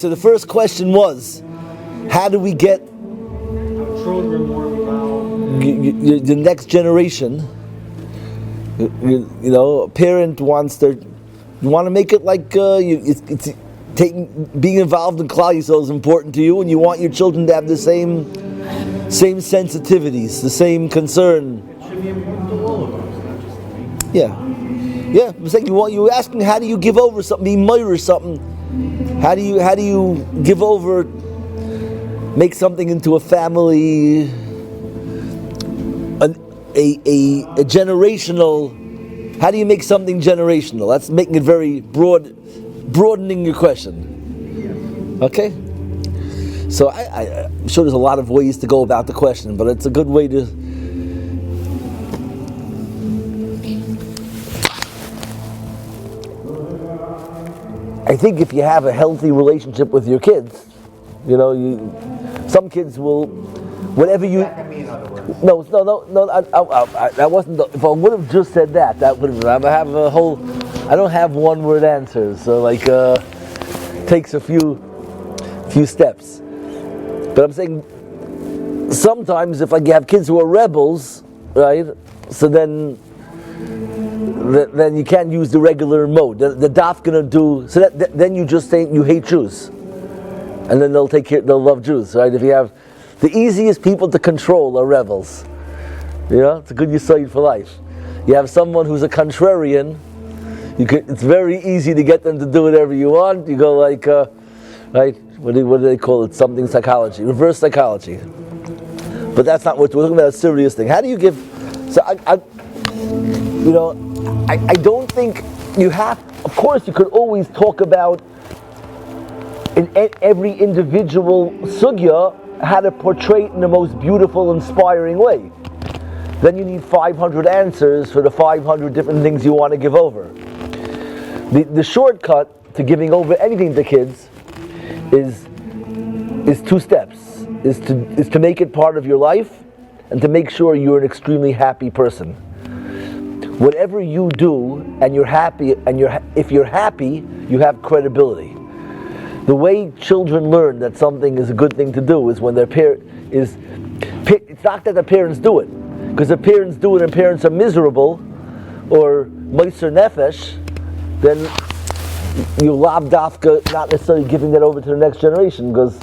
So the first question was, how do we get children more involved? the next generation? You know, a parent wants you want to make it like it's being involved in Klal Yisrael is important to you, and you want your children to have the same sensitivities, the same concern. It should be important to all of us, not just to me. Yeah. I'm saying you're asking, how do you give over something, be moira something? How do you give over, make something into a family, a generational? How do you make something generational? That's making it very broadening your question. Okay. So I'm sure there's a lot of ways to go about the question, but it's a good way to. I think if you have a healthy relationship with your kids, some kids will, whatever you. That can mean other words. No. That wasn't. If I would have just said that would have. I have a whole. I don't have one-word answers, so takes a few steps. But I'm saying sometimes if you have kids who are rebels, right? So then you can't use the regular mode. The daf gonna do so that then you just say you hate Jews, and then they'll love Jews, right? If you have the easiest people to control are rebels, it's a good yesod for life. You have someone who's a contrarian, it's very easy to get them to do whatever you want. You go right? What do they call it? Something psychology, reverse psychology. But that's not what we're talking about. A serious thing. How do you give? So I don't think you have. Of course, you could always talk about in every individual sugya how to portray it in the most beautiful, inspiring way. Then you need 500 answers for the 500 different things you want to give over. The shortcut to giving over anything to kids is two steps. Is to make it part of your life, and to make sure you're an extremely happy person. Whatever you do, and you're happy, if you're happy, you have credibility. The way children learn that something is a good thing to do is when it's not that the parents do it, because if parents do it and parents are miserable or meiser nefesh, then you lav dafka not necessarily giving that over to the next generation, because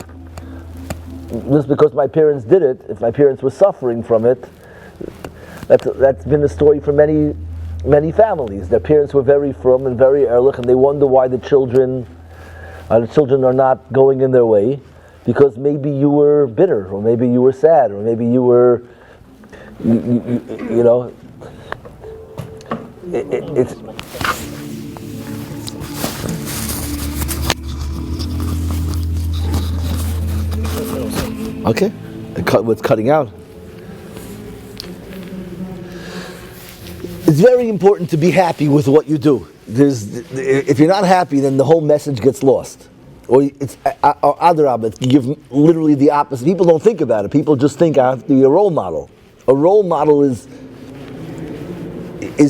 just because my parents did it, if my parents were suffering from it, that's been the story for many families. Their parents were very frum and very ehrlich, and they wonder why the children are not going in their way, because maybe you were bitter, or maybe you were sad, or maybe you were, it's. Okay, what's cutting out? It's very important to be happy with what you do. If you're not happy, then the whole message gets lost. Or it's adarabah, you give literally the opposite. People don't think about it. People just think I have to be a role model. A role model is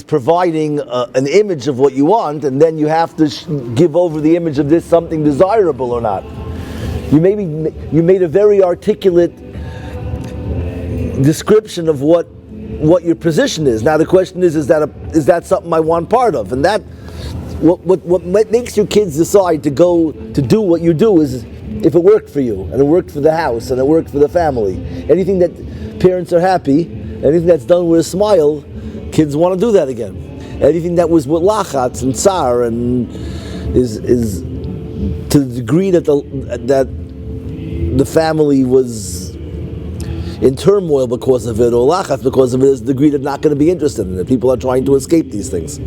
providing an image of what you want, and then you have to give over the image of this something desirable or not. You made a very articulate description of what your position is. Now the question is that something I want part of? And that what makes your kids decide to go to do what you do is if it worked for you, and it worked for the house, and it worked for the family. Anything that parents are happy, anything that's done with a smile, kids want to do that again. Anything that was with lachatz and tsar and is to the degree that the family was in turmoil because of it, or lachatz because of it, is the degree that not going to be interested in it. People are trying to escape these things.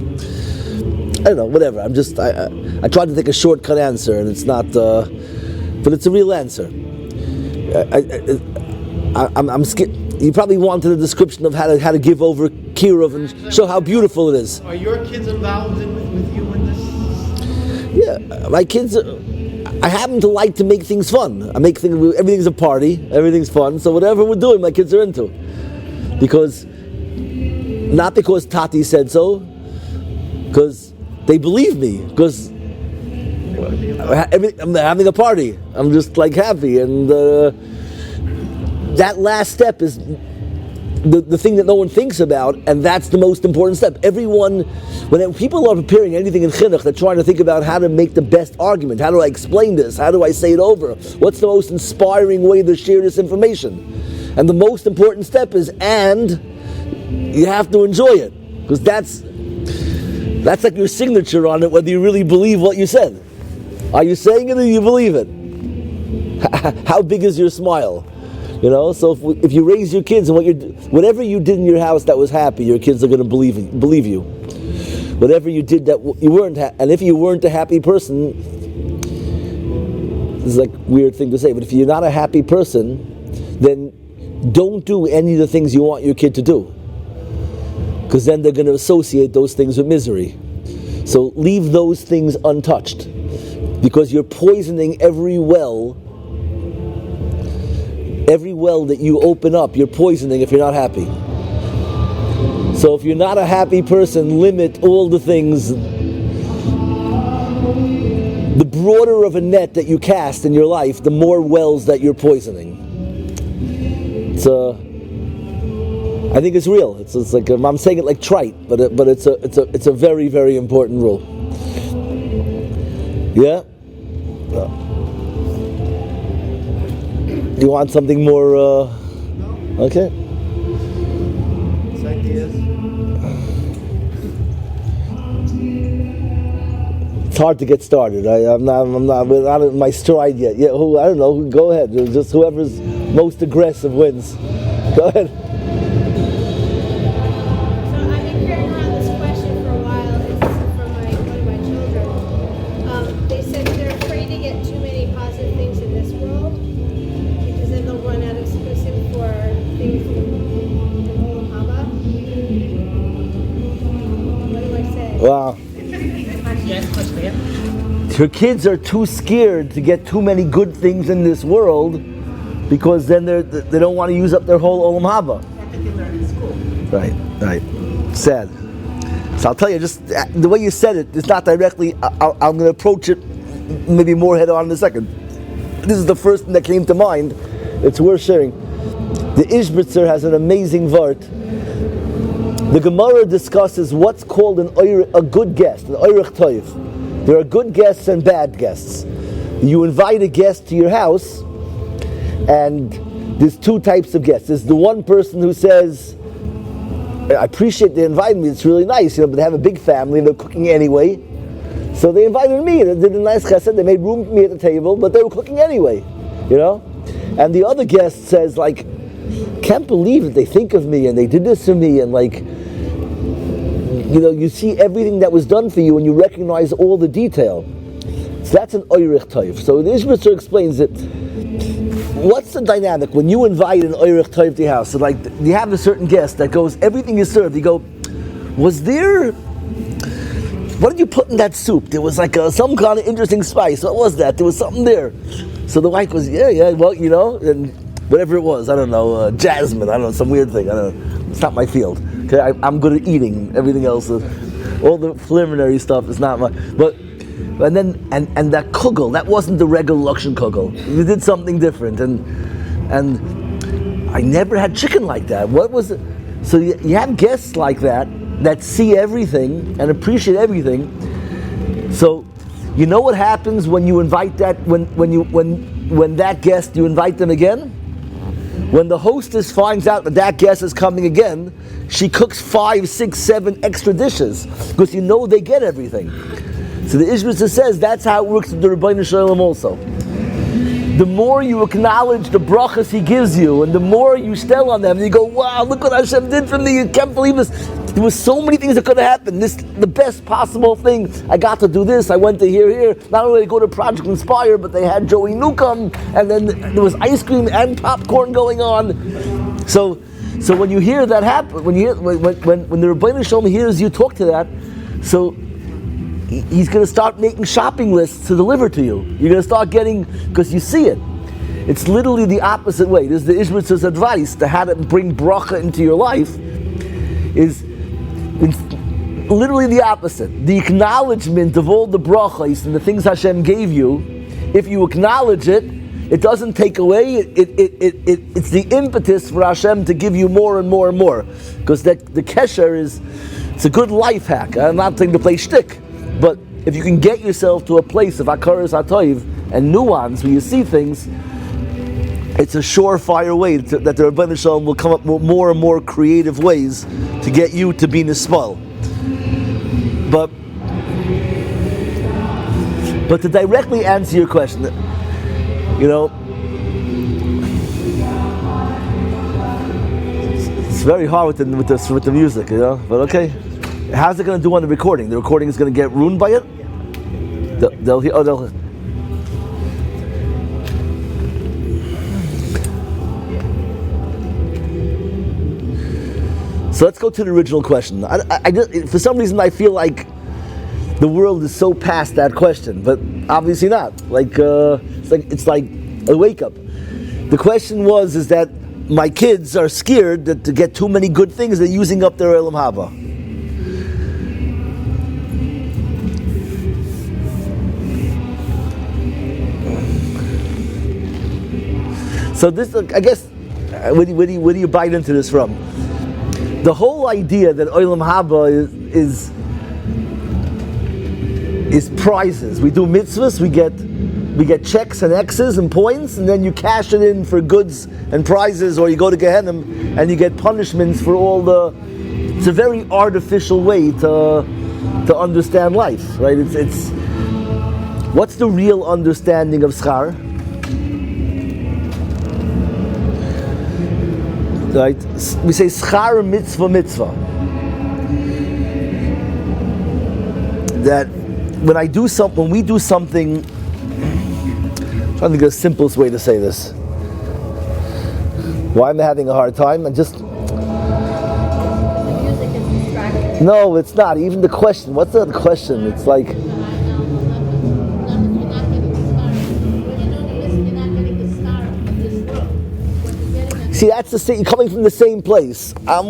I don't know, whatever. I tried to take a shortcut answer, and it's not, but it's a real answer. I'm scared. You probably wanted a description of how to give over Kirov and show how beautiful it is. Are your kids involved with you in this? Yeah, my kids. I happen to like to make things fun. I make things. Everything's a party. Everything's fun. So whatever we're doing, my kids are into. Not because Tati said so, because they believe me. Because I'm having a party. I'm just like happy, and that last step is the thing that no one thinks about, and that's the most important step. Everyone, when people are preparing anything in chinuch, they're trying to think about how to make the best argument. How do I explain this? How do I say it over? What's the most inspiring way to share this information? And the most important step is, and you have to enjoy it, because that's like your signature on it, whether you really believe what you said. Are you saying it or do you believe it? How big is your smile? You know, so if you raise your kids and whatever you did in your house that was happy, your kids are going to believe you. Whatever you did that you weren't, and if you weren't a happy person, this is like a weird thing to say, but if you're not a happy person, then don't do any of the things you want your kid to do, because then they're going to associate those things with misery. So leave those things untouched, because you're poisoning every well that you open up, you're poisoning if you're not happy. So if you're not a happy person, limit all the things. The broader of a net that you cast in your life, the more wells that you're poisoning. I think it's real. It's like I'm saying it like trite, but it's a very, very important rule. Yeah. Do you want something more? No. Okay. It's ideas. It's hard to get started. I'm not in my stride yet. Yeah. I don't know. Go ahead. Just whoever's most aggressive wins. Go ahead. Wow. Your kids are too scared to get too many good things in this world, because then they don't want to use up their whole olam haba. Right. Sad. So I'll tell you, just the way you said it, it's not directly. I'm going to approach it maybe more head on in a second. This is the first thing that came to mind. It's worth sharing. The Ishbitzer has an amazing vart. The Gemara discusses what's called a good guest, an oirich toiv. There are good guests and bad guests. You invite a guest to your house, and there's two types of guests. There's the one person who says, I appreciate they invited me, it's really nice, but they have a big family and they're cooking anyway. So they invited me, they did a nice chesed, they made room for me at the table, but they were cooking anyway, And the other guest says, can't believe that they think of me and they did this for me, and you see everything that was done for you and you recognize all the detail. So that's an oirich toiv. So the Ishbitzer explains that what's the dynamic when you invite an oirich toiv to your house? So you have a certain guest that goes, everything is served. You go, what did you put in that soup? There was some kind of interesting spice. What was that? There was something there. So the wife goes, yeah, well, and whatever it was, I don't know, jasmine, I don't know, some weird thing, I don't know. It's not my field. Okay, I'm good at eating. Everything else, all the preliminary stuff is not my. And that kugel, that wasn't the regular Lakshan kugel. You did something different, and I never had chicken like that. What was it? So you have guests like that see everything and appreciate everything. So you know what happens when you invite that when that guest, you invite them again. When the hostess finds out that guest is coming again, she cooks 5, 6, 7 extra dishes, because they get everything. So the Ishbitzer says that's how it works with the Rebbeinu Shalom also. The more you acknowledge the brachas He gives you, and the more you stell on them, and you go, wow, look what Hashem did for me, you can't believe this. There was so many things that could have happened. This the best possible thing. I got to do this, I went to here. Not only did I go to Project Inspire, but they had Joey Newcomb, and then there was ice cream and popcorn going on. So when you hear that happen, when the Rebbeinu Shalom hears you talk to that, so he's going to start making shopping lists to deliver to you. You're going to start getting, because you see it. It's literally the opposite way. This is the Ishbitzer's advice to how to bring bracha into your life. Is literally the opposite. The acknowledgement of all the brachos and the things Hashem gave you, if you acknowledge it, it doesn't take away. It's the impetus for Hashem to give you more and more and more. Because the kesher it's a good life hack. I'm not saying to play shtick, but if you can get yourself to a place of hakaras hatoiv and nuance where you see things, it's a surefire way that the Rebbeinu Shalom will come up with more and more creative ways to get you to be nismal. But to directly answer your question, it's very hard with the music, But okay, how's it going to do on the recording? The recording is going to get ruined by it. They'll hear. So let's go to the original question. I just, for some reason, I feel like the world is so past that question, but obviously not. It's like a wake up. The question is that my kids are scared that to get too many good things, they're using up their Olam Haba. So this, I guess, where do you bite into this from? The whole idea that Olam Haba is prizes. We do mitzvahs, we get checks and X's and points, and then you cash it in for goods and prizes, or you go to Gehenna and you get punishments for all the. It's a very artificial way to understand life, right? It's what's the real understanding of schar? Right? We say schar mitzvah. That when we do something, I'm trying to think of the simplest way to say this. Why am I having a hard time? The music is distracting. No, it's not. Even the question. What's the question? It's like. See, that's the same. You're coming from the same place. I'm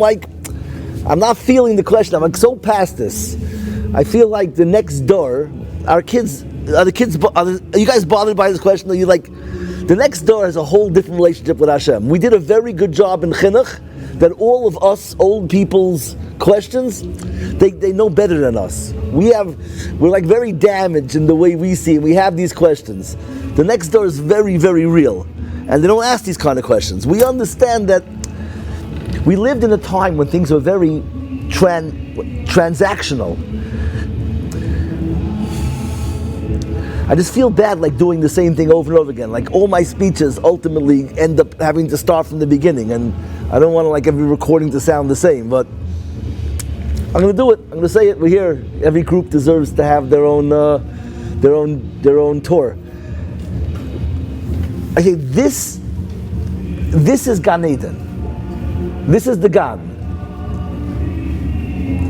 not feeling the question. I'm so past this. I feel like the next door, are you guys bothered by this question? Are you like, the next door has a whole different relationship with Hashem. We did a very good job in chinuch that all of us old people's questions, they know better than us. We're like very damaged in the way we see it. We have these questions. The next door is very, very real. And they don't ask these kind of questions. We understand that we lived in a time when things were very transactional. I just feel bad like doing the same thing over and over again. Like all my speeches ultimately end up having to start from the beginning, and I don't want like every recording to sound the same, but I'm going to do it. I'm going to say it. We're here. Every group deserves to have their own tour. I say this is Gan Eden. This is the Gan.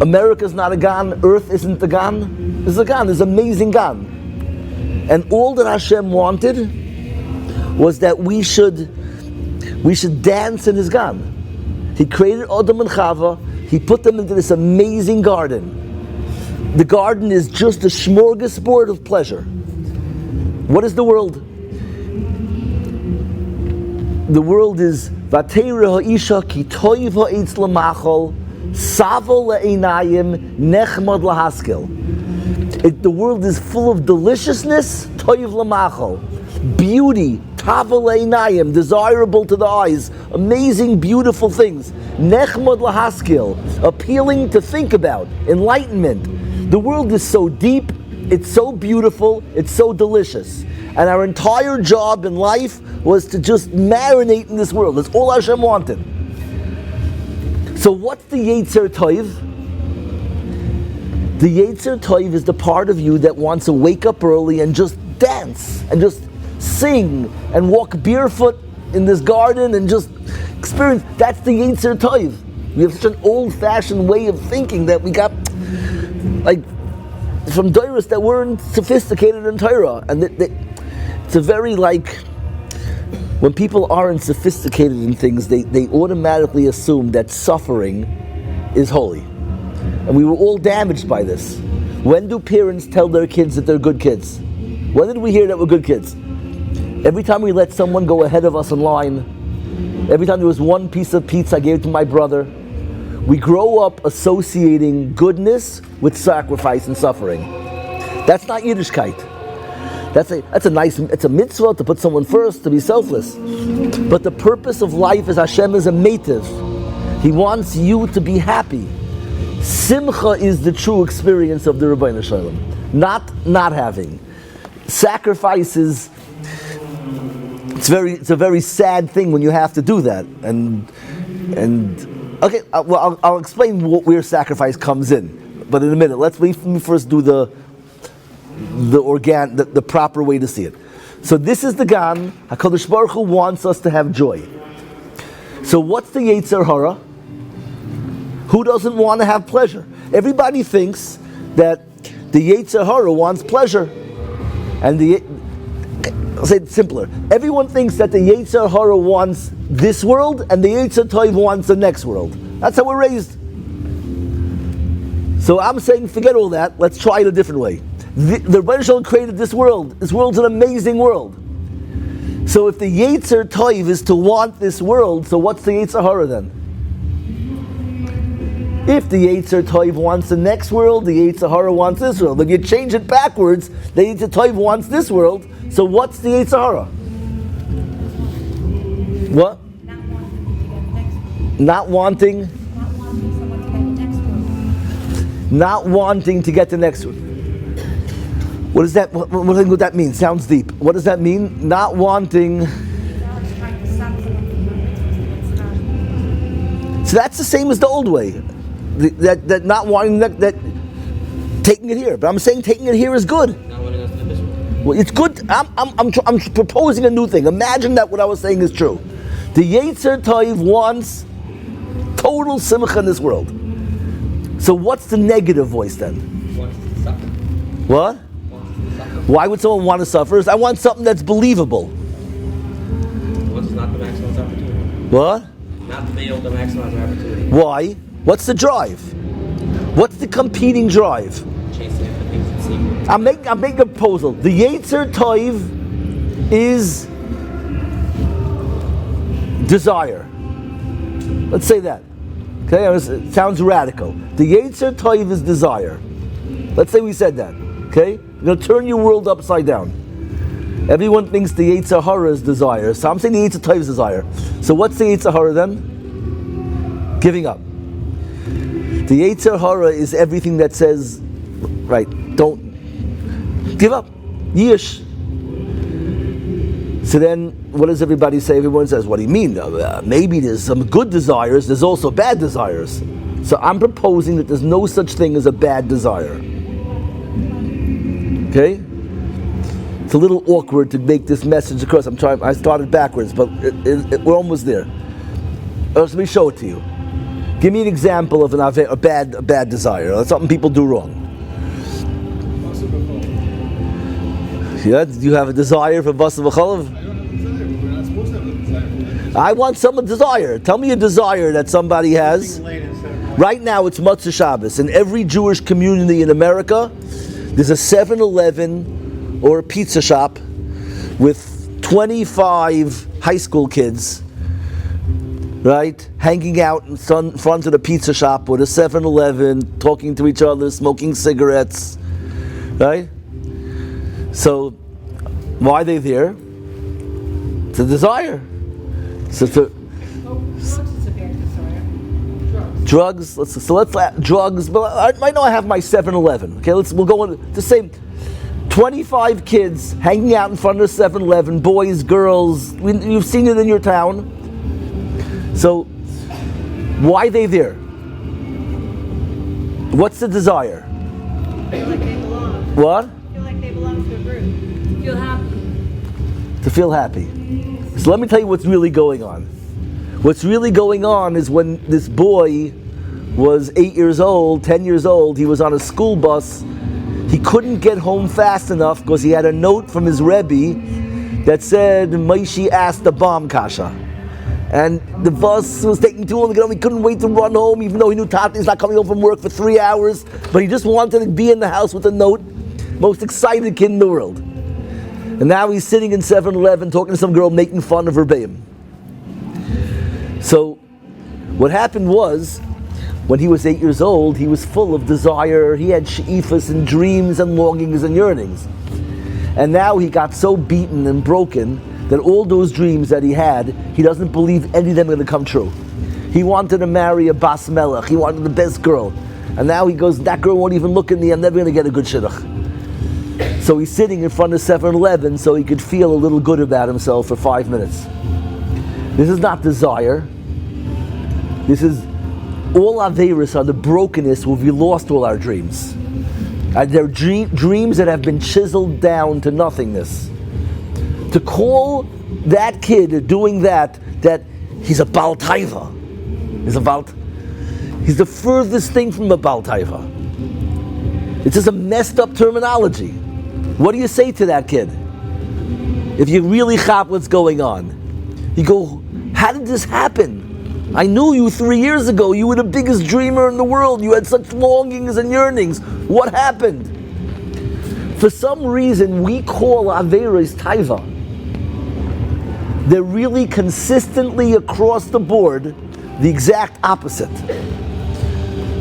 America's not a Gan. Earth isn't the Gan. This is a Gan. This is amazing Gan. And all that Hashem wanted was that we should dance in His Gan. He created Adam and Chava. He put them into this amazing garden. The garden is just a smorgasbord of pleasure. What is the world? The world is Vateira ha'isha ki toiv ha'etz lamachol savo le'einayim nechmad lahaskel. The world is full of deliciousness, toiv lamachol, beauty, tava le'einayim, desirable to the eyes, amazing, beautiful things, nechmad lahaskel, appealing to think about, enlightenment. The world is so deep, it's so beautiful, it's so delicious. And our entire job in life was to just marinate in this world. That's all Hashem wanted. So what's the Yetzer Tov? The Yetzer Tov is the part of you that wants to wake up early and just dance and just sing and walk barefoot in this garden and just experience. That's the Yetzer Tov. We have such an old-fashioned way of thinking that we got like from Doros that weren't sophisticated in Torah, and it's a very when people aren't sophisticated in things, they automatically assume that suffering is holy. And we were all damaged by this. When do parents tell their kids that they're good kids? When did we hear that we're good kids? Every time we let someone go ahead of us in line, every time there was one piece of pizza I gave to my brother, we grow up associating goodness with sacrifice and suffering. That's not Yiddishkeit. It's a mitzvah to put someone first, to be selfless. But the purpose of life is Hashem is a meitiv. He wants you to be happy. Simcha is the true experience of the Rebbeinu Shalom, not having. Sacrifice is, it's a very sad thing when you have to do that. And okay, I'll explain where sacrifice comes in, but in a minute. Let me first do the proper way to see it. So this is the Gan. HaKadosh Baruch Hu wants us to have joy. So what's the Yetzer Hara? Who doesn't want to have pleasure? Everybody thinks that the Yetzer Hara wants pleasure. And I'll say it simpler. Everyone thinks that the Yetzer Hara wants this world and the Yetzer Tov wants the next world. That's how we're raised. So I'm saying forget all that. Let's try it a different way. The Rebbeinu Shalom created this world. This world's an amazing world. So if the Yetzer Tov is to want this world, so what's the Yetzer Hara then? If the Yetzer Tov wants the next world, the Yetzer Hara wants this world. If you change it backwards, the Yetzer Tov wants this world. So what's the Yetzer Hara? What? Not wanting to get the next world. What does that? What do you think what that means? Sounds deep. What does that mean? Not wanting. So that's the same as the old way. That not wanting that taking it here, but I'm saying taking it here is good. Not wanting us to this way. Well, it's good. I'm proposing a new thing. Imagine that what I was saying is true. The Yetzer Tov wants total simcha in this world. So what's the negative voice then? Wants to suffer. What? Wants to suffer. Why would someone want to suffer? I want something that's believable. Wants not to maximize opportunity. What? Not to be able to maximize our opportunity. Why? What's the drive? What's the competing drive? Chasing after things in secret. I'm making a proposal. The Yetzer Tov is desire. Let's say that. Okay, it sounds radical. The Yetzer Tov is desire. Let's say we said that. Okay, you're going to turn your world upside down. Everyone thinks the Yetzer Hara is desire, so I'm saying the Yetzer Tov is desire. So what's the Yetzer Hara then? Giving up. The Yetzer Hara is everything that says, right, don't give up. Yish. So then, what does everybody say? Everyone says, what do you mean? Maybe there's some good desires, there's also bad desires. So I'm proposing that there's no such thing as a bad desire. Okay? It's a little awkward to make this message across. I started backwards, but we're almost there. Let me show it to you. Give me an example of a bad desire, or something people do wrong. Yeah, do you have a desire for Basar V'Chalav? I don't have a desire. We're not supposed to have a desire. I want some desire. Tell me a desire that somebody has. Right now it's Matzah Shabbos. In every Jewish community in America, there's a 7-Eleven or a pizza shop with 25 high school kids, right, hanging out in front of the pizza shop or the 7-Eleven, talking to each other, smoking cigarettes, right? So, why are they there? It's a desire. So drugs is a bad desire. Drugs. Let's drugs. But right now I have my 7-Eleven. Okay, we'll go on the same. 25 kids hanging out in front of 7-Eleven, boys, girls. You've seen it in your town. So, why are they there? What's the desire? Feel like they belong. What? Feel like they belong to a group. Feel happy. To feel happy. So let me tell you what's really going on. What's really going on is when this boy was 8 years old, 10 years old, he was on a school bus. He couldn't get home fast enough because he had a note from his Rebbe that said, Maishi asked the bomb kasha. And the bus was taking too long to get home. He couldn't wait to run home, even though he knew Tati's not coming home from work for 3 hours. But he just wanted to be in the house with a note. Most excited kid in the world. And now he's sitting in 7-Eleven talking to some girl, making fun of her bayim. So what happened was, when he was 8 years old, he was full of desire. He had she'ifas and dreams and longings and yearnings. And now he got so beaten and broken that all those dreams that he had, he doesn't believe any of them are going to come true. He wanted to marry a bas melech. He wanted the best girl. And now he goes, that girl won't even look at me. I'm never going to get a good shidduch. So he's sitting in front of 7-Eleven so he could feel a little good about himself for 5 minutes. This is not desire. This is all Averis are the brokenness where we lost all our dreams. They're dreams that have been chiseled down to nothingness. To call that kid doing that he's a Baal Taiva. He's the furthest thing from a Baal Taiva. It's just a messed up terminology. What do you say to that kid? If you really chop what's going on. You go, how did this happen? I knew you 3 years ago. You were the biggest dreamer in the world. You had such longings and yearnings. What happened? For some reason, we call Averis Taiva. They're really consistently across the board the exact opposite.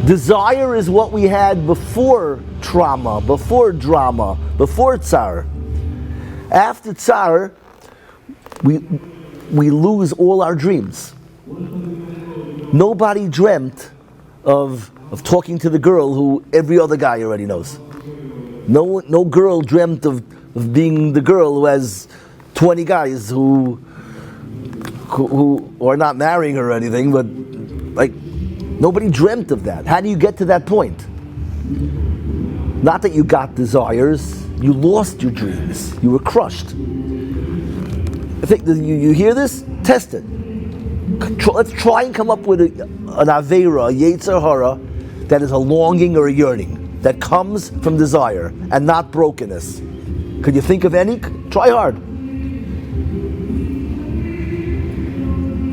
Desire is what we had before trauma, before drama, before tsar. After tsar, we lose all our dreams. Nobody dreamt of talking to the girl who every other guy already knows. No girl dreamt of being the girl who has 20 guys who are not marrying her or anything, but like nobody dreamt of that. How do you get to that point? Not that you got desires, you lost your dreams. You were crushed. I think you hear this? Test it. Let's try and come up with an Aveira, a Yetzer Hara, that is a longing or a yearning, that comes from desire and not brokenness. Could you think of any? Try hard.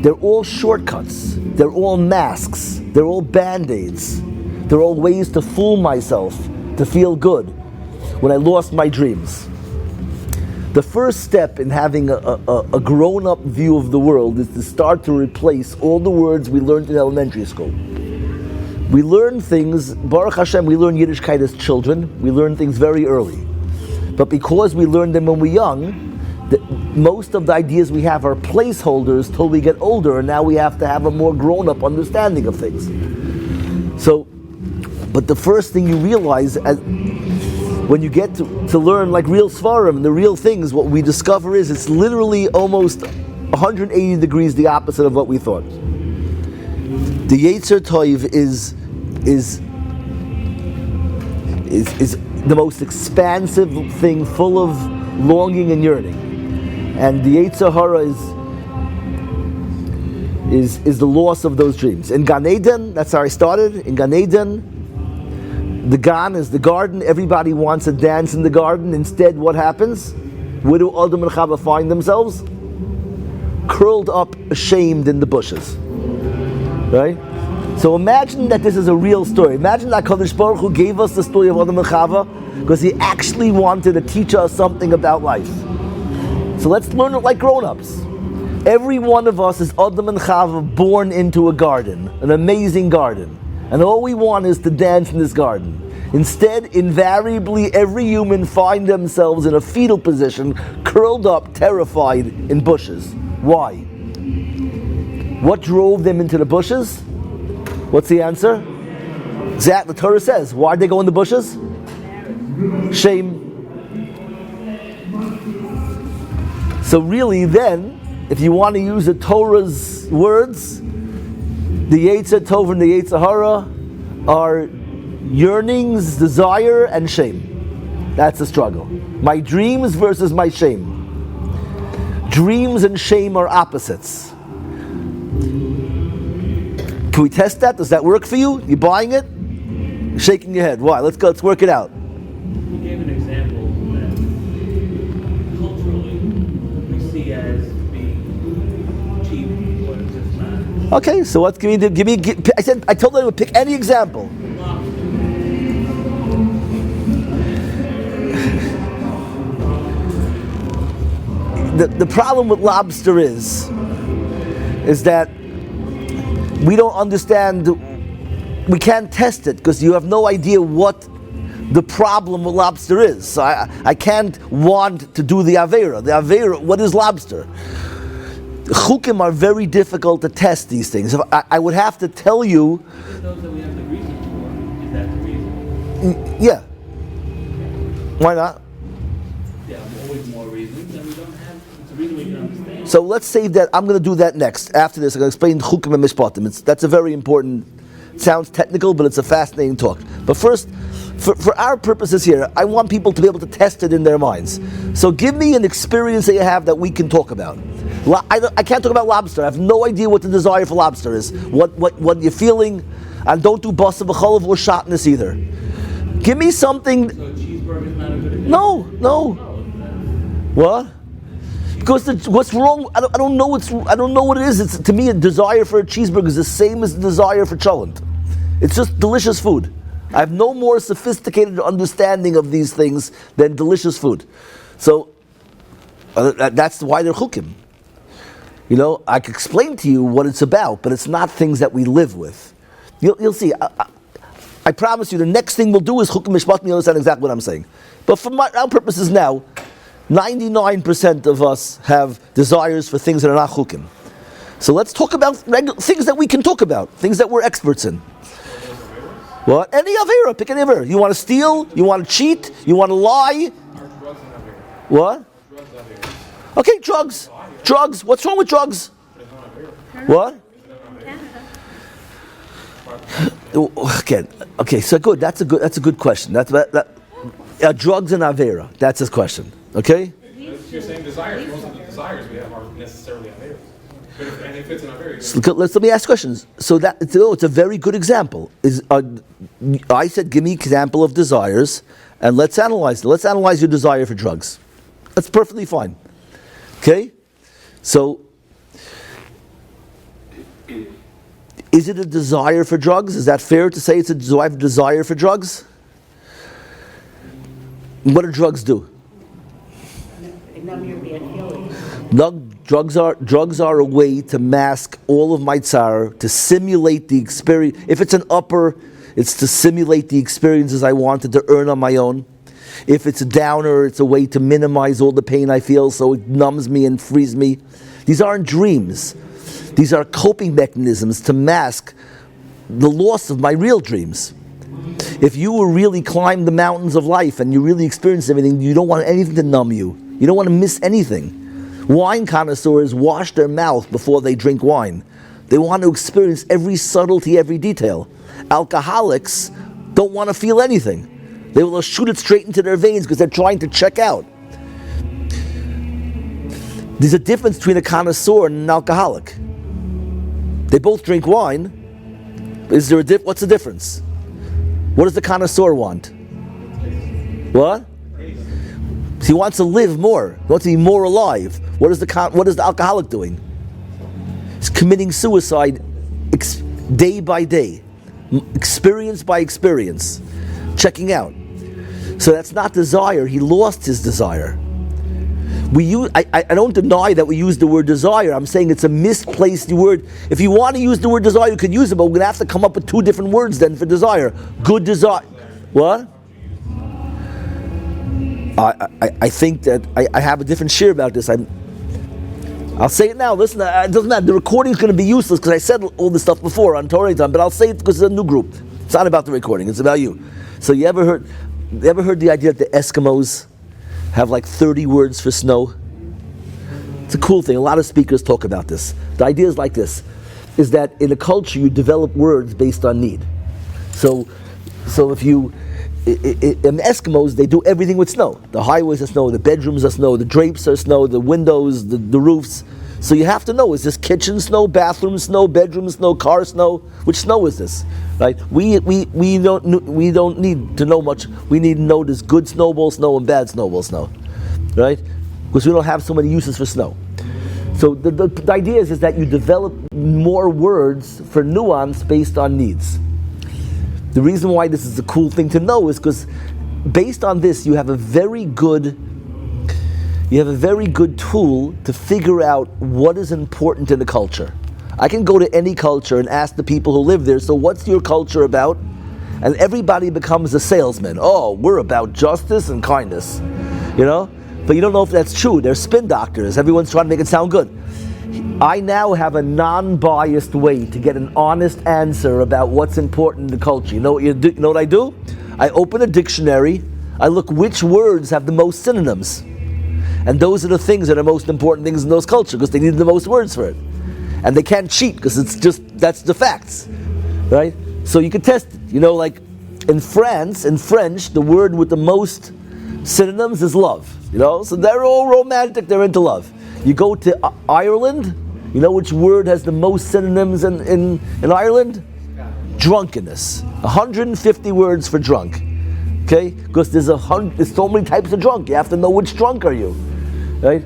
They're all shortcuts. They're all masks. They're all band-aids. They're all ways to fool myself, to feel good when I lost my dreams. The first step in having a grown-up view of the world is to start to replace all the words we learned in elementary school. We learn things, Baruch Hashem, we learn Yiddishkeit as children. We learn things very early. But because we learned them when we're young, most of the ideas we have are placeholders till we get older, and now we have to have a more grown-up understanding of things. So, but the first thing you realize when you get to learn like real Svarim, the real things, what we discover is it's literally almost 180 degrees the opposite of what we thought. The Yetzer Toiv is the most expansive thing, full of longing and yearning. And the Yetzer Hara is the loss of those dreams. In Gan Eden, that's how I started. In Gan Eden, the Gan is the garden. Everybody wants to dance in the garden. Instead, what happens? Where do Adam and Chava find themselves? Curled up, ashamed in the bushes. Right? So imagine that this is a real story. Imagine that Kadosh Baruch Hu gave us the story of Adam and Chava because he actually wanted to teach us something about life. So let's learn it like grown-ups. Every one of us is Adam and Chava born into a garden, an amazing garden. And all we want is to dance in this garden. Instead, invariably, every human find themselves in a fetal position, curled up, terrified in bushes. Why? What drove them into the bushes? What's the answer? Exactly, the Torah says. Why'd they go in the bushes? Shame. So really then, if you want to use the Torah's words, the Yetzer Tov and the Yetzer Hara are yearnings, desire, and shame. That's the struggle. My dreams versus my shame. Dreams and shame are opposites. Can we test that? Does that work for you? You buying it? You're shaking your head. Why? Let's go. Let's work it out. You gave an example that culturally we see as being cheap or Okay, so what can we do? I told them to pick any example. The problem with lobster is that we don't understand, we can't test it because you have no idea what the problem with lobster is. So I can't want to do the Avera. The Avera, what is lobster? Chukim are very difficult to test these things. If I would have to tell you. Those that we have the reason for, is that the reason? Yeah. Why not? Yeah, always more reasons that we don't have. It's a reason we can understand. So let's say that I'm going to do that next. After this, I'm going to explain Chukim and Mishpatim. That's a very important, sounds technical, but it's a fascinating talk. But first, for our purposes here, I want people to be able to test it in their minds. So give me an experience that you have that we can talk about. I can't talk about lobster. I have no idea what the desire for lobster is. What you're feeling, and don't do basa b'cholav or shotness either. Give me something. So a cheeseburger is not a good example? No. What? Because what's wrong? I don't know what it is. It's, to me, a desire for a cheeseburger is the same as the desire for cholent. It's just delicious food. I have no more sophisticated understanding of these things than delicious food. So that's why they're chukim. You know, I can explain to you what it's about, but it's not things that we live with. You'll see. I promise you, the next thing we'll do is chukim mishpat, and you'll understand exactly what I'm saying. But for our purposes now, 99% of us have desires for things that are not chukim. So let's talk about things that we can talk about, things that we're experts in. What? Any avera, pick any avera. You want to steal? You want to cheat? You want to lie? What? Okay, drugs. Drugs. What's wrong with drugs? What? Again, okay. So good. That's a good question. Drugs and avera. That's his question. Okay. You're saying desires. Most of the desires we have aren't necessarily Averas. And if it's an Avera, So let me ask questions. So it's a very good example. I said, give me an example of desires, and let's analyze it. Let's analyze your desire for drugs. That's perfectly fine. Okay? So, is it a desire for drugs? Is that fair to say it's a desire for drugs? What do drugs do? Drugs are a way to mask all of my tsar, to simulate the experience. If it's an upper, it's to simulate the experiences I wanted to earn on my own. If it's a downer, it's a way to minimize all the pain I feel, so it numbs me and frees me. These aren't dreams. These are coping mechanisms to mask the loss of my real dreams. If you really climb the mountains of life and you really experience everything, you don't want anything to numb you. You don't want to miss anything. Wine connoisseurs wash their mouth before they drink wine. They want to experience every subtlety, every detail. Alcoholics don't want to feel anything. They will shoot it straight into their veins because they're trying to check out. There's a difference between a connoisseur and an alcoholic. They both drink wine. Is there what's the difference? What does the connoisseur want? What? He wants to live more. He wants to be more alive. What is the alcoholic doing? He's committing suicide day by day, experience by experience, checking out. So that's not desire. He lost his desire. I don't deny that we use the word desire. I'm saying it's a misplaced word. If you want to use the word desire, you could use it, but we're going to have to come up with two different words then for desire. Good desire. What? I think that I have a different share about this. I'll say it now. Listen, it doesn't matter. The recording is going to be useless because I said all this stuff before on Torah time, but I'll say it because it's a new group. It's not about the recording. It's about you. So you ever heard the idea that the Eskimos have like 30 words for snow? It's a cool thing. A lot of speakers talk about this. The idea is like this, is that in a culture you develop words based on need. So if you, in Eskimos, they do everything with snow. The highways are snow, the bedrooms are snow, the drapes are snow, the windows, the roofs. So you have to know, is this kitchen snow, bathroom snow, bedroom snow, car snow? Which snow is this? Right? We don't need to know much. We need to know there's good snowball snow and bad snowball snow. Right? Because we don't have so many uses for snow. So the idea is that you develop more words for nuance based on needs. The reason why this is a cool thing to know is because based on this, you have a very good tool to figure out what is important in the culture. I can go to any culture and ask the people who live there, so what's your culture about? And everybody becomes a salesman. Oh, we're about justice and kindness, But you don't know if that's true. They're spin doctors. Everyone's trying to make it sound good. I now have a non-biased way to get an honest answer about what's important in the culture. You know what I do? I open a dictionary. I look which words have the most synonyms. And those are the things that are most important things in those cultures because they need the most words for it. And they can't cheat because that's the facts, right? So you can test it. Like in France, in French, the word with the most synonyms is love. So they're all romantic, they're into love. You go to Ireland, you know which word has the most synonyms in Ireland? Drunkenness. 150 words for drunk. Okay? Because there's so many types of drunk. You have to know which drunk are you. Right?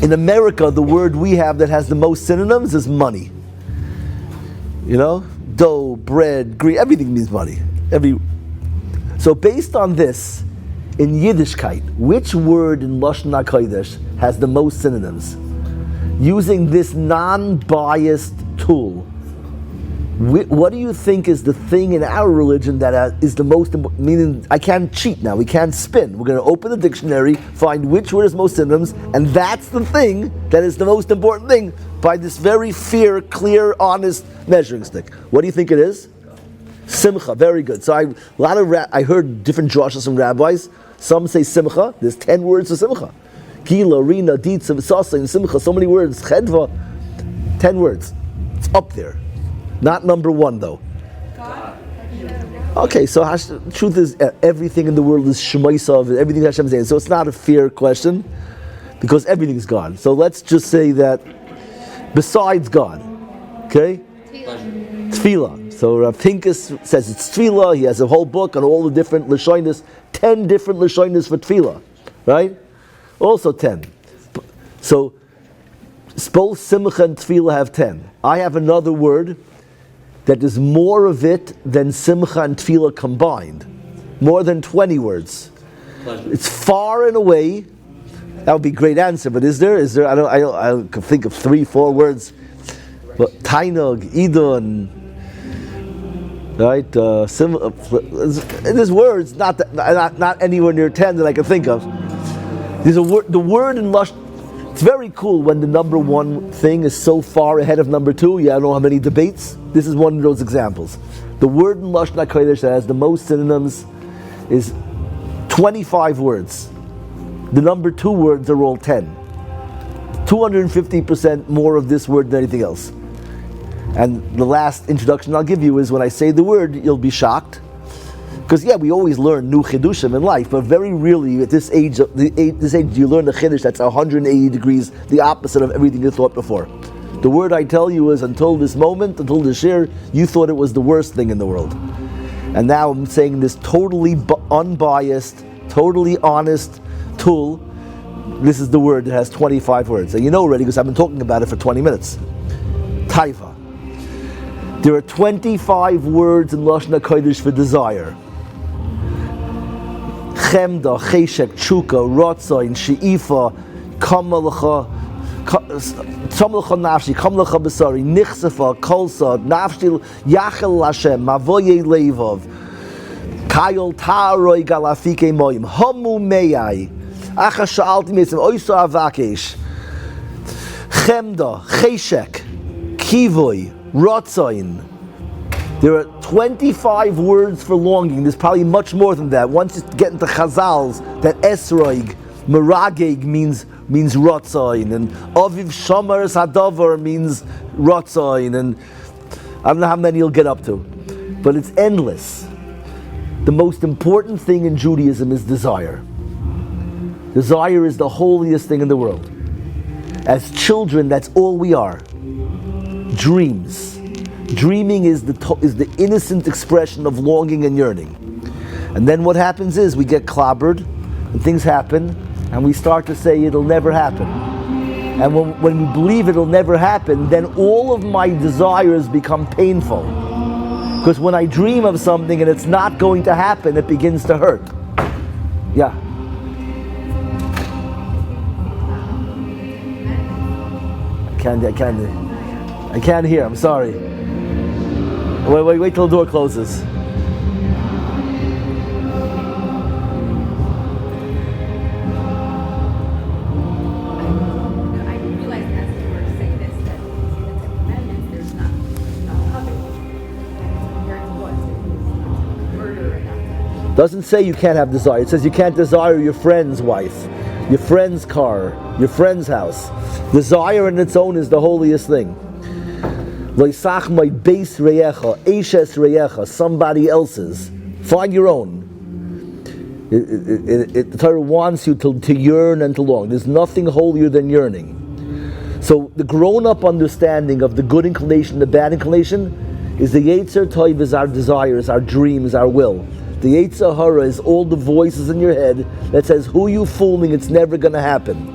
In America, the word we have that has the most synonyms is money. Dough, bread, grease, everything means money. So based on this, in Yiddishkeit, which word in Lashon HaKodesh has the most synonyms? Using this non-biased tool, what do you think is the thing in our religion that is the most important? Meaning, I can't cheat now, we can't spin. We're going to open the dictionary, find which word has most synonyms, and that's the thing that is the most important thing by this very fair, clear, honest measuring stick. What do you think it is? Simcha, very good. So I heard different drashas from rabbis. Some say simcha. There's 10 words for simcha. Gila, Rina, Dietza, Visasa, and simcha. So many words. Chedva, 10 words. It's up there. Not number one though. Okay, so the truth is everything in the world is Shemaisav, everything Hashem is saying. So it's not a fair question because everything's God. So let's just say that besides God, okay? Tefillah. So Rav Pinkus says it's tefillah. He has a whole book on all the different lashonis, 10 different lashonis for tefillah, right? Also 10. So both simcha and tefillah have 10. I have another word that is more of it than simcha and tefillah combined, more than 20 words. It's far and away. That would be a great answer, but is there? I can think of 3-4 words. But Tainug, Idun. Right, there's words not anywhere near 10 that I can think of. There's the word in Lush. It's very cool when the number one thing is so far ahead of number two. I don't know how many debates. This is one of those examples. The word in Lashon HaKodesh that has the most synonyms is 25 words. The number two words are all 10. 250% more of this word than anything else. And the last introduction I'll give you is when I say the word, you'll be shocked. Because we always learn new chidushim in life, but very rarely at this age, you learn a chiddush that's 180 degrees the opposite of everything you thought before. The word I tell you is until this moment, until this year, you thought it was the worst thing in the world. And now I'm saying this totally unbiased, totally honest tool. This is the word that has 25 words. And you know already because I've been talking about it for 20 minutes. Taiva. There are 25 words in Lashon HaKodesh for desire. Chemda, Cheshek, Tshuka, Rotzain, She'ifa, Kamalacha, Tzamlacha Nafshi, Kamlacha Basari, Nichsefa, Kolsa, Nafshi, Yachel Hashem, Mavoye Levov, Kayol Ta'aroi Galafike Moyim, Hamu Meyai, Acha Sha'alti Mesim, Oysa Avakesh, Chemda, Cheshek, Kivoy, Rotzain. There are 25 words for longing. There's probably much more than that. Once you get into Chazals, that Esroig, Merageg means Rotzain, and Aviv Shomer Sadavar means Rotzain, and I don't know how many you'll get up to. But it's endless. The most important thing in Judaism is desire. Desire is the holiest thing in the world. As children, that's all we are. Dreams. Dreaming is the innocent expression of longing and yearning. And then what happens is we get clobbered, and things happen, and we start to say it'll never happen. And when we believe it'll never happen, then all of my desires become painful. Because when I dream of something and it's not going to happen, it begins to hurt. Yeah. I can't hear, I'm sorry. Wait till the door closes. Doesn't say you can't have desire. It says you can't desire your friend's wife, your friend's car, your friend's house. Desire in its own is the holiest thing. Somebody else's. Find your own. The Torah wants you to yearn and to long. There's nothing holier than yearning. So the grown-up understanding of the good inclination, the bad inclination, is the Yetzer Tov is our desires, our dreams, our will. The Yetzer Hara is all the voices in your head that says, who you fooling, it's never going to happen.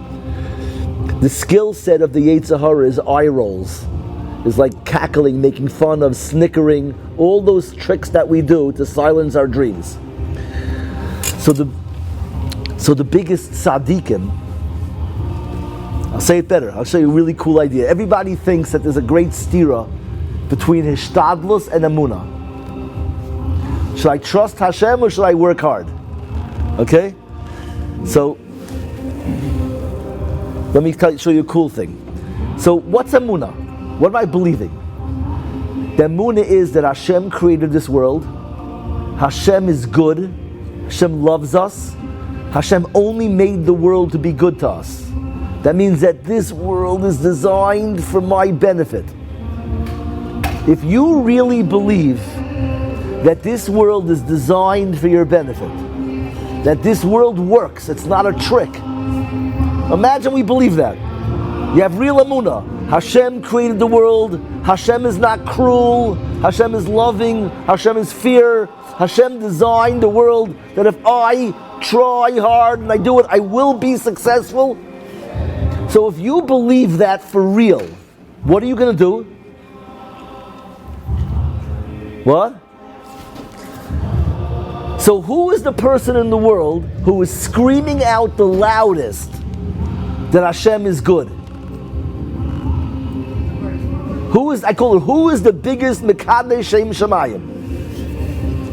The skill set of the Yetzer Hara is eye rolls. It's like cackling, making fun of, snickering, all those tricks that we do to silence our dreams. So the biggest tzaddikim, I'll say it better, I'll show you a really cool idea. Everybody thinks that there's a great stira between hishtadlus and emunah. Should I trust Hashem or should I work hard? Okay? So, let me show you a cool thing. So, what's emunah? What am I believing? The emunah is that Hashem created this world. Hashem is good. Hashem loves us. Hashem only made the world to be good to us. That means that this world is designed for my benefit. If you really believe that this world is designed for your benefit, that this world works, it's not a trick. Imagine we believe that. You have real emunah. Hashem created the world. Hashem is not cruel. Hashem is loving. Hashem is fair. Hashem designed the world that if I try hard and I do it, I will be successful. So if you believe that for real, what are you going to do? What? So who is the person in the world who is screaming out the loudest that Hashem is good? Who is the biggest Mekadesh Shem Shemayim?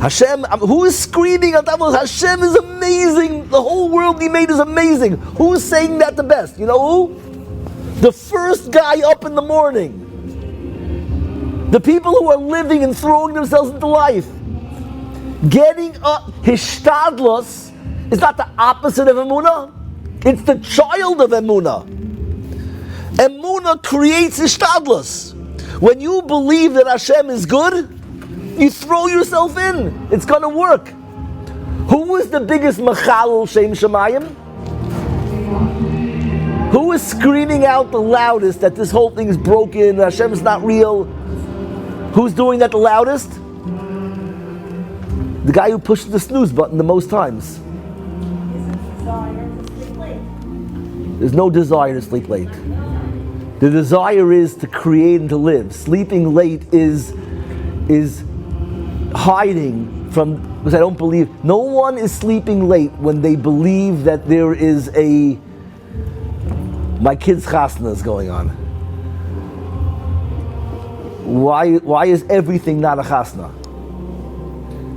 Hashem, who is screaming at that? Hashem is amazing. The whole world He made is amazing. Who is saying that the best? You know who? The first guy up in the morning. The people who are living and throwing themselves into life. Getting up, hishtadlus is not the opposite of emunah. It's the child of emunah. Emunah creates hishtadlus. When you believe that Hashem is good, you throw yourself in. It's going to work. Who is the biggest mechalel shem shemayim? Who is screaming out the loudest that this whole thing is broken, Hashem is not real? Who's doing that the loudest? The guy who pushes the snooze button the most times. There's no desire to sleep late. The desire is to create and to live. Sleeping late is hiding from, because I don't believe, no one is sleeping late when they believe that there is my kid's chasna is going on. Why is everything not a chasna?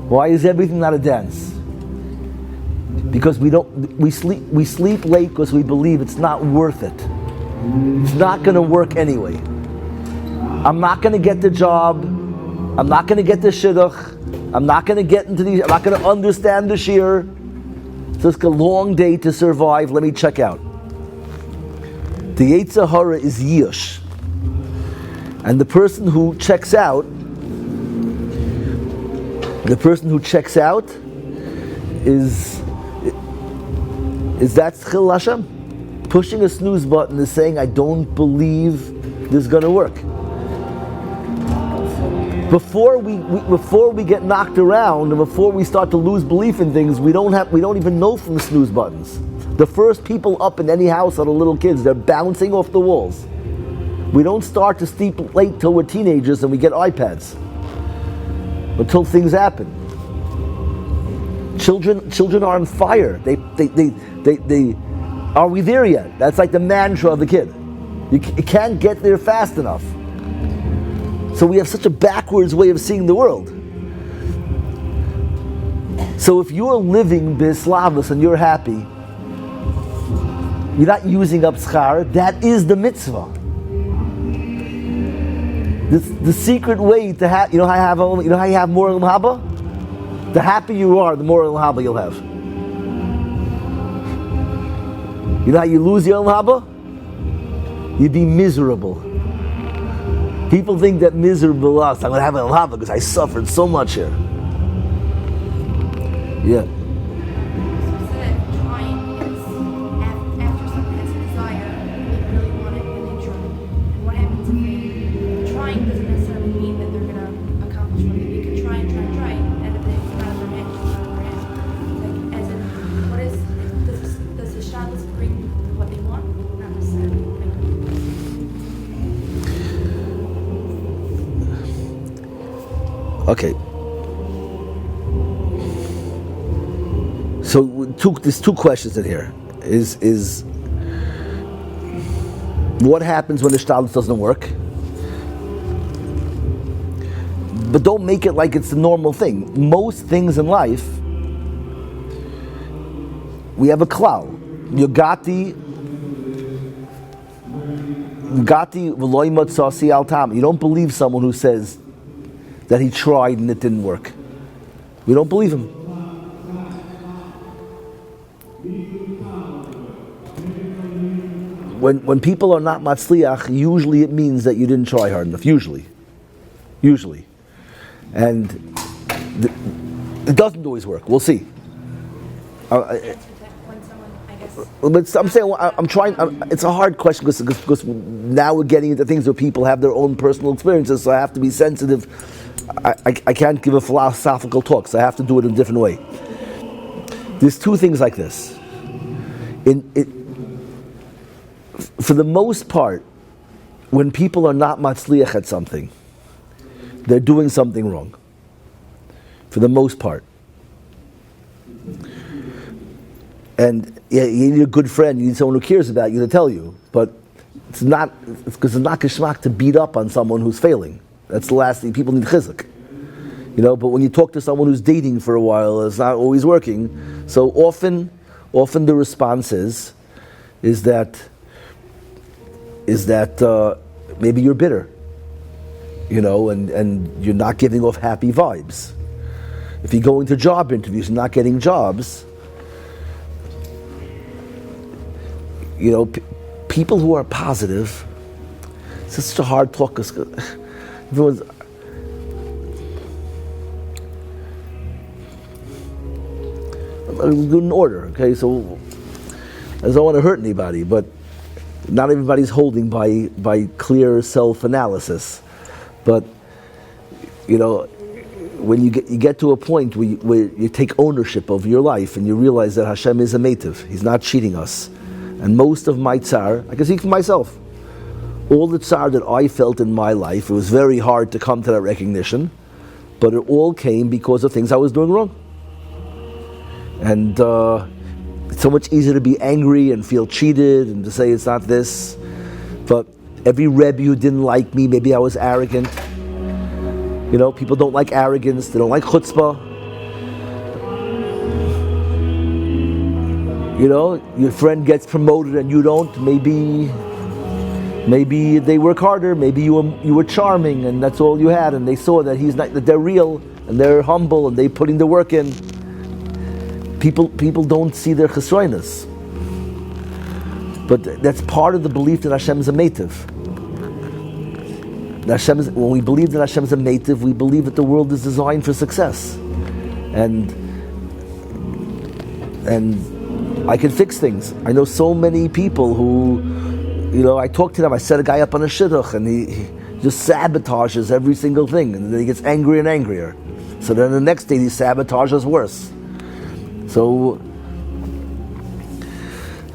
Why is everything not a dance? Because we sleep late because we believe it's not worth it. It's not going to work anyway. I'm not going to get the job. I'm not going to get the shidduch. I'm not going to get into these. I'm not going to understand the shir. So it's a long day to survive. Let me check out. The Yetzer Hara is Yush. And the person who checks out is that Chil Hashem. Pushing a snooze button is saying, I don't believe this is going to work. Before we get knocked around and before we start to lose belief in things, we don't even know from the snooze buttons. The first people up in any house are the little kids. They're bouncing off the walls. We don't start to sleep late till we're teenagers and we get iPads. Until things happen. Children are on fire. They are we there yet? That's like the mantra of the kid. You can't get there fast enough. So we have such a backwards way of seeing the world. So if you're living bislavus and you're happy, you're not using up schar, that is the mitzvah. The secret way to have, you know how you have more Olam Haba? The happier you are, the more Olam Haba you'll have. You know how you lose your Olam Haba? You'd be miserable. People think that miserable us, I'm going to have an Olam Haba because I suffered so much here. Yeah. So that trying is after someone has a desire, they really want it and they try. And what happens if they trying doesn't necessarily mean that they're going to accomplish what they can try, and if it's out of their head, it's out of their head. Like, as in, what is, does the shabbos bring what they want? Not necessarily. Okay. So there's two questions in here. Is what happens when the shtalus doesn't work? But don't make it like it's the normal thing. Most things in life, we have a klal. Yogati v'lo motzasi al tam. You don't believe someone who says that he tried and it didn't work. We don't believe him. When people are not matzliach, usually it means that you didn't try hard enough. Usually. And it doesn't always work. We'll see. When someone, I guess. But I'm saying I'm trying. It's a hard question because now we're getting into things where people have their own personal experiences. So I have to be sensitive. I can't give a philosophical talk, so I have to do it in a different way. There's two things like this. For the most part, when people are not matzliach at something, they're doing something wrong. For the most part. And yeah, you need a good friend, you need someone who cares about you to tell you. But it's because it's not geschmack to beat up on someone who's failing. That's the last thing. People need chizuk. But when you talk to someone who's dating for a while, it's not always working. So often the response is that maybe you're bitter, and you're not giving off happy vibes. If you go into job interviews and not getting jobs, people who are positive, it's such a hard talk. Everyone's good in order, okay? So I don't want to hurt anybody, but not everybody's holding by clear self-analysis. But when you get to a point where you take ownership of your life and you realize that Hashem is a meitiv, He's not cheating us. And most of my tsar, I can speak for myself, all the tsar that I felt in my life, it was very hard to come to that recognition, but it all came because of things I was doing wrong. And it's so much easier to be angry and feel cheated and to say it's not this. But every Rebbe who didn't like me, maybe I was arrogant. People don't like arrogance, they don't like chutzpah. Your friend gets promoted and you don't, maybe they work harder, maybe you were charming and that's all you had, and they saw that that they're real and they're humble and they're putting the work in. People don't see their chesroinus. But that's part of the belief that Hashem is a meitiv. When we believe that Hashem is a meitiv, we believe that the world is designed for success. And I can fix things. I know so many people who, I talk to them, I set a guy up on a shidduch and he just sabotages every single thing, and then he gets angrier and angrier. So then the next day he sabotages worse. So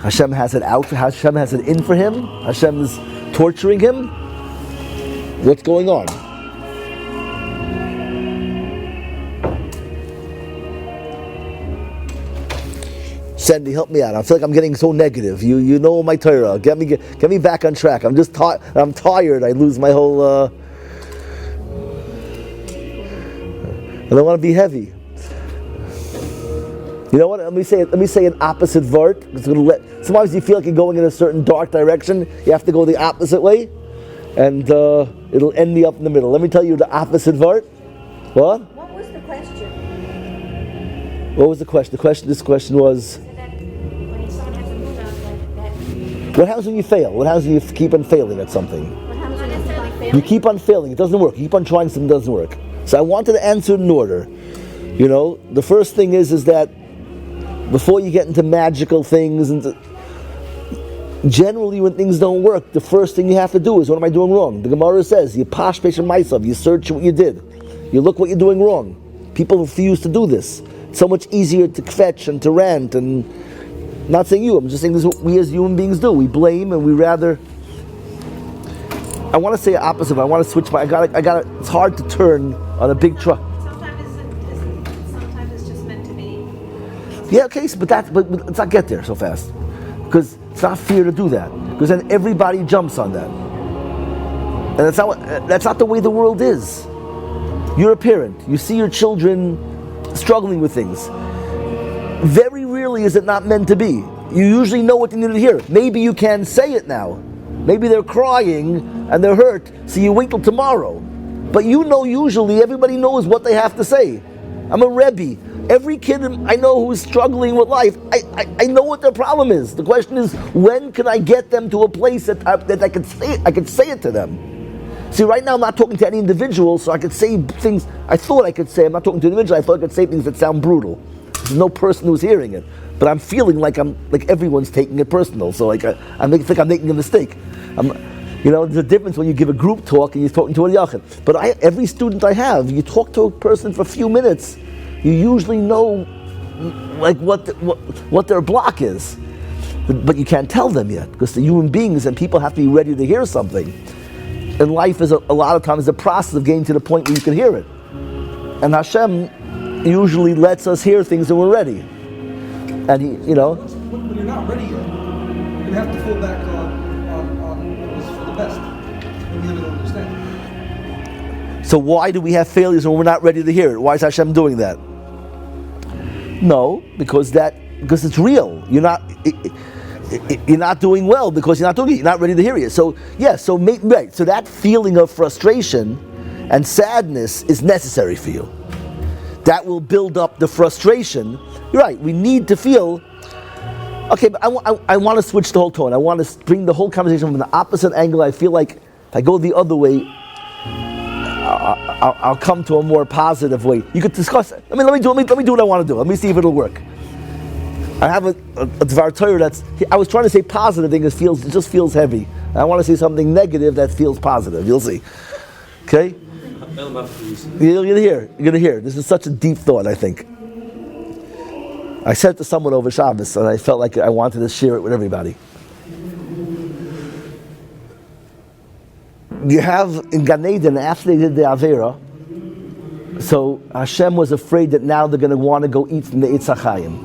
Hashem has it out. Hashem has it in for him. Hashem is torturing him. What's going on? Sandy, help me out. I feel like I'm getting so negative. You know my Torah. Get me back on track. I'm just I'm tired. I lose my whole. I don't want to be heavy. You know what? Let me say an opposite vert. Sometimes you feel like you're going in a certain dark direction. You have to go the opposite way, and it'll end me up in the middle. Let me tell you the opposite vert. What? What was the question? What was the question? This question was. So that when someone has a mood like that, What happens when you fail? What happens when you keep on failing at something? What happens when it's not You keep on failing. It doesn't work. You keep on trying something, it doesn't work. So I wanted to answer it in order. You know, the first thing is that before you get into magical things, and generally when things don't work, the first thing you have to do is, what am I doing wrong? The Gemara says, you pash patient myself, you search what you did. You look what you're doing wrong. People refuse to do this. It's so much easier to fetch and to rant, and I'm not saying you, I'm just saying this is what we as human beings do. We blame and we rather. I want to say opposite. I want to switch. I got. It's hard to turn on a big truck. Sometimes it's just meant to be. Yeah, okay, but let's not get there so fast, because it's not fair to do that. Because then everybody jumps on that, and that's not the way the world is. You're a parent. You see your children struggling with things. Very rarely is it not meant to be. You usually know what they need to hear. Maybe you can say it now. Maybe they're crying and they're hurt, so you wait till tomorrow. But you know, usually everybody knows what they have to say. I'm a Rebbe. Every kid I know who's struggling with life, I know what their problem is. The question is, when can I get them to a place that I could say it to them? See, right now I'm not talking to any individual, so I could say things I thought I could say. I'm not talking to an individual. I thought I could say things that sound brutal. There's no person who's hearing it, but I'm feeling like everyone's taking it personal. So I think I'm making a mistake. There's a difference when you give a group talk and you're talking to a yachid. But every student I have, you talk to a person for a few minutes, you usually know like what their block is, but you can't tell them yet, because they're human beings and people have to be ready to hear something. And life is a lot of times a process of getting to the point where you can hear it. And Hashem usually lets us hear things when we're ready. And When you're not ready yet, you have to fall back on what's for the best. And we don't understand. So why do we have failures when we're not ready to hear it? Why is Hashem doing that? No, because it's real. You're not doing well because you're not doing it. You're not ready to hear it. So So that feeling of frustration and sadness is necessary for you. That will build up the frustration. You're right. We need to feel. Okay, but I want to switch the whole tone. I want to bring the whole conversation from the opposite angle. I feel like if I go the other way, I'll come to a more positive way. You could discuss it. Let me do what I want to do. Let me see if it'll work. I have a Dvar Torah I was trying to say positive thing. It just feels heavy. I want to say something negative that feels positive. You'll see. Okay? You're gonna hear. This is such a deep thought, I think. I said it to someone over Shabbos, and I felt like I wanted to share it with everybody. You have in Gan Eden, after they did the Avera, so Hashem was afraid that now they're going to want to go eat from the Eitz HaChaim.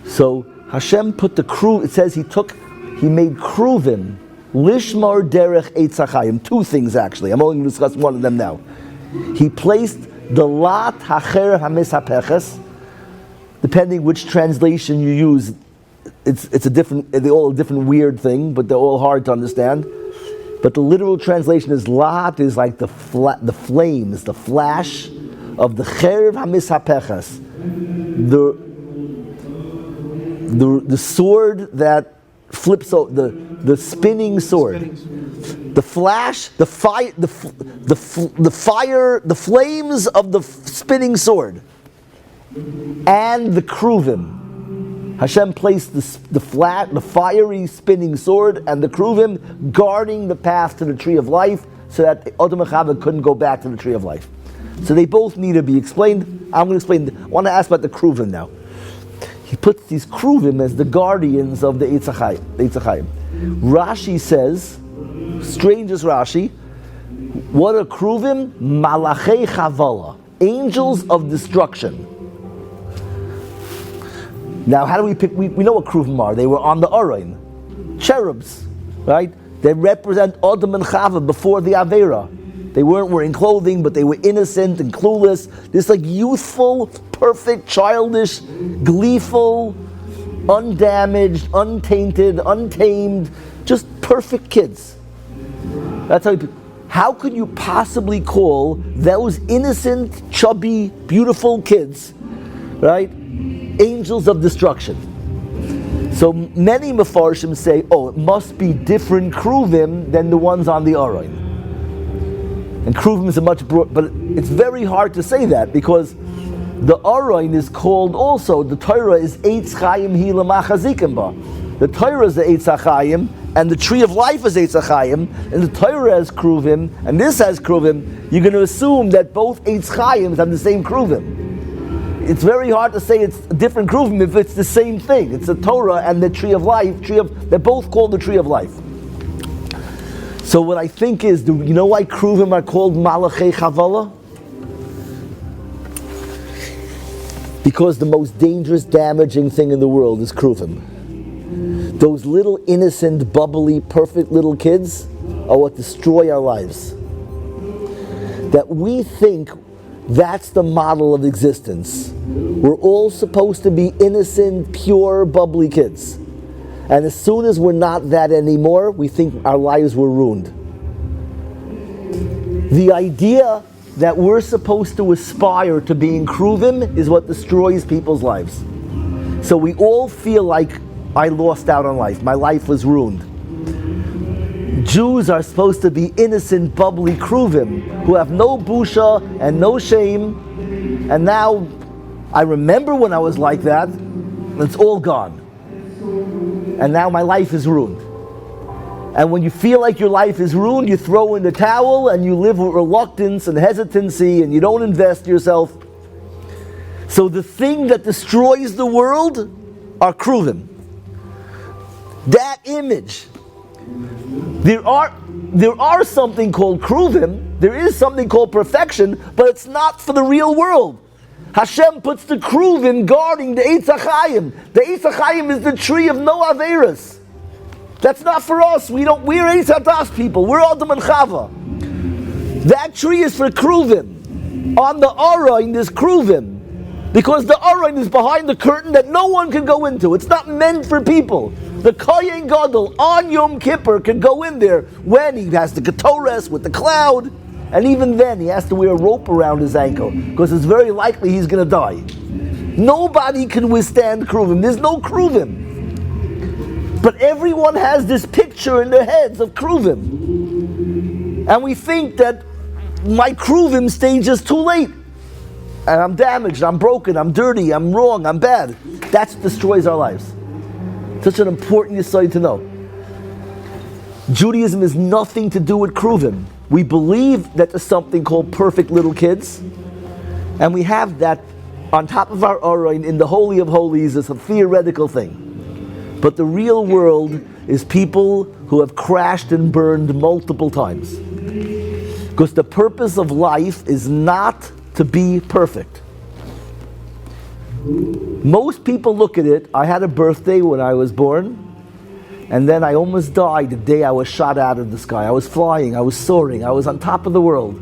So Hashem put it says he made kruvim, lishmar derech Eitz HaChaim. Two things actually. I'm only going to discuss one of them now. He placed the lat hacher hamishapeches. Depending which translation you use, they're all a different weird thing, but they're all hard to understand. But the literal translation is lat is like the flames, the flash of the cherv hamishapeches, the sword that flips out, the spinning sword, the flash, the fire, the flames of the spinning sword, and the kruvim. Hashem placed the fiery spinning sword and the kruvim guarding the path to the tree of life, so that Adam and Chava couldn't go back to the tree of life. So they both need to be explained. I'm going to explain. I want to ask about the kruvim now. he puts these kruvim as the guardians of the Eitz HaChaim. Rashi says, strangest Rashi, what are kruvim? Malachei chavala, angels of destruction. Now, how do we pick? We know what kruvim are. They were on the Aron, cherubs, right? They represent Adam and Chava before the Avera. They weren't wearing clothing, but they were innocent and clueless. This like youthful, perfect, childish, gleeful, undamaged, untainted, untamed, just perfect kids. That's how could you possibly call those innocent, chubby, beautiful kids, right, angels of destruction? So many Mefarshim say, oh, it must be different kruvim than the ones on the Aron. And kruvim is a much broad, but it's very hard to say that because the Aron is called also, the Torah is Eitz Chaim Hi L'Machazikim Ba. The Torah is the Eitz HaChaim, and the tree of life is Eitz HaChaim, and the Torah has kruvim, and this has kruvim. You're going to assume that both Eitz Chaims have the same kruvim. It's very hard to say it's a different kruvim if it's the same thing. It's the Torah and the tree of life. They're both called the tree of life. So what I think is, you know why kruvim are called Malachei Chavala? Because the most dangerous, damaging thing in the world is kruvim. Those little innocent, bubbly, perfect little kids are what destroy our lives. That we think that's the model of existence. We're all supposed to be innocent, pure, bubbly kids. And as soon as we're not that anymore, we think our lives were ruined. The idea that we're supposed to aspire to being kruvim is what destroys people's lives. So we all feel like, I lost out on life. My life was ruined. Jews are supposed to be innocent, bubbly kruvim who have no busha and no shame. And now, I remember when I was like that, and it's all gone. And now my life is ruined. And when you feel like your life is ruined, you throw in the towel and you live with reluctance and hesitancy and you don't invest yourself. So the thing that destroys the world are kruvim. That image. There are something called kruvim, there is something called perfection, but it's not for the real world. Hashem puts the kruvim guarding the Eitz HaChaim. The Eitz HaChaim is the tree of no averas. That's not for us. We're Eitz HaDas people. We're Adam and Chava. That tree is for kruvim. On the Aron there's kruvim. Because the Aron is behind the curtain that no one can go into. It's not meant for people. The Kohen Gadol on Yom Kippur can go in there when he has the Ketores with the cloud, and even then he has to wear a rope around his ankle because it's very likely he's going to die. Nobody can withstand kruvim. There's no kruvim. But everyone has this picture in their heads of kruvim. And we think that my kruvim stage is too late. And I'm damaged, I'm broken, I'm dirty, I'm wrong, I'm bad. That destroys our lives. Such an important yesod to know. Judaism has nothing to do with kruvim. We believe that there's something called perfect little kids, and we have that on top of our Aron in the Holy of Holies as a theoretical thing. But the real world is people who have crashed and burned multiple times. Because the purpose of life is not to be perfect. Most people look at it, I had a birthday when I was born, and then I almost died the day I was shot out of the sky. I was flying, I was soaring, I was on top of the world.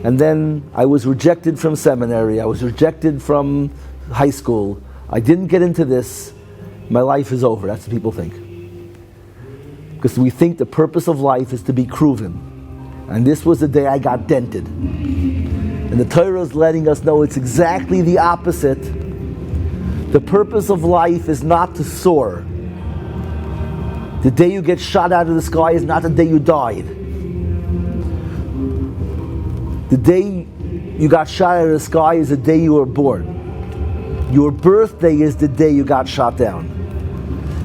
And then I was rejected from seminary, I was rejected from high school. I didn't get into this, my life is over. That's what people think. Because we think the purpose of life is to be kruvim. And this was the day I got dented. And the Torah is letting us know it's exactly the opposite. The purpose of life is not to soar. The day you get shot out of the sky is not the day you died. The day you got shot out of the sky is the day you were born. Your birthday is the day you got shot down.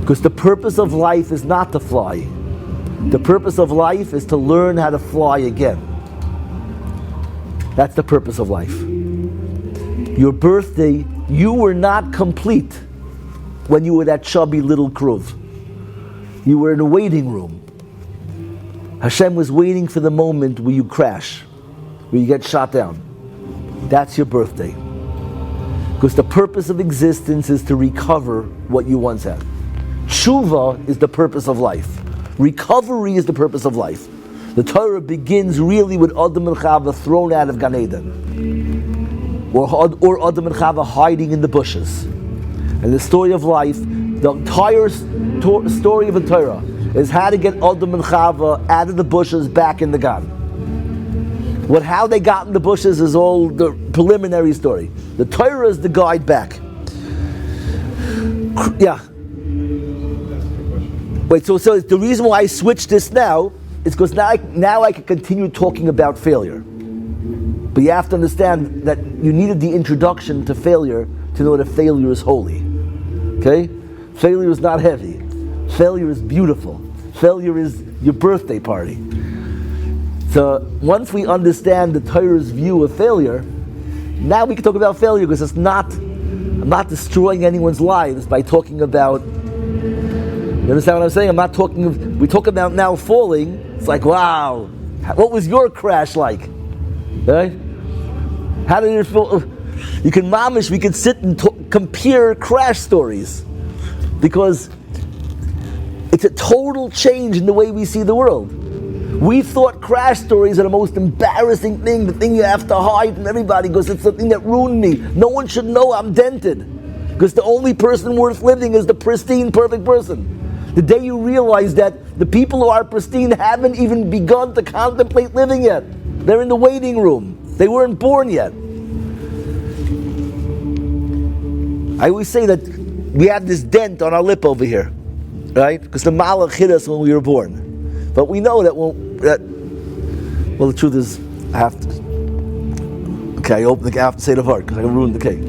Because the purpose of life is not to fly. The purpose of life is to learn how to fly again. That's the purpose of life. Your birthday, you were not complete when you were that chubby little kruv. You were in a waiting room. Hashem was waiting for the moment where you crash, where you get shot down. That's your birthday. Because the purpose of existence is to recover what you once had. Tshuva is the purpose of life. Recovery is the purpose of life. The Torah begins really with Adam and Chava thrown out of Gan Eden, or Adam and Chava hiding in the bushes. And the story of life, the entire story of the Torah, is how to get Adam and Chava out of the bushes back in the Gan. How they got in the bushes is all the preliminary story. The Torah is the guide back. Yeah. Wait, so the reason why I switched this now is because now I can continue talking about failure. But you have to understand that you needed the introduction to failure to know that failure is holy. Okay? Failure is not heavy. Failure is beautiful. Failure is your birthday party. So once we understand the Torah's view of failure, now we can talk about failure because I'm not destroying anyone's lives by talking about, you understand what I'm saying? We talk about now falling. It's like, wow, what was your crash like? Right? How did it feel? We can sit and compare crash stories because it's a total change in the way we see the world. We thought crash stories are the most embarrassing thing, the thing you have to hide from everybody because it's the thing that ruined me. No one should know I'm dented because the only person worth living is the pristine, perfect person. The day you realize that the people who are pristine haven't even begun to contemplate living yet. They're in the waiting room. They weren't born yet. I always say that we have this dent on our lip over here, right? Because the Malach hit us when we were born. But we know that well, the truth is, I have to. Okay, I have to say the vart because I can ruin the cake.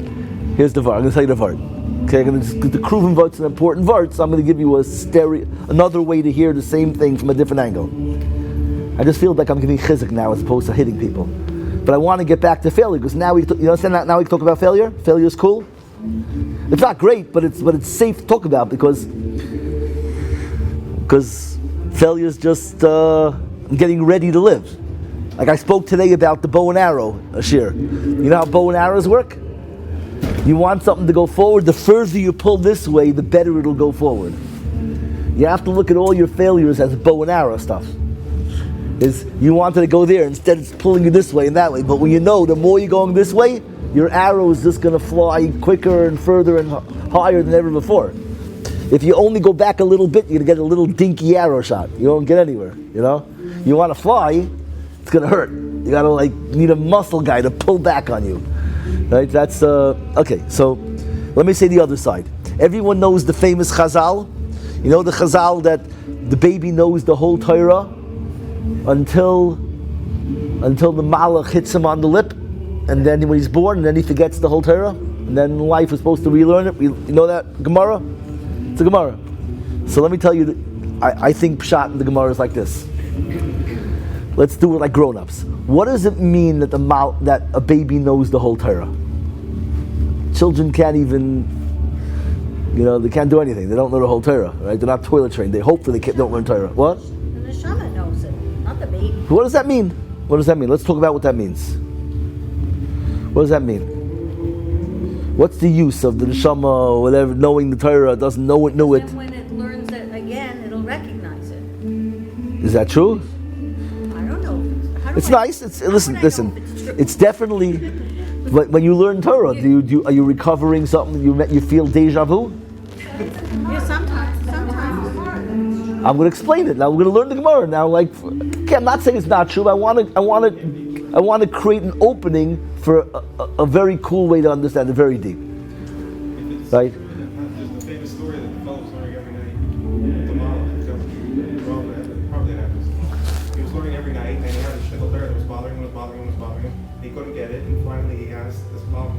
Here's the vart. I'm going to tell you the vart. Okay, the Kruven vart's an important vart, so I'm going to give you another way to hear the same thing from a different angle. I just feel like I'm giving chizuk now as opposed to hitting people. But I want to get back to failure because now you understand that now we can talk about failure. Failure is cool. It's not great, but it's safe to talk about because failure is just getting ready to live. Like I spoke today about the bow and arrow, Ashir. You know how bow and arrows work? You want something to go forward, the further you pull this way, the better it'll go forward. You have to look at all your failures as bow and arrow stuff. You wanted to go there, instead it's pulling you this way and that way. But when you know the more you're going this way, your arrow is just going to fly quicker and further and higher than ever before. If you only go back a little bit, you're going to get a little dinky arrow shot. You don't get anywhere, you know? You want to fly, it's going to hurt. You got to need a muscle guy to pull back on you. Right? That's, okay, so let me say the other side. Everyone knows the famous Chazal. You know the Chazal that the baby knows the whole Torah until the Malach hits him on the lip, and then when he's born, and then he forgets the whole Torah, and then in life we're supposed to relearn it. You know that Gemara? It's a Gemara. So let me tell you, I think Pshat in the Gemara is like this. Let's do it like grown-ups. What does it mean that that a baby knows the whole Torah? Children can't even, they can't do anything. They don't know the whole Torah, right? They're not toilet trained. They hopefully don't learn Torah. What? The neshama knows it, not the baby. What does that mean? What does that mean? Let's talk about what that means. What does that mean? What's the use of the neshama or whatever, knowing the Torah, doesn't know it, know it? Then when it learns it again, it'll recognize it. Is that true? I don't know. It's nice. Listen. It's definitely when you learn Torah. Are you recovering something? You feel deja vu? Yeah, sometimes. I'm going to explain it now. We're going to learn the Gemara now. I'm not saying it's not true. But I want to create an opening for a very cool way to understand it, very deep. Right? There's the famous story that the fellow was learning every night. The model, probably happens. He was learning every night, and he had a shittle there that was bothering him. He couldn't get it, and finally he asked this model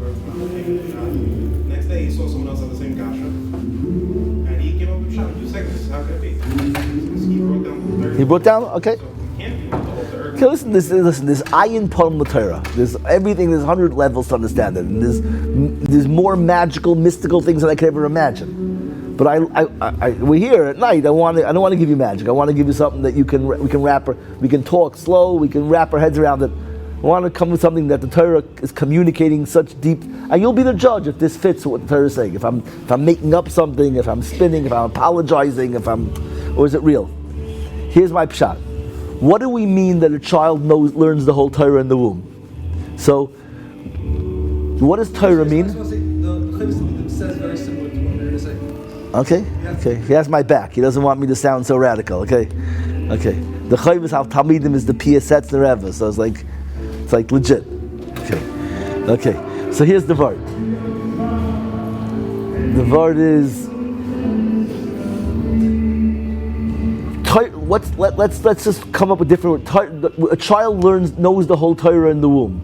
next day he saw someone else have the same kasha, and he gave up the shot. 2 seconds. How could it be? He broke down the third. He broke down? Okay. So it can't be the whole third. Okay, listen. There's ayin palm Torah. There's everything. There's 100 levels to understand it, and there's more magical, mystical things than I could ever imagine. But we're here at night. I don't want to give you magic. I want to give you something that we can talk slow. We can wrap our heads around it. I want to come with something that the Torah is communicating such deep, and you'll be the judge if this fits what the Torah is saying. If I'm making up something, if I'm spinning, if I'm apologizing, or is it real? Here's my pshat. What do we mean that a child learns the whole Torah in the womb? So, what does Torah mean? I just want to say, the Chavis says very similar to what we're going to say. Okay. He has my back. He doesn't want me to sound so radical. Okay. The Chavis al Talmidim is the Piasets the Reva, so it's like legit. Okay. So here's the word. The word is. Let's just come up with different. A child knows the whole Torah in the womb.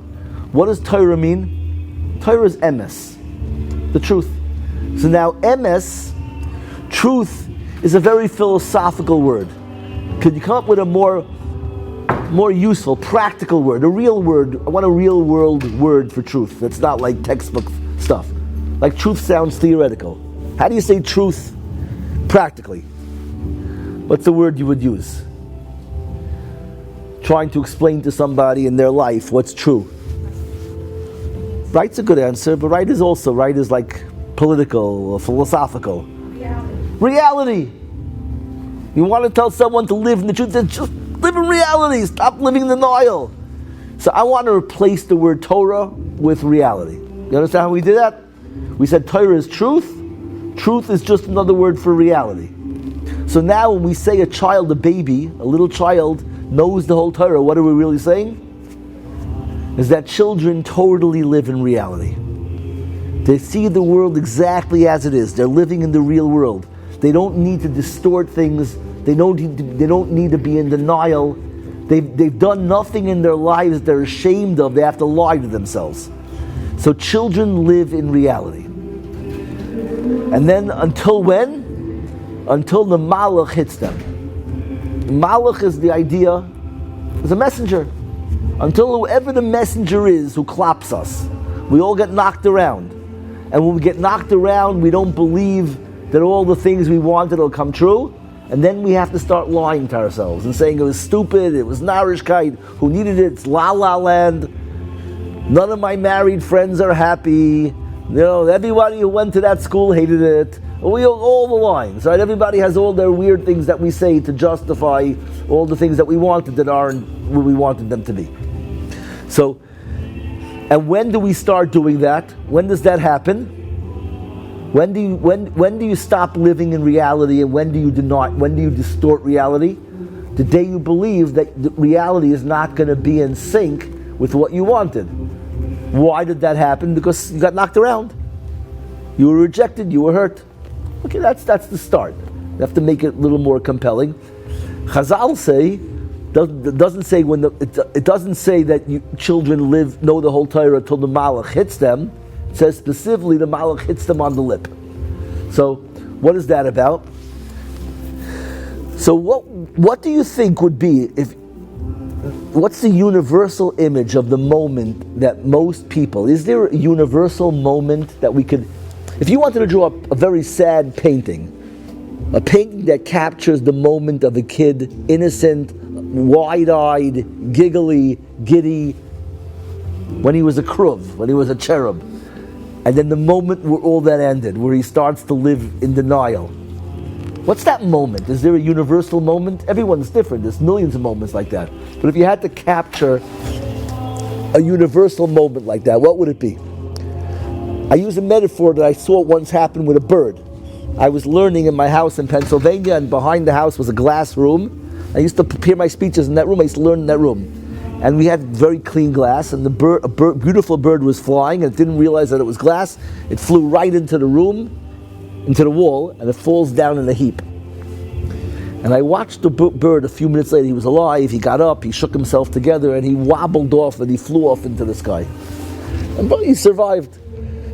What does Torah mean? Torah is emes, the truth. So now emes, truth, is a very philosophical word. Could you come up with a more useful, practical word, a real word? I want a real world word for truth. That's not like textbook stuff. Like truth sounds theoretical. How do you say truth practically? What's the word you would use? Trying to explain to somebody in their life what's true. Right's a good answer, but right is like political or philosophical. Reality. You want to tell someone to live in the truth, then just live in reality. Stop living in denial. So I want to replace the word Torah with reality. You understand how we did that? We said Torah is truth. Truth is just another word for reality. So now when we say a child, a baby, a little child knows the whole Torah, what are we really saying? Is that children totally live in reality. They see the world exactly as it is. They're living in the real world. They don't need to distort things. They don't need to be in denial. They've done nothing in their lives they're ashamed of. They have to lie to themselves. So children live in reality. And then until when? Until the malach hits them. Malach is the idea, is a messenger. Until whoever the messenger is who claps us, we all get knocked around. And when we get knocked around, we don't believe that all the things we wanted will come true. And then we have to start lying to ourselves and saying it was stupid, it was narishkeit, who needed it, it's la la land. None of my married friends are happy. Everybody who went to that school hated it. All the lines, right? Everybody has all their weird things that we say to justify all the things that we wanted that aren't where we wanted them to be. So, and when do we start doing that? When does that happen? When do you stop living in reality, and when do you distort reality? The day you believe that reality is not going to be in sync with what you wanted. Why did that happen? Because you got knocked around. You were rejected, you were hurt. Okay, that's the start. You have to make it a little more compelling. Chazal doesn't say that children know the whole Torah until the malach hits them. It says specifically the malach hits them on the lip. So, what is that about? So, what do you think would be what's the universal image of the moment that most people? Is there a universal moment that we could? If you wanted to draw a very sad painting, a painting that captures the moment of a kid, innocent, wide-eyed, giggly, giddy, when he was a kruv, when he was a cherub, and then the moment where all that ended, where he starts to live in denial. What's that moment? Is there a universal moment? Everyone's different. There's millions of moments like that. But if you had to capture a universal moment like that, what would it be? I use a metaphor that I saw once happen with a bird. I was learning in my house in Pennsylvania, and behind the house was a glass room. I used to prepare my speeches in that room. I used to learn in that room. And we had very clean glass, and a beautiful bird was flying, and it didn't realize that it was glass. It flew right into the room, into the wall, and it falls down in a heap. And I watched the bird. A few minutes later, he was alive. He got up, he shook himself together, and he wobbled off, and he flew off into the sky. And he survived.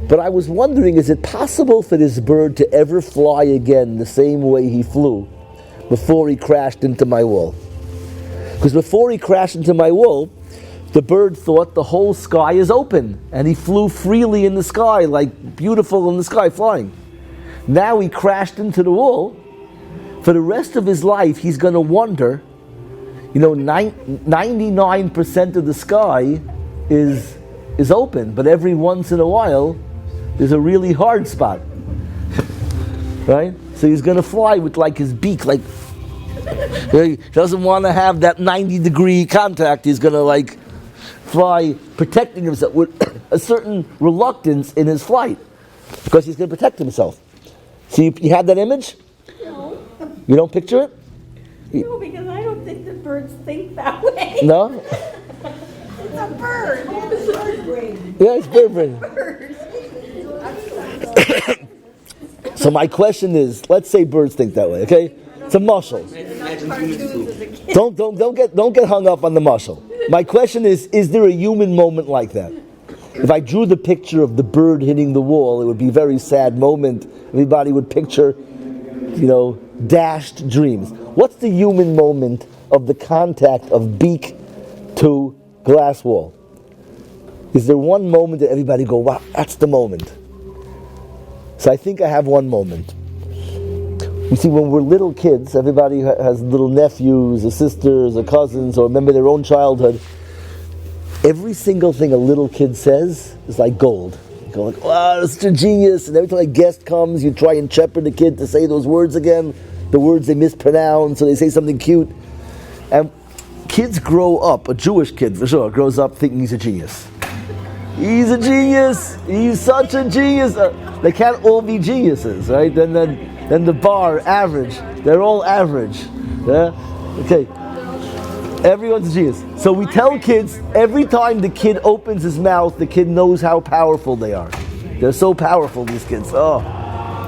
But I was wondering, is it possible for this bird to ever fly again the same way he flew before he crashed into my wall? Because before he crashed into my wall, the bird thought the whole sky is open, and he flew freely in the sky, like beautiful in the sky, flying. Now he crashed into the wall. For the rest of his life, he's going to wonder, 99% of the sky is open, but every once in a while, there's a really hard spot. Right? So he's going to fly with like his beak, like, he doesn't want to have that 90-degree contact. He's going to like fly, protecting himself with a certain reluctance in his flight, because he's going to protect himself. So you have that image? No. You don't picture it? No, because I don't think the birds think that way. No? It's a bird. It's bird brain. Yeah, it's bird brain. Birds. So my question is, let's say birds think that way, okay? It's a mushal. Don't get hung up on the mushal. My question is there a human moment like that? If I drew the picture of the bird hitting the wall, it would be a very sad moment. Everybody would picture, dashed dreams. What's the human moment of the contact of beak to glass wall? Is there one moment that everybody go, wow, that's the moment? So I think I have one moment. You see, when we're little kids, everybody has little nephews or sisters or cousins or remember their own childhood. Every single thing a little kid says is like gold. You go like, wow, that's such a genius. And every time a guest comes, you try and shepherd the kid to say those words again, the words they mispronounce, so they say something cute. And kids grow up, a Jewish kid for sure, grows up thinking he's a genius. He's a genius. He's such a genius. They can't all be geniuses, right? Then the bar, average. They're all average. Yeah? Okay. Everyone's a genius. So we tell kids, every time the kid opens his mouth, the kid knows how powerful they are. They're so powerful, these kids. Oh.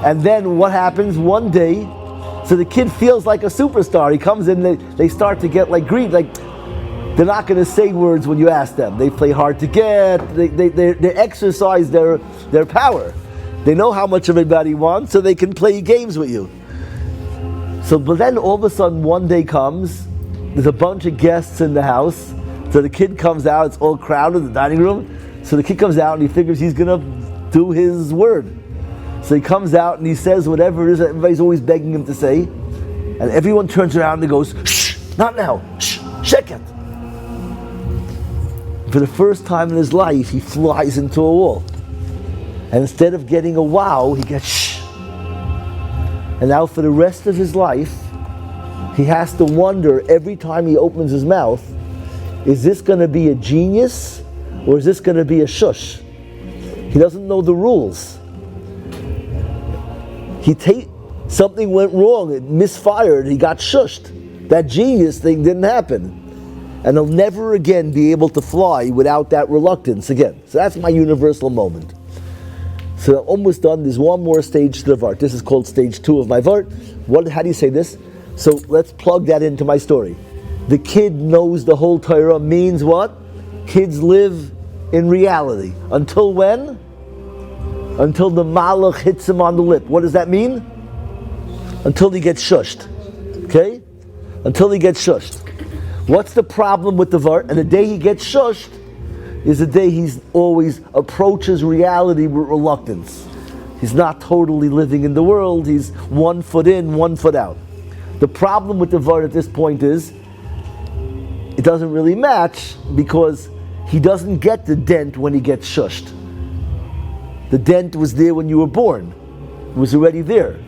And then what happens one day, so the kid feels like a superstar. He comes in, they start to get like greed, like they're not going to say words when you ask them. They play hard to get. They exercise their power. They know how much everybody wants, so they can play games with you. So, but then all of a sudden, one day comes, there's a bunch of guests in the house. So the kid comes out, it's all crowded in the dining room. So the kid comes out and he figures he's going to do his word. So he comes out and he says whatever it is that everybody's always begging him to say. And everyone turns around and goes, shh, not now, shh, sheket. For the first time in his life, he flies into a wall. And instead of getting a wow, he gets shh. And now for the rest of his life, he has to wonder every time he opens his mouth, is this going to be a genius or is this going to be a shush? He doesn't know the rules. Something went wrong, it misfired, he got shushed. That genius thing didn't happen. And he'll never again be able to fly without that reluctance again. So that's my universal moment. So I'm almost done. There's one more stage to the Vart. This is called stage 2 of my Vart. How do you say this? So let's plug that into my story. The kid knows the whole Torah means what? Kids live in reality. Until when? Until the Malach hits him on the lip. What does that mean? Until he gets shushed. Okay? Until he gets shushed. What's the problem with the Vart? And the day he gets shushed is the day he's always approaches reality with reluctance. He's not totally living in the world. He's 1 foot in, 1 foot out. The problem with the Vart at this point is it doesn't really match because he doesn't get the dent when he gets shushed. The dent was there when you were born. It was already there.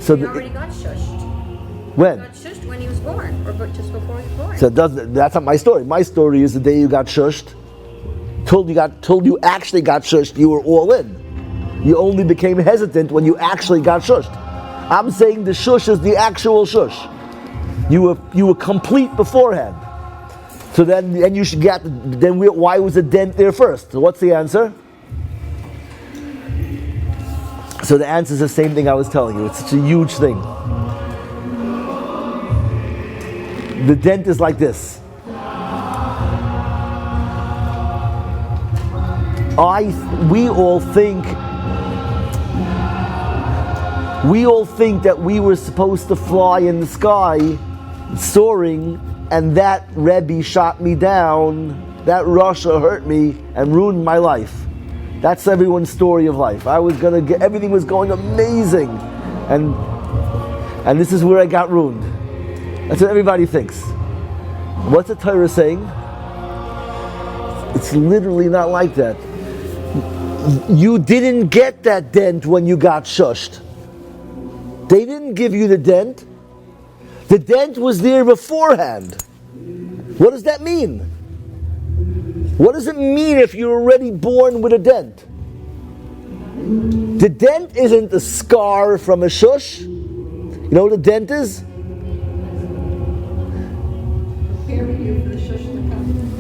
So He already got shushed. when? He got shushed when he was born, or just before he was born. So that's not my story. My story is the day you got shushed. Till you actually got shushed, you were all in. You only became hesitant when you actually got shushed. I'm saying the shush is the actual shush. You were complete beforehand. So then you should get. Why was the dent there first? So what's the answer? So the answer is the same thing I was telling you. It's such a huge thing. The dent is like this. We all think that we were supposed to fly in the sky, soaring, and that Rebbe shot me down, that Russia hurt me and ruined my life. That's everyone's story of life. I was gonna get, everything was going amazing, and this is where I got ruined. That's what everybody thinks. What's the Torah saying? It's literally not like that. You didn't get that dent when you got shushed. They didn't give you the dent. The dent was there beforehand. What does that mean? What does it mean if you're already born with a dent? The dent isn't a scar from a shush. You know what a dent is?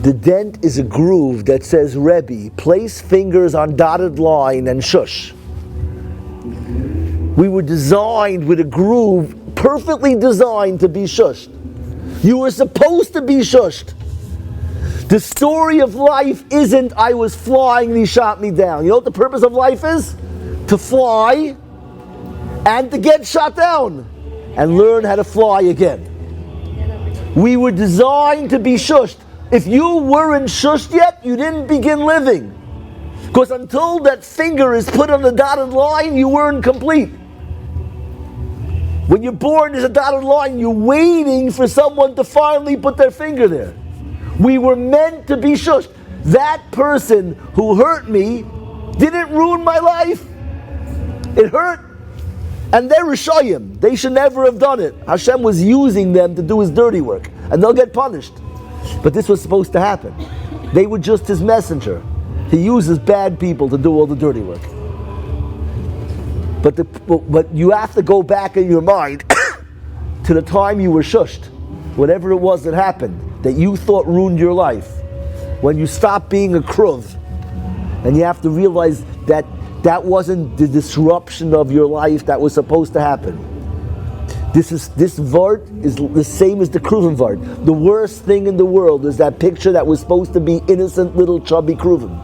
The dent is a groove that says, Rebbe, place fingers on dotted line and shush. We were designed with a groove, perfectly designed to be shushed. You were supposed to be shushed. The story of life isn't, I was flying and he shot me down. You know what the purpose of life is? To fly and to get shot down and learn how to fly again. We were designed to be shushed. If you weren't shushed yet, you didn't begin living. Because until that finger is put on the dotted line, you weren't complete. When you're born, there's a dotted line. You're waiting for someone to finally put their finger there. We were meant to be shushed. That person who hurt me didn't ruin my life. It hurt. And they're Rishayim. They should never have done it. Hashem was using them to do his dirty work. And they'll get punished. But this was supposed to happen. They were just his messenger. He uses bad people to do all the dirty work. But you have to go back in your mind to the time you were shushed. Whatever it was that happened, that you thought ruined your life. When you stopped being a kruv. And you have to realize that that wasn't the disruption of your life that was supposed to happen. This vart is the same as the kruvim vart. The worst thing in the world is that picture that was supposed to be innocent little chubby kruvim.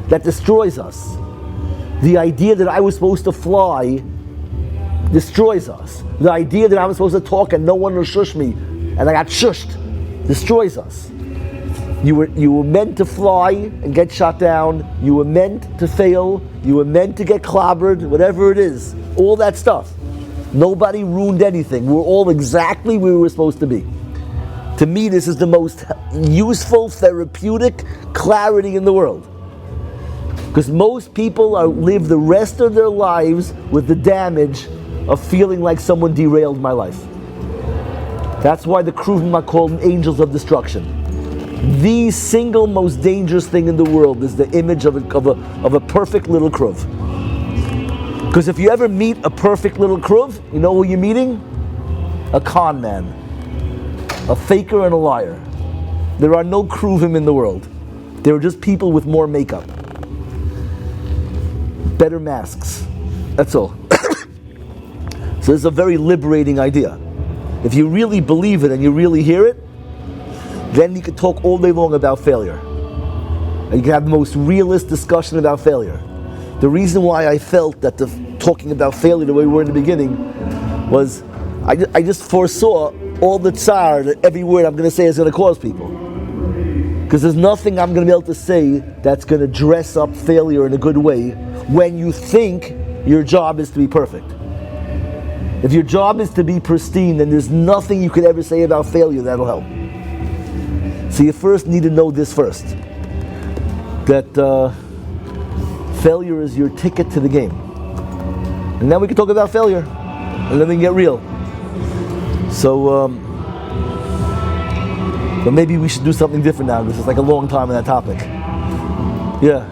That destroys us. The idea that I was supposed to fly destroys us. The idea that I was supposed to talk and no one will shush me and I got shushed destroys us. You were meant to fly and get shot down. You were meant to fail. You were meant to get clobbered, whatever it is. All that stuff. Nobody ruined anything. We're all exactly where we were supposed to be. To me, this is the most useful, therapeutic clarity in the world. Because most people live the rest of their lives with the damage of feeling like someone derailed my life. That's why the Kruvim are called angels of destruction. The single most dangerous thing in the world is the image of a perfect little Kruv. Because if you ever meet a perfect little Kruv, you know who you're meeting? A con man. A faker and a liar. There are no Kruvim in the world. There are just people with more makeup. Better masks. That's all. So this is a very liberating idea. If you really believe it and you really hear it, then you can talk all day long about failure. And you can have the most realist discussion about failure. The reason why I felt that talking about failure the way we were in the beginning was I just foresaw all the tsar that every word I'm going to say is going to cause people. Because there's nothing I'm going to be able to say that's going to dress up failure in a good way when you think your job is to be perfect. If your job is to be pristine, then there's nothing you could ever say about failure that'll help. So you first need to know this first. That failure is your ticket to the game. And then we can talk about failure. And then we can get real. So, but maybe we should do something different now. This is like a long time on that topic. Yeah.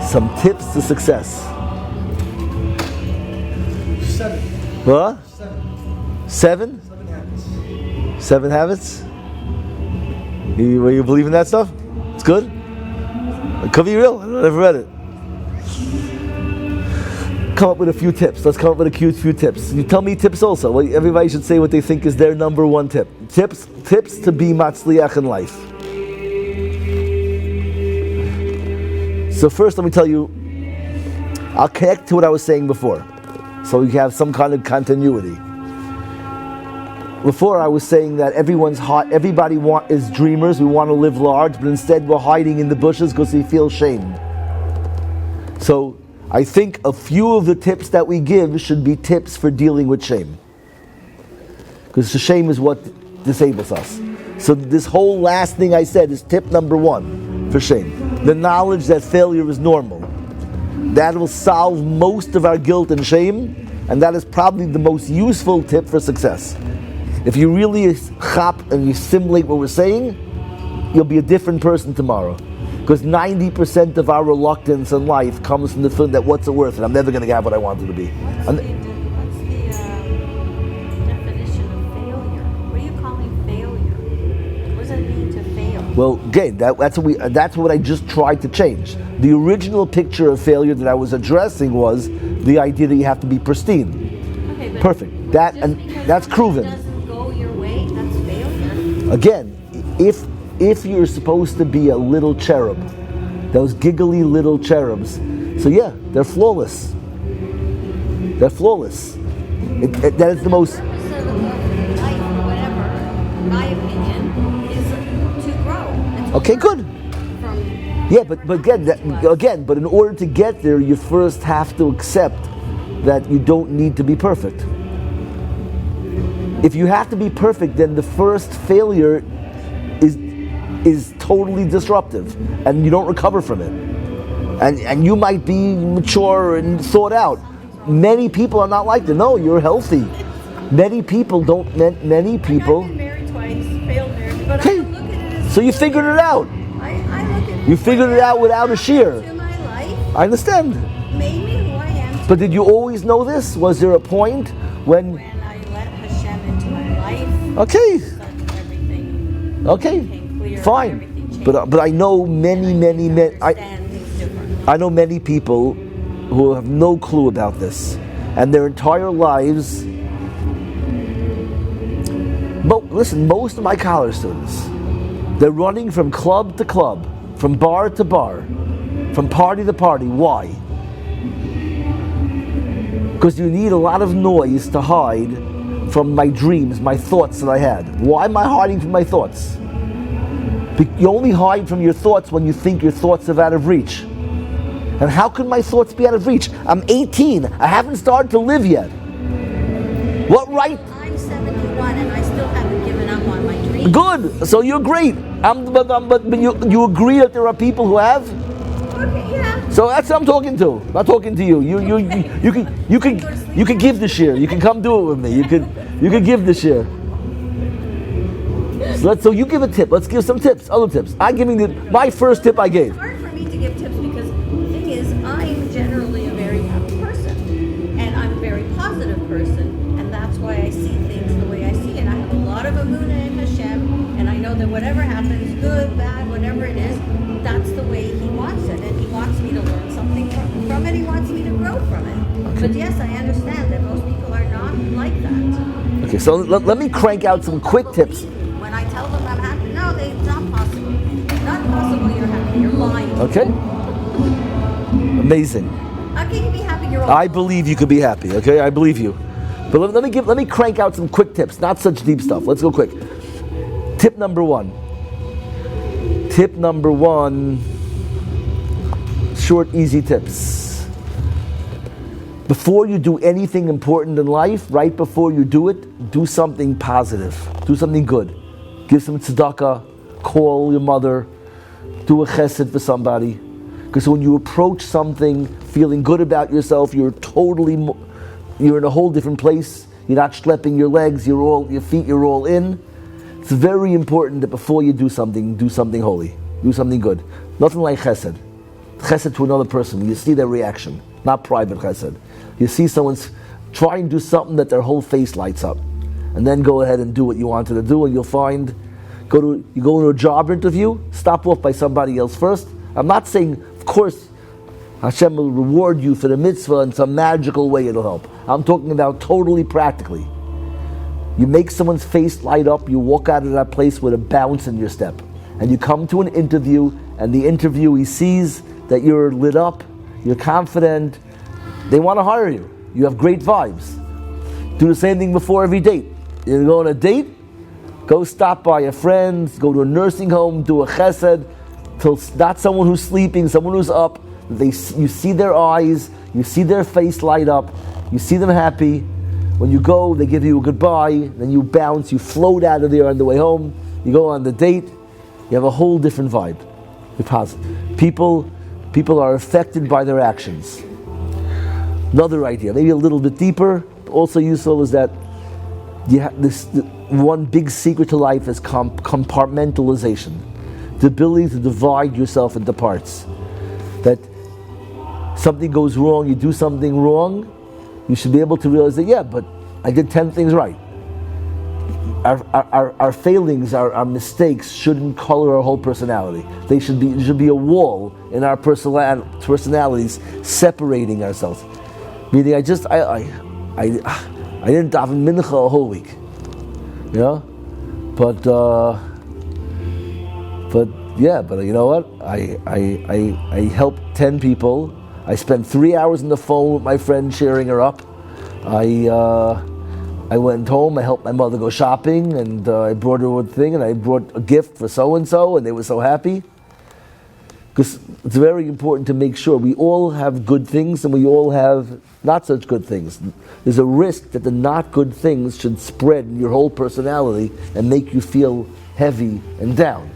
Some tips to success. 7. What? 7. 7? 7 habits. 7 habits? You believe in that stuff? It's good? It could be real. I've never read it. Come up with a few tips. Let's come up with a few tips. You tell me tips also. Well, everybody should say what they think is their number one tip. Tips to be matzliach in life. So first let me tell you, I'll connect to what I was saying before. So you have some kind of continuity. Before I was saying that everyone's hot, everybody is dreamers, we want to live large, but instead we're hiding in the bushes because we feel shame. So I think a few of the tips that we give should be tips for dealing with shame. Because the shame is what disables us. So this whole last thing I said is tip number 1 for shame. The knowledge that failure is normal. That will solve most of our guilt and shame, and that is probably the most useful tip for success. If you really chop and you assimilate what we're saying, you'll be a different person tomorrow. Because 90% of our reluctance in life comes from the feeling that what's it worth and I'm never going to have what I wanted to be. What's the definition of failure? What are you calling failure? What does it mean to fail? Well, again, that's what I just tried to change. The original picture of failure that I was addressing was the idea that you have to be pristine. Okay, but Perfect. just And because that's something proven. doesn't go your way, that's failure. Again, if you're supposed to be a little cherub, those giggly little cherubs, so yeah, they're flawless. They're flawless. That is the most. The purpose of life, or whatever, my opinion, is to grow. And to Okay, learn good. From Yeah, but but in order to get there, you first have to accept that you don't need to be perfect. If you have to be perfect, then the first failure is totally disruptive, and you don't recover from it. And you might be mature and thought out. Many people are not like that. No, you're healthy. Many people don't. Many people. I've been married twice, failed marriage, but Okay. I look at it as So you figured it out. I look at You figured it out without a shear. to my life I understand. made me who I am. But did you always know this? Was there a point when? When I let Hashem into my life, Okay. suddenly everything Okay. became clear. Fine. Everything changed. But I know many. Understand things different. I know many people who have no clue about this, and their entire lives. Listen, most of my college students, they're running from club to club, from bar to bar, from party to party. Why? Because you need a lot of noise to hide from my dreams, my thoughts that I had. Why am I hiding from my thoughts? You only hide from your thoughts when you think your thoughts are out of reach. And how can my thoughts be out of reach? I'm 18. I haven't started to live yet. What right? I'm 71 and I still haven't given up on my dreams. Good. So you're great. But you agree that there are people who have? Okay, yeah. So that's what I'm talking to. I'm not talking to you. You can give the share. You can come do it with me. You could give the share. So you give a tip. Let's give some tips. Other tips. I'm giving my first tip I gave. It's hard for me to give tips because the thing is, I'm generally a very happy person, and I'm a very positive person, and that's why I see things the way I see. And I have a lot of emunah in Hashem, and I know that whatever happens, good, bad, whatever it is, that's the way He wants it, and He wants me to learn something from it. He wants me to grow from it. But yes, I understand that most people are not like that. Okay, so let me crank out some quick tips. When I tell them I'm happy, no, it's not possible. Not possible you're happy. You're lying. Okay? Amazing. How can you be happy? You're all I believe you could be happy, okay? I believe you. But let me crank out some quick tips, not such deep stuff. Let's go quick. Tip number one. Short, easy tips. Before you do anything important in life, right before you do it, do something positive. Do something good. Give some tzedakah, call your mother, do a chesed for somebody. Because when you approach something feeling good about yourself, you're in a whole different place. You're not schlepping your legs, your feet, you're all in. It's very important that before you do something holy. Do something good. Nothing like chesed. Chesed to another person. You see their reaction. Not private chesed. You see someone's try and do something that their whole face lights up. And then go ahead and do what you wanted to do, and you'll find, you go into a job interview, stop off by somebody else first. I'm not saying, of course, Hashem will reward you for the mitzvah in some magical way, it'll help. I'm talking about totally practically. You make someone's face light up, you walk out of that place with a bounce in your step. And you come to an interview, and the interviewee sees that you're lit up, you're confident, they want to hire you. You have great vibes. Do the same thing before every date. You go on a date, go stop by a friend, go to a nursing home, do a chesed, till not someone who's sleeping, someone who's up. You see their eyes, you see their face light up, you see them happy. When you go, they give you a goodbye, then you bounce, you float out of there on the way home, you go on the date, you have a whole different vibe. You're positive. People are affected by their actions. Another idea, maybe a little bit deeper, also useful, is that one big secret to life is compartmentalization. The ability to divide yourself into parts. That something goes wrong, you do something wrong, you should be able to realize that, yeah, but I did 10 things right. Our failings, our mistakes shouldn't color our whole personality. There should be a wall in our personalities separating ourselves. Meaning, I didn't daven mincha a whole week, you know, but you know what? I helped 10 people. I spent 3 hours on the phone with my friend, cheering her up. I went home, I helped my mother go shopping, and I brought her a thing, and I brought a gift for so-and-so, and they were so happy. Because it's very important to make sure we all have good things, and we all have not such good things. There's a risk that the not good things should spread in your whole personality and make you feel heavy and down.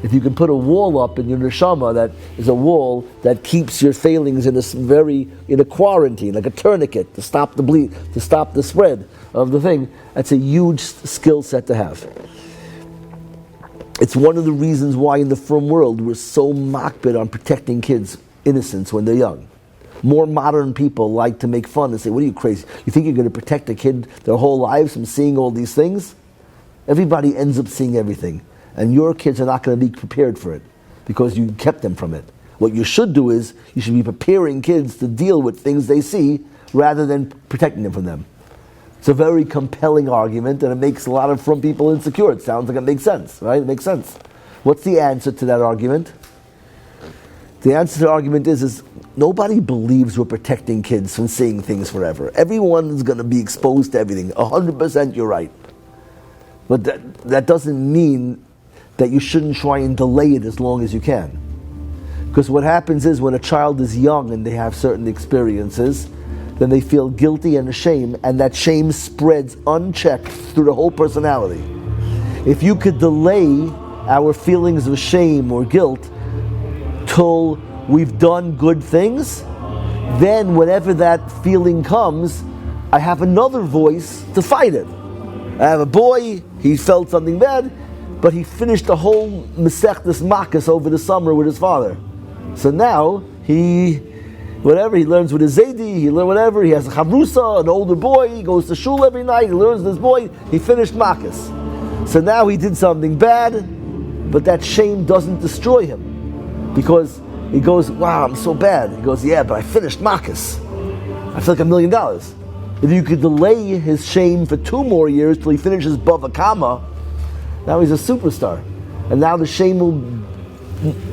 If you can put a wall up in your neshama that is a wall that keeps your failings in a quarantine, like a tourniquet to stop the bleed, to stop the spread of the thing, that's a huge skill set to have. It's one of the reasons why in the frum world we're so makbid on protecting kids' innocence when they're young. More modern people like to make fun and say, what are you, crazy? You think you're going to protect a kid their whole lives from seeing all these things? Everybody ends up seeing everything. And your kids are not going to be prepared for it because you kept them from it. What you should do is, you should be preparing kids to deal with things they see rather than protecting them from them. It's a very compelling argument, and it makes a lot of frum people insecure. It sounds like it makes sense, right? It makes sense. What's the answer to that argument? The answer to the argument is nobody believes we're protecting kids from seeing things forever. Everyone is going to be exposed to everything. 100% you're right. But that doesn't mean that you shouldn't try and delay it as long as you can. Because what happens is when a child is young and they have certain experiences, then they feel guilty and ashamed, and that shame spreads unchecked through the whole personality. If you could delay our feelings of shame or guilt till we've done good things, then whenever that feeling comes, I have another voice to fight it. I have a boy, he felt something bad, but he finished the whole Masechtas Makkos over the summer with his father. So now, he learns with his Zaidi, he learns whatever, he has a Chavrusa, an older boy, he goes to shul every night, he learns with this boy, he finished Makkos. So now he did something bad, but that shame doesn't destroy him. Because he goes, wow, I'm so bad. He goes, yeah, but I finished Makkos. I feel like $1 million. If you could delay his shame for 2 more years till he finishes Bava Kama, now he's a superstar. And now the shame will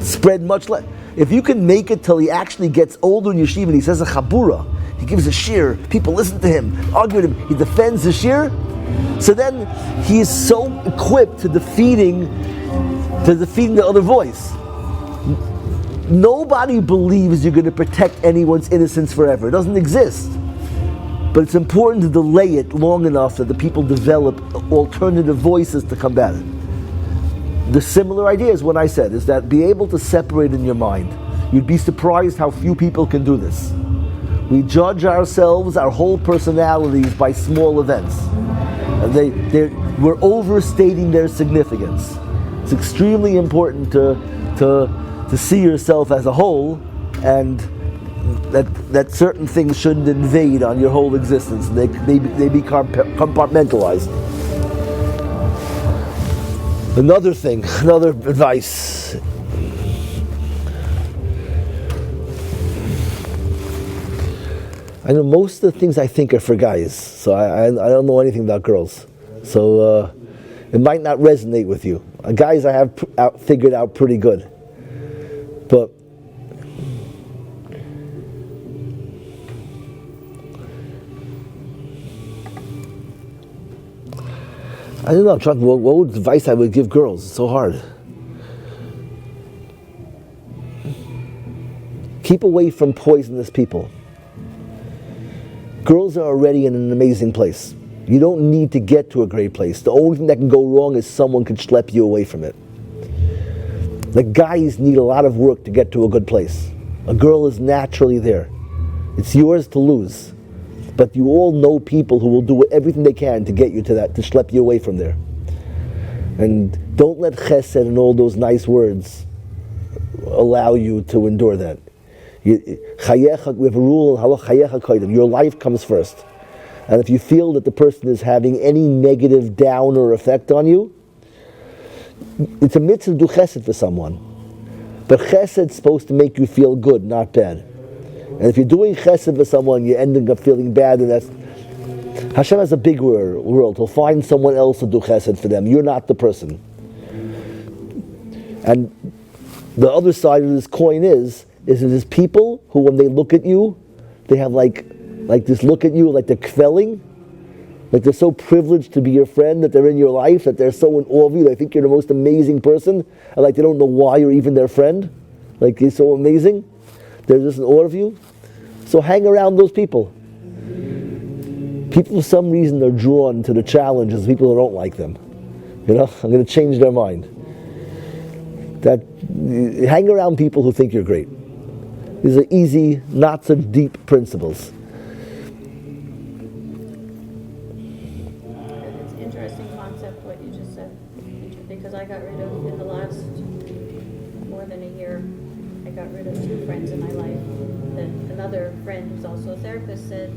spread much less. If you can make it till he actually gets older in yeshiva and he says a chabura, he gives a shir, people listen to him, argue with him, he defends the shir, so then he is so equipped to defeating the other voice. Nobody believes you're going to protect anyone's innocence forever. It doesn't exist. But it's important to delay it long enough that the people develop alternative voices to combat it. The similar idea is what I said, is that be able to separate in your mind. You'd be surprised how few people can do this. We judge ourselves, our whole personalities, by small events. And we're overstating their significance. It's extremely important to see yourself as a whole, and that certain things shouldn't invade on your whole existence. They be compartmentalized. Another advice. I know most of the things I think are for guys, so I don't know anything about girls. So it might not resonate with you. Guys I have figured out pretty good. But I don't know. I'm trying. What advice I would give girls? It's so hard. Keep away from poisonous people. Girls are already in an amazing place. You don't need to get to a great place. The only thing that can go wrong is someone can schlep you away from it. Like guys need a lot of work to get to a good place. A girl is naturally there. It's yours to lose. But you all know people who will do everything they can to get you to that, to schlep you away from there. And don't let chesed and all those nice words allow you to endure that. We have a rule, your life comes first. And if you feel that the person is having any negative downer effect on you, it's a mitzvah to do chesed for someone. But chesed is supposed to make you feel good, not bad. And if you're doing chesed for someone, you're ending up feeling bad, and that's... Hashem has a big world. He'll find someone else to do chesed for them. You're not the person. And the other side of this coin is there's people who, when they look at you, they have like this look at you, like they're kvelling, like they're so privileged to be your friend, that they're in your life, that they're so in awe of you, they think you're the most amazing person, and like they don't know why you're even their friend. Like you're so amazing. They're just in awe of you. So hang around those people. People for some reason are drawn to the challenges of people who don't like them. You know, I'm going to change their mind. Hang around people who think you're great. These are easy, not so deep principles. It's an interesting concept what you just said, because I got rid of, in the last more than a year, I got rid of 2 friends in my life. That another friend who's also a therapist said,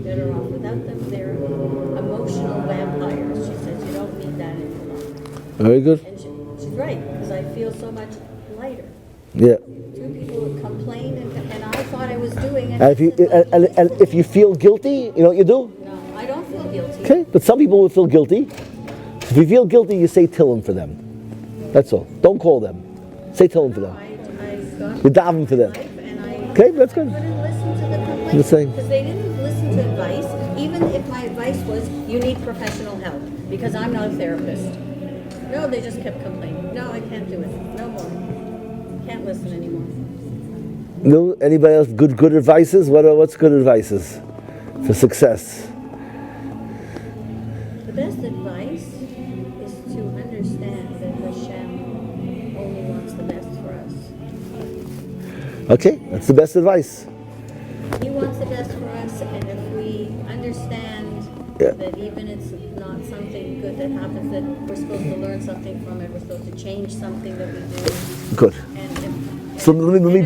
better off without them. They're emotional vampires. She says, you don't need that anymore. Very good. And she's right, because I feel so much lighter. Yeah. 2 people would complain, and I thought I was doing it. And if you feel guilty, you know what you do? No, I don't feel guilty. Okay, but some people will feel guilty. If you feel guilty, you say Tillim for them. That's all. Don't call them. Say Tillim for them. You daven for them. Okay, that's good. I wouldn't listen to the complaints The same. because they didn't listen to advice. Even if my advice was, you need professional help because I'm not a therapist. No, they just kept complaining. No, I can't do it. No more. Can't listen anymore. No, anybody else? Good advices? What's good advices for success? The best advice is to understand that Hashem only wants the best for us. Okay, that's the best advice. He wants the best for us, and if we understand that even it's not something good that happens, that we're supposed to learn something from it, we're supposed to change something that we do. Good. So let me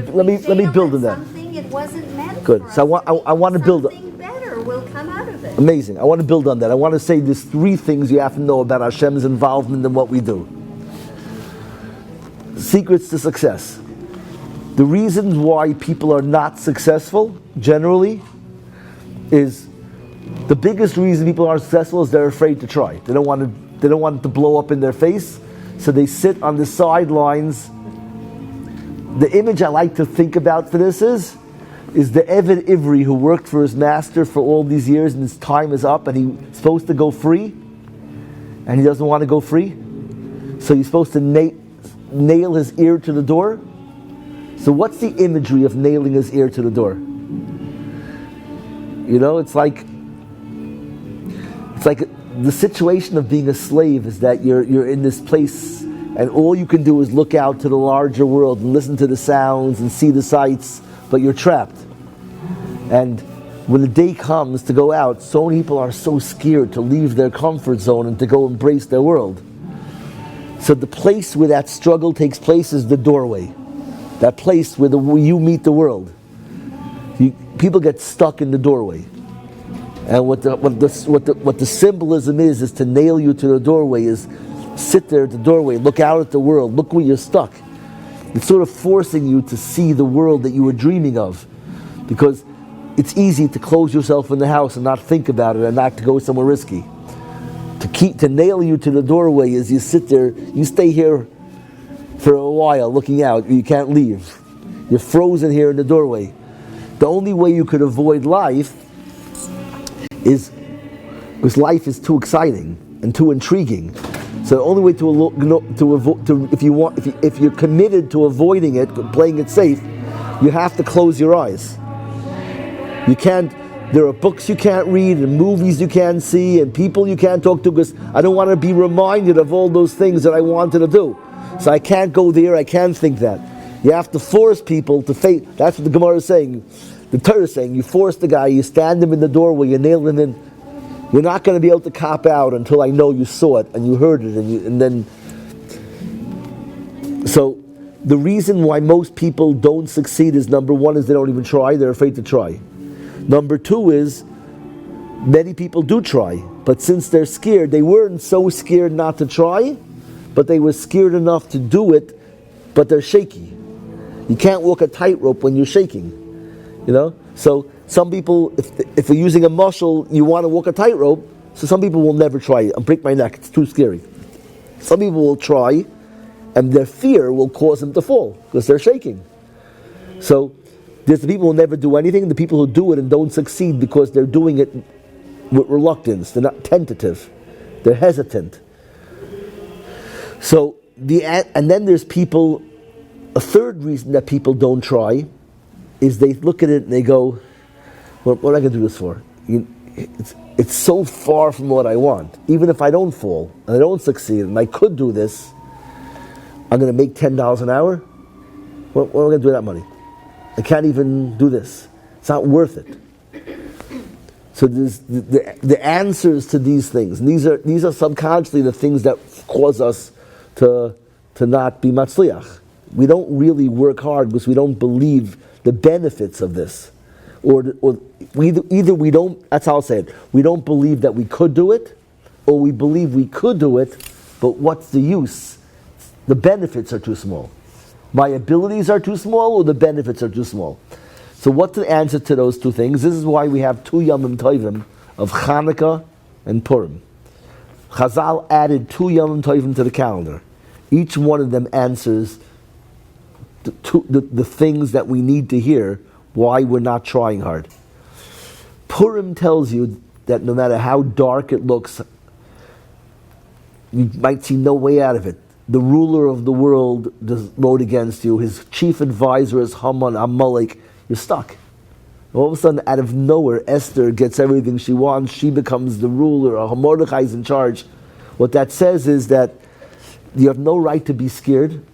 build on that. Something it wasn't meant Good. for So I want to build. something better will come out of it. Amazing. I want to build on that. I want to say there's 3 things you have to know about Hashem's involvement in what we do. Secrets to success. The reasons why people are not successful, generally, is the biggest reason people aren't successful is they're afraid to try. They don't want it to blow up in their face, so they sit on the sidelines. The image I like to think about for this is the Eved Ivri who worked for his master for all these years and his time is up and he's supposed to go free, and he doesn't want to go free, so he's supposed to nail his ear to the door. So what's the imagery of nailing his ear to the door? You know, it's like the situation of being a slave is that you're in this place and all you can do is look out to the larger world and listen to the sounds and see the sights, but you're trapped. And when the day comes to go out, so many people are so scared to leave their comfort zone and to go embrace their world. So the place where that struggle takes place is the doorway. That place where you meet the world. People get stuck in the doorway. And what the symbolism is to nail you to the doorway, is sit there at the doorway, look out at the world, look where you're stuck. It's sort of forcing you to see the world that you were dreaming of. Because it's easy to close yourself in the house and not think about it and not to go somewhere risky. To nail you to the doorway is you sit there, you stay here for a while looking out, you can't leave. You're frozen here in the doorway. The only way you could avoid life is, because life is too exciting. and too intriguing. So the only way if you're committed to avoiding it, playing it safe, you have to close your eyes. You can't. There are books you can't read, and movies you can't see, and people you can't talk to, because I don't want to be reminded of all those things that I wanted to do. So I can't go there. I can't think that. You have to force people to face. That's what the Gemara is saying. The Torah is saying, you force the guy, you stand him in the doorway, you nail him in. You're not going to be able to cop out until I know you saw it and you heard it, and then. So the reason why most people don't succeed is, number one, is they don't even try. They're afraid to try. Number two is, many people do try, but since they're scared, they weren't so scared not to try, but they were scared enough to do it, but they're shaky. You can't walk a tightrope when you're shaking, So some people, if we're using a muscle, you want to walk a tightrope, so some people will never try it and break my neck, it's too scary. Some people will try, and their fear will cause them to fall, because they're shaking. So there's the people who never do anything, and the people who do it and don't succeed because they're doing it with reluctance. They're not tentative. They're hesitant. So and then there's people. A third reason that people don't try is they look at it and they go, "What am I going to do this for? It's so far from what I want. Even if I don't fall and I don't succeed, and I could do this, I'm going to make $10 an hour. What am I going to do with that money? I can't even do this. It's not worth it." So there's the answers to these things, and these are subconsciously the things that cause us to not be matzliach. We don't really work hard because we don't believe the benefits of this, or either we don't. That's how I'll say it. We don't believe that we could do it, or we believe we could do it, but what's the use? The benefits are too small. My abilities are too small, or the benefits are too small. So what's the answer to those two things? This is why we have two Yomim Tovim of Chanukah and Purim. Chazal added two Yomim Tovim to the calendar. Each one of them answers the things that we need to hear, why we're not trying hard. Purim tells you that no matter how dark it looks, you might see no way out of it. The ruler of the world wrote against you. His chief advisor is Haman, Amalek. You're stuck. All of a sudden, out of nowhere, Esther gets everything she wants. She becomes the ruler. Mordechai is in charge. What that says is that you have no right to be scared.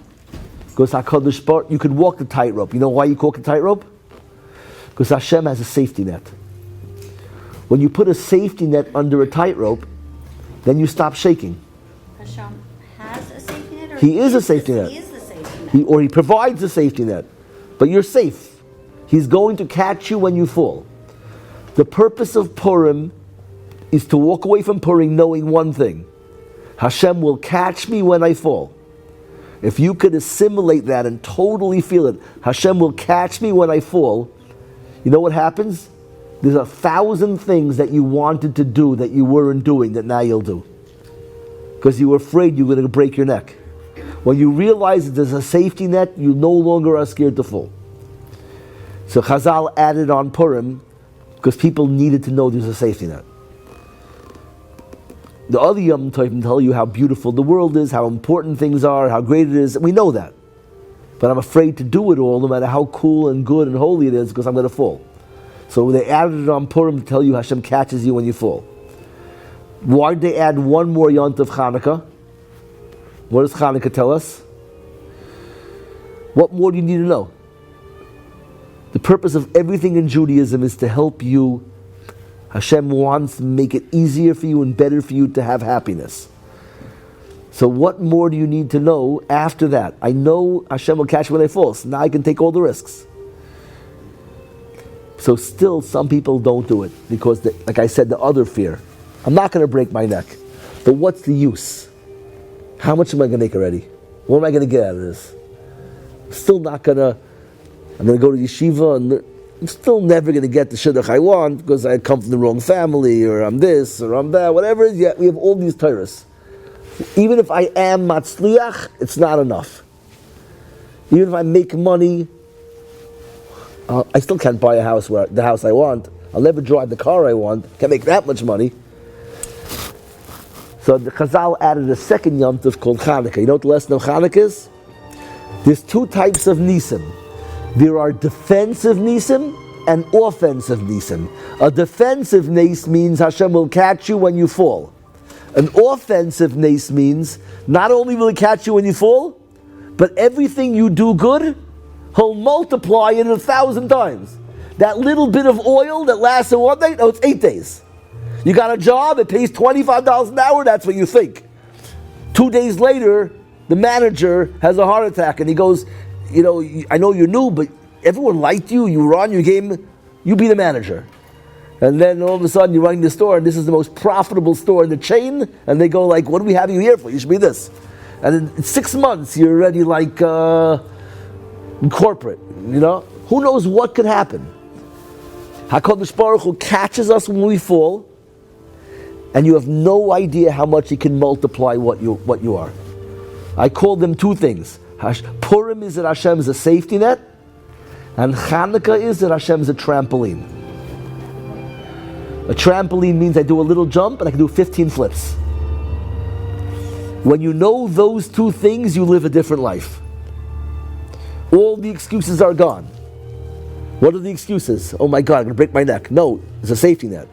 Because HaKadosh Baruch, you could walk the tightrope. You know why you walk the tightrope? Because Hashem has a safety net. When you put a safety net under a tightrope, then you stop shaking. Hashem has a safety net? Or He is a safety net. He is the safety net. He provides a safety net. But you're safe. He's going to catch you when you fall. The purpose of Purim is to walk away from Purim knowing one thing. Hashem will catch me when I fall. If you could assimilate that and totally feel it, Hashem will catch me when I fall, you know what happens? There's 1,000 things that you wanted to do that you weren't doing that now you'll do. Because you were afraid you were going to break your neck. When you realize that there's a safety net, you no longer are scared to fall. So Chazal added on Purim because people needed to know there's a safety net. The other Yom Tovim tell you how beautiful the world is, how important things are, how great it is. We know that. But I'm afraid to do it all, no matter how cool and good and holy it is, because I'm going to fall. So they added it on Purim to tell you Hashem catches you when you fall. Why did they add one more Yom Tov Chanukah? What does Chanukah tell us? What more do you need to know? The purpose of everything in Judaism is to help you. Hashem wants to make it easier for you and better for you to have happiness. So what more do you need to know after that? I know Hashem will catch me when I fall, so now I can take all the risks. So still some people don't do it because, like I said, the other fear. I'm not going to break my neck. But what's the use? How much am I going to make already? What am I going to get out of this? I'm going to go to yeshiva and I'm still never going to get the shidduch I want because I come from the wrong family, or I'm this, or I'm that, whatever it is. Yet we have all these Torahs. Even if I am matzliach, it's not enough. Even if I make money, I still can't buy the house I want. I'll never drive the car I want. Can't make that much money. So the Chazal added a second Yom Tov called Chanukah. You know what the lesson of Chanukah is? There's two types of Nisim. There are defensive Nisim and offensive Nisim. A defensive Nes means Hashem will catch you when you fall. An offensive Nes means not only will He catch you when you fall, but everything you do good, He'll multiply it 1,000 times. That little bit of oil that lasts in 1 day, no, it's 8 days. You got a job, it pays $25 an hour, that's what you think. 2 days later, the manager has a heart attack and he goes, you know, I know you're new, but everyone liked you, you were on your game, you be the manager. And then all of a sudden you're running the store and this is the most profitable store in the chain, and they go like, what do we have you here for? You should be this. And in 6 months you're already like corporate, you know? Who knows what could happen? HaKadosh Baruch Hu catches us when we fall, and you have no idea how much He can multiply what you are. I call them two things. Purim is that Hashem is a safety net, and Chanukah is that Hashem is a trampoline. A trampoline means I do a little jump and I can do 15 flips. When you know those two things, you live a different life. All the excuses are gone. What are the excuses? Oh my God, I'm going to break my neck. No, it's a safety net.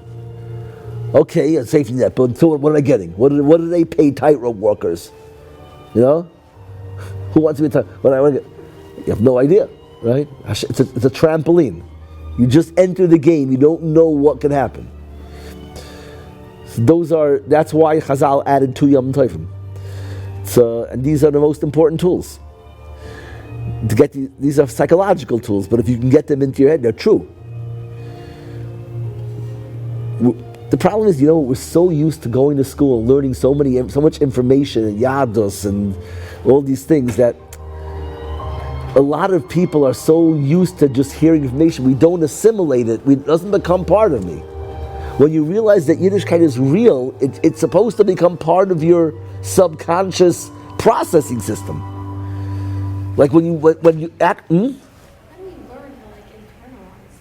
Okay, a safety net, but so what am I getting? What do they pay tightrope walkers? You know? Who wants to be a tightrope? You have no idea, right? It's a trampoline. You just enter the game, you don't know what can happen. So that's why Chazal added 2 Yom Tovim. So, and these are the most important tools. To get these are psychological tools, but if you can get them into your head, they're true. The problem is, we're so used to going to school and learning so much information and Yadus and all these things that a lot of people are so used to just hearing information, we don't assimilate it. It doesn't become part of me. When you realize that Yiddishkeit is real, it's supposed to become part of your subconscious processing system. Like when you act. How do we learn to internalize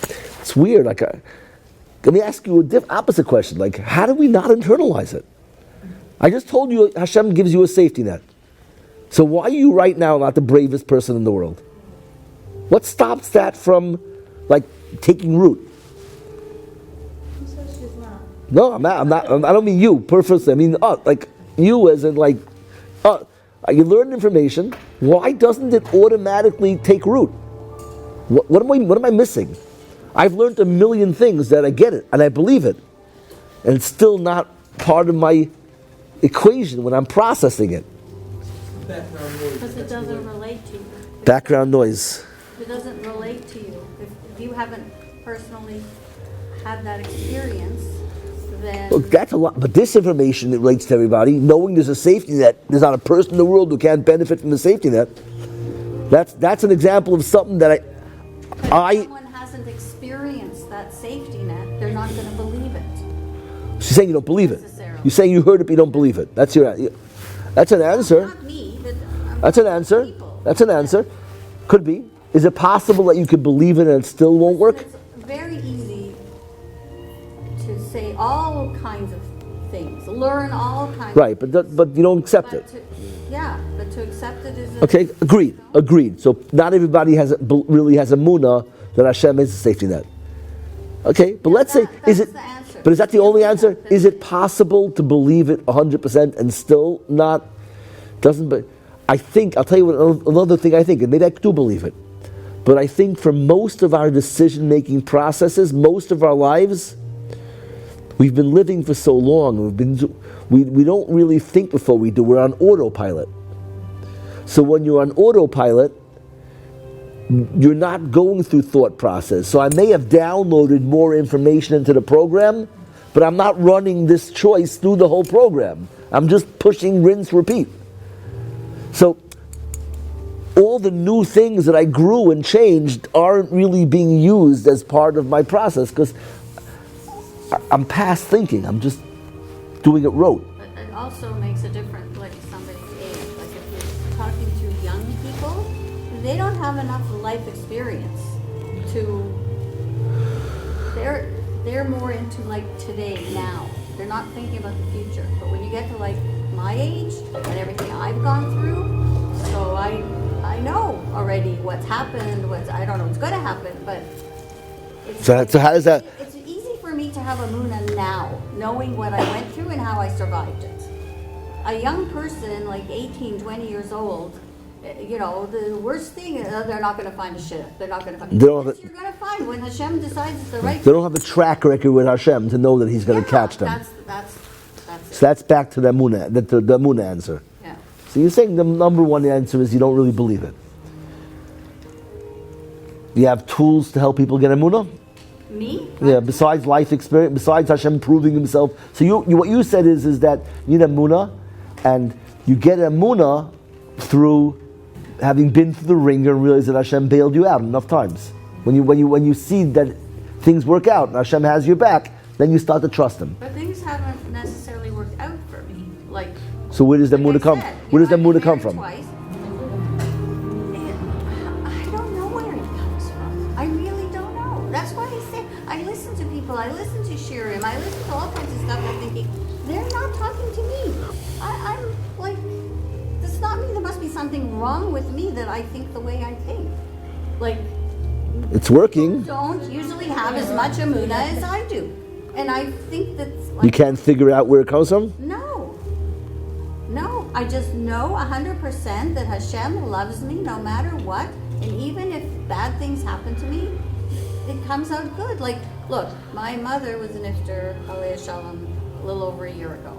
things? It's weird. Let me ask you opposite question. Like, how do we not internalize it? I just told you Hashem gives you a safety net. So why are you right now not the bravest person in the world? What stops that from, taking root? Who says she's not? No, I'm not. I don't mean you, personally. I mean you as in you learn information. Why doesn't it automatically take root? What am I missing? I've learned a million things that I get it and I believe it, and it's still not part of my equation when I'm processing it. Because it doesn't relate to you. Background noise. It doesn't relate to you. If you haven't personally had that experience, then... Look, that's a lot, but this information that relates to everybody, knowing there's a safety net, there's not a person in the world who can't benefit from the safety net. That's an example of something that But if someone hasn't experienced that safety net, they're not going to believe it. She's saying you don't believe it. Necessarily. You're saying you heard it, but you don't believe it. That's an answer. Not me, but That's an answer. people. That's an answer. Could be. Is it possible that you could believe it and it still won't work? It's very easy to say all kinds of things, learn all kinds Right, of but you don't accept But it. but to accept it is Okay, agreed. So not everybody really has a munah that Hashem is a safety net. Okay, but let's say, that's the answer. But is that the only answer? Is it possible to believe it 100% and still not, but I think, I'll tell you another thing I think, and maybe I do believe it, but I think for most of our decision-making processes, most of our lives, we've been living for so long, we don't really think before we do, we're on autopilot. So when you're on autopilot, you're not going through thought process. So I may have downloaded more information into the program, but I'm not running this choice through the whole program. I'm just pushing rinse, repeat. So all the new things that I grew and changed aren't really being used as part of my process because I'm past thinking. I'm just doing it rote. But it also makes a difference, like somebody's age. Like if you're talking to young people, they don't have enough life experience to. They're more into like today now. They're not thinking about the future. But when you get to like my age and everything I've gone through, so I know already what's happened, I don't know what's going to happen, but it's, So how does that? it's easy for me to have a Muna now, knowing what I went through and how I survived it. A young person, like 18, 20 years old, the worst thing is they're not going to find a shit. They're not going to find. They don't have You're going to find when Hashem decides it's the right. They don't have a track record with Hashem to know that He's going to catch them. That's it. So that's back to the Muna, the Muna answer. Yeah. So you're saying the number one answer is you don't really believe it. Do you have tools to help people get Emunah? Me? Yeah, besides life experience, besides Hashem proving Himself. So you what you said is that you need Emunah, and you get Emunah through having been through the ringer and realize that Hashem bailed you out enough times. When you see that things work out and Hashem has your back, then you start to trust Him. But things haven't necessarily worked out for me. Like. So where does the Emunah come? Where does the Emunah come from? Twice. I don't know where it comes from. I really don't know. That's why I say I listen to people. I listen to Shirim. I listen to all kinds of stuff. I'm thinking they're not talking to me. I'm like, does not mean there must be something wrong with me that I think the way I think. Like. It's working. Don't usually have as much Emunah as I do, and I think that's. Like, You can't figure out where it comes from? No, I just know 100% that Hashem loves me no matter what, and even if bad things happen to me, it comes out good. Like, look, my mother was an iftar, Alei Shalom, a little over a year ago.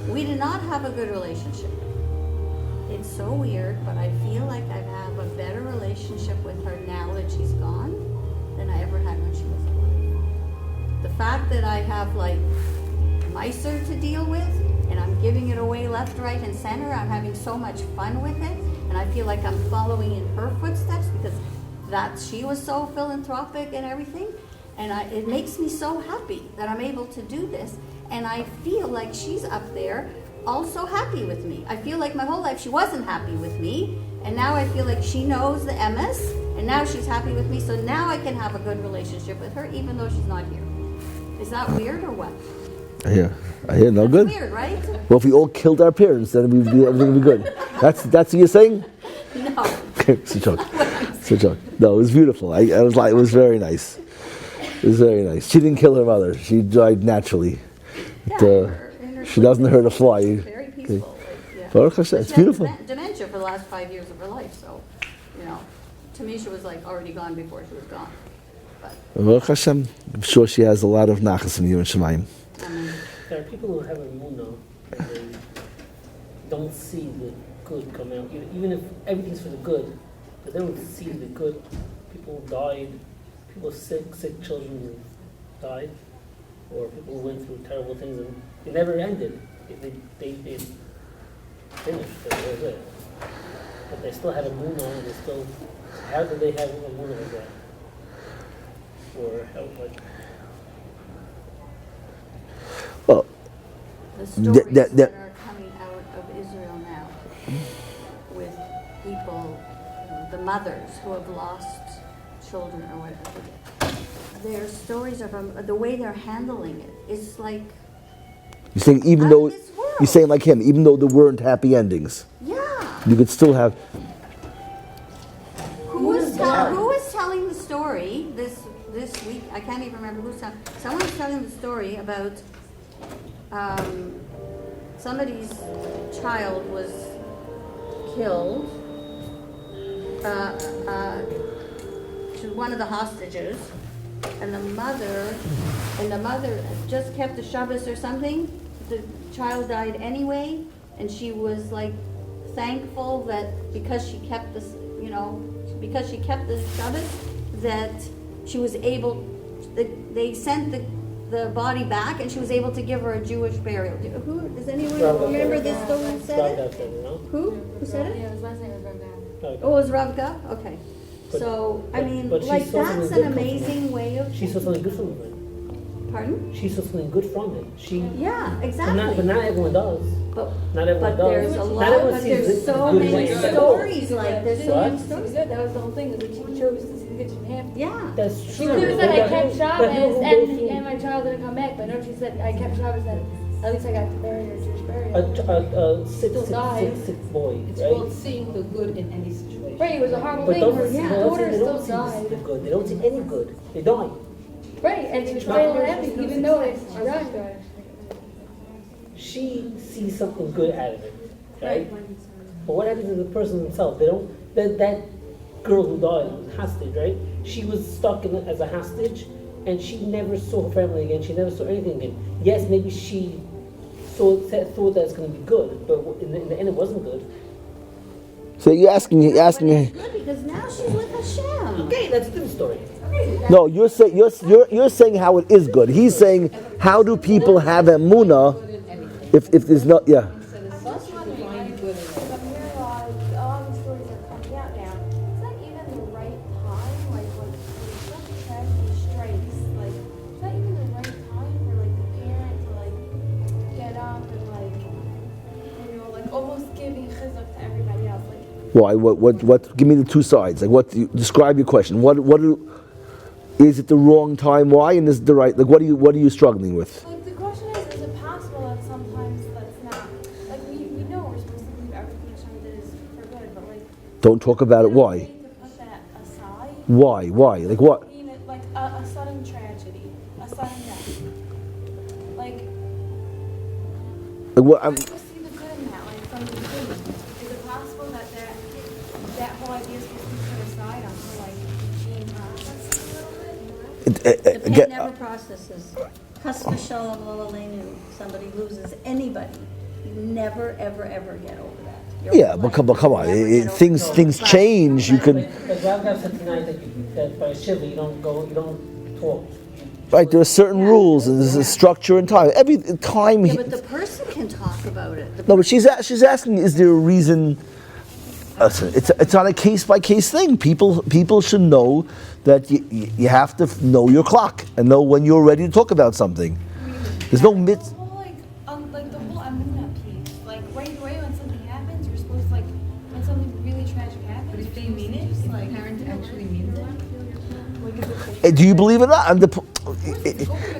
We did not have a good relationship. It's so weird, but I feel like I have a better relationship with her now that she's gone than I ever had when she was alive. The fact that I have like miser to deal with, and I'm giving it away left, right, and center. I'm having so much fun with it, and I feel like I'm following in her footsteps because she was so philanthropic and everything, and it makes me so happy that I'm able to do this, and I feel like she's up there also happy with me. I feel like my whole life she wasn't happy with me, and now I feel like she knows the MS, and now she's happy with me, so now I can have a good relationship with her even though she's not here. Is that weird or what? I hear. No good. Weird, right? Well, if we all killed our parents, then everything would be good. That's what you're saying? No. It's a joke. It's a joke. No, it was beautiful. I was like, it was very nice. It was very nice. She didn't kill her mother. She died naturally. She doesn't hurt a fly. Very peaceful. Baruch Hashem, it's beautiful. Dementia for the last 5 years of her life, so Tamisha was like already gone before she was gone. But Baruch Hashem, I'm sure she has a lot of nachas in you and Shemayim. There are people who have a Muna and they don't see the good come out, even if everything's for the good, but they don't see the good. People died, people sick children who died, or people who went through terrible things and it never ended. They finished, that was it. But they still had a Muna and they still, how did they have a Muna like that? Or how, like, Well, the stories that are coming out of Israel now with people, the mothers who have lost children or whatever, their stories of the way they're handling it is like. you're saying even out though of this world. you're saying like him, even though there weren't happy endings, Yeah. you could still have. Who was telling the story this week? I can't even remember who's telling. Someone was telling the story about somebody's child was killed. She was one of the hostages, and the mother just kept the Shabbos or something. The child died anyway, and she was like thankful that because she kept this, because she kept the Shabbos, that she was able. They sent the body back, and she was able to give her a Jewish burial. Does anyone remember this story? Who said it? Who said it? Yeah, his last name was Ravga. Oh, it was Ravka? Okay. But Like she saw that's something an good from amazing way of. she saw something good from it. Pardon? She saw something good from it. Yeah, exactly. But not everyone does. But Not everyone does. there's a Not lot. everyone But sees there's the so good many way in it. stories like there's so What? many stories. That was the whole thing, that she chose to see the kitchen half. Yeah. That's She true. could have said I kept But Shabbos people who go through- and my child didn't come back, but no, she said I kept Shabbos and At least I got to marry a Jewish burial. Sick boy, It's right? called seeing the good in any situation. Right, it was a horrible But thing. don't Her they daughter don't still see died. the good. They don't see any good. They die. Right, and she was Not- still happy, even though it's right. She sees something good out of it, right? But what happens to the person themselves? They don't. That girl who died was hostage, right? She was stuck in it as a hostage, and she never saw her family again. She never saw anything again. Yes, maybe she thought that it's going to be good, but in the end, it wasn't good. So you're asking me. Good, because now she's with Hashem. Okay, that's a different story. No, you're saying how it is good. He's saying how do people have emunah if there's not So that's why I'm finding good in it. I'm hearing all these stories are coming out now. It's not even the right time, like when such tragedy strikes, like it's not even the right time for like the parent to like get up and like like almost giving chizuk to everybody else. Like why? What? Give me the two sides. Like what? Describe your question. Is it the wrong time? Why? And is it the right? Like what are you struggling with? the question is it possible that sometimes that's not, like we know we're supposed to believe everything Hashem did is for good, but like Don't talk about it. is there a Why? way to put that aside? Why? Like what? You know, like a sudden tragedy, a sudden death. Like, Like what? how do you see the good in that, like from the beginning? Is it possible that whole idea is supposed to be put aside until like being processed a little bit? The pain never processes. Chas v'shalom lo aleinu. Somebody loses anybody. You never, ever, ever get over that. Your Yeah, whole but life. come on. You never get over Things it. change. You could. Like Rav said tonight that by Shiva you don't talk. Right, there are certain rules and there's a structure and time. Every time. Yeah, but the person can talk about it. No, but she's asking: is there a reason? Listen, it's on a case by case thing. People should know that you have to know your clock and know when you're ready to talk about something. There's no myth. The whole like the whole amuna piece, like right away when something happens, you're supposed to when something really tragic happens. But if they mean it, if the parent actually means it. Do you believe it or not?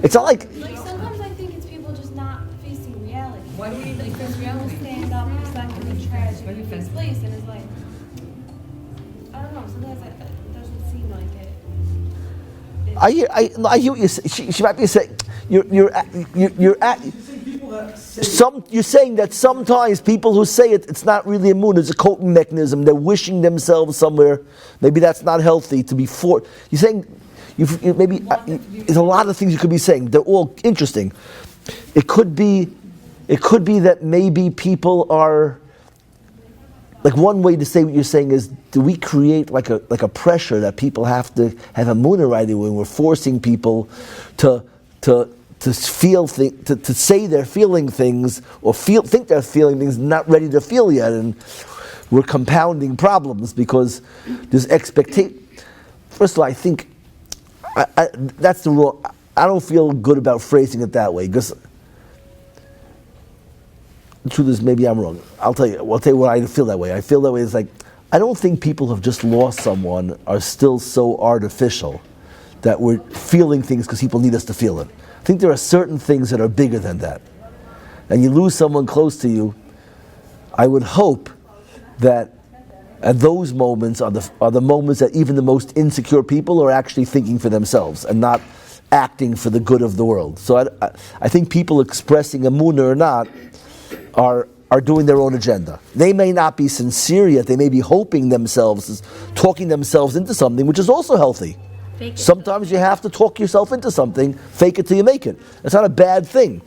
It's not like. Like sometimes I think it's people just not facing reality. Why do we need to Like face reality? stand up for something tragic Why do you in face this it? place, and it's like I don't know. Sometimes it doesn't seem like it. I hear what you say. She might be saying you're saying that sometimes people who say it's not really a moon, it's a coping mechanism. They're wishing themselves somewhere. Maybe that's not healthy to be for. You're saying there's a lot of things you could be saying. They're all interesting. It could be that maybe people are. Like one way to say what you're saying is, do we create like a pressure that people have to have a moon right away? We're forcing people to feel to say they're feeling things or think they're feeling things, not ready to feel yet, and we're compounding problems because there's expectation. First of all, I think that's the wrong. I don't feel good about phrasing it that way because. The truth is, maybe I'm wrong. I'll tell you why I feel that way. I feel that way is like, I don't think people who have just lost someone are still so artificial that we're feeling things because people need us to feel it. I think there are certain things that are bigger than that. And you lose someone close to you, I would hope that at those moments are the moments that even the most insecure people are actually thinking for themselves and not acting for the good of the world. So I think people expressing emunah or not, are doing their own agenda. They may not be sincere yet. They may be hoping themselves, talking themselves into something, which is also healthy. Sometimes you have to talk yourself into something, fake it till you make it. It's not a bad thing.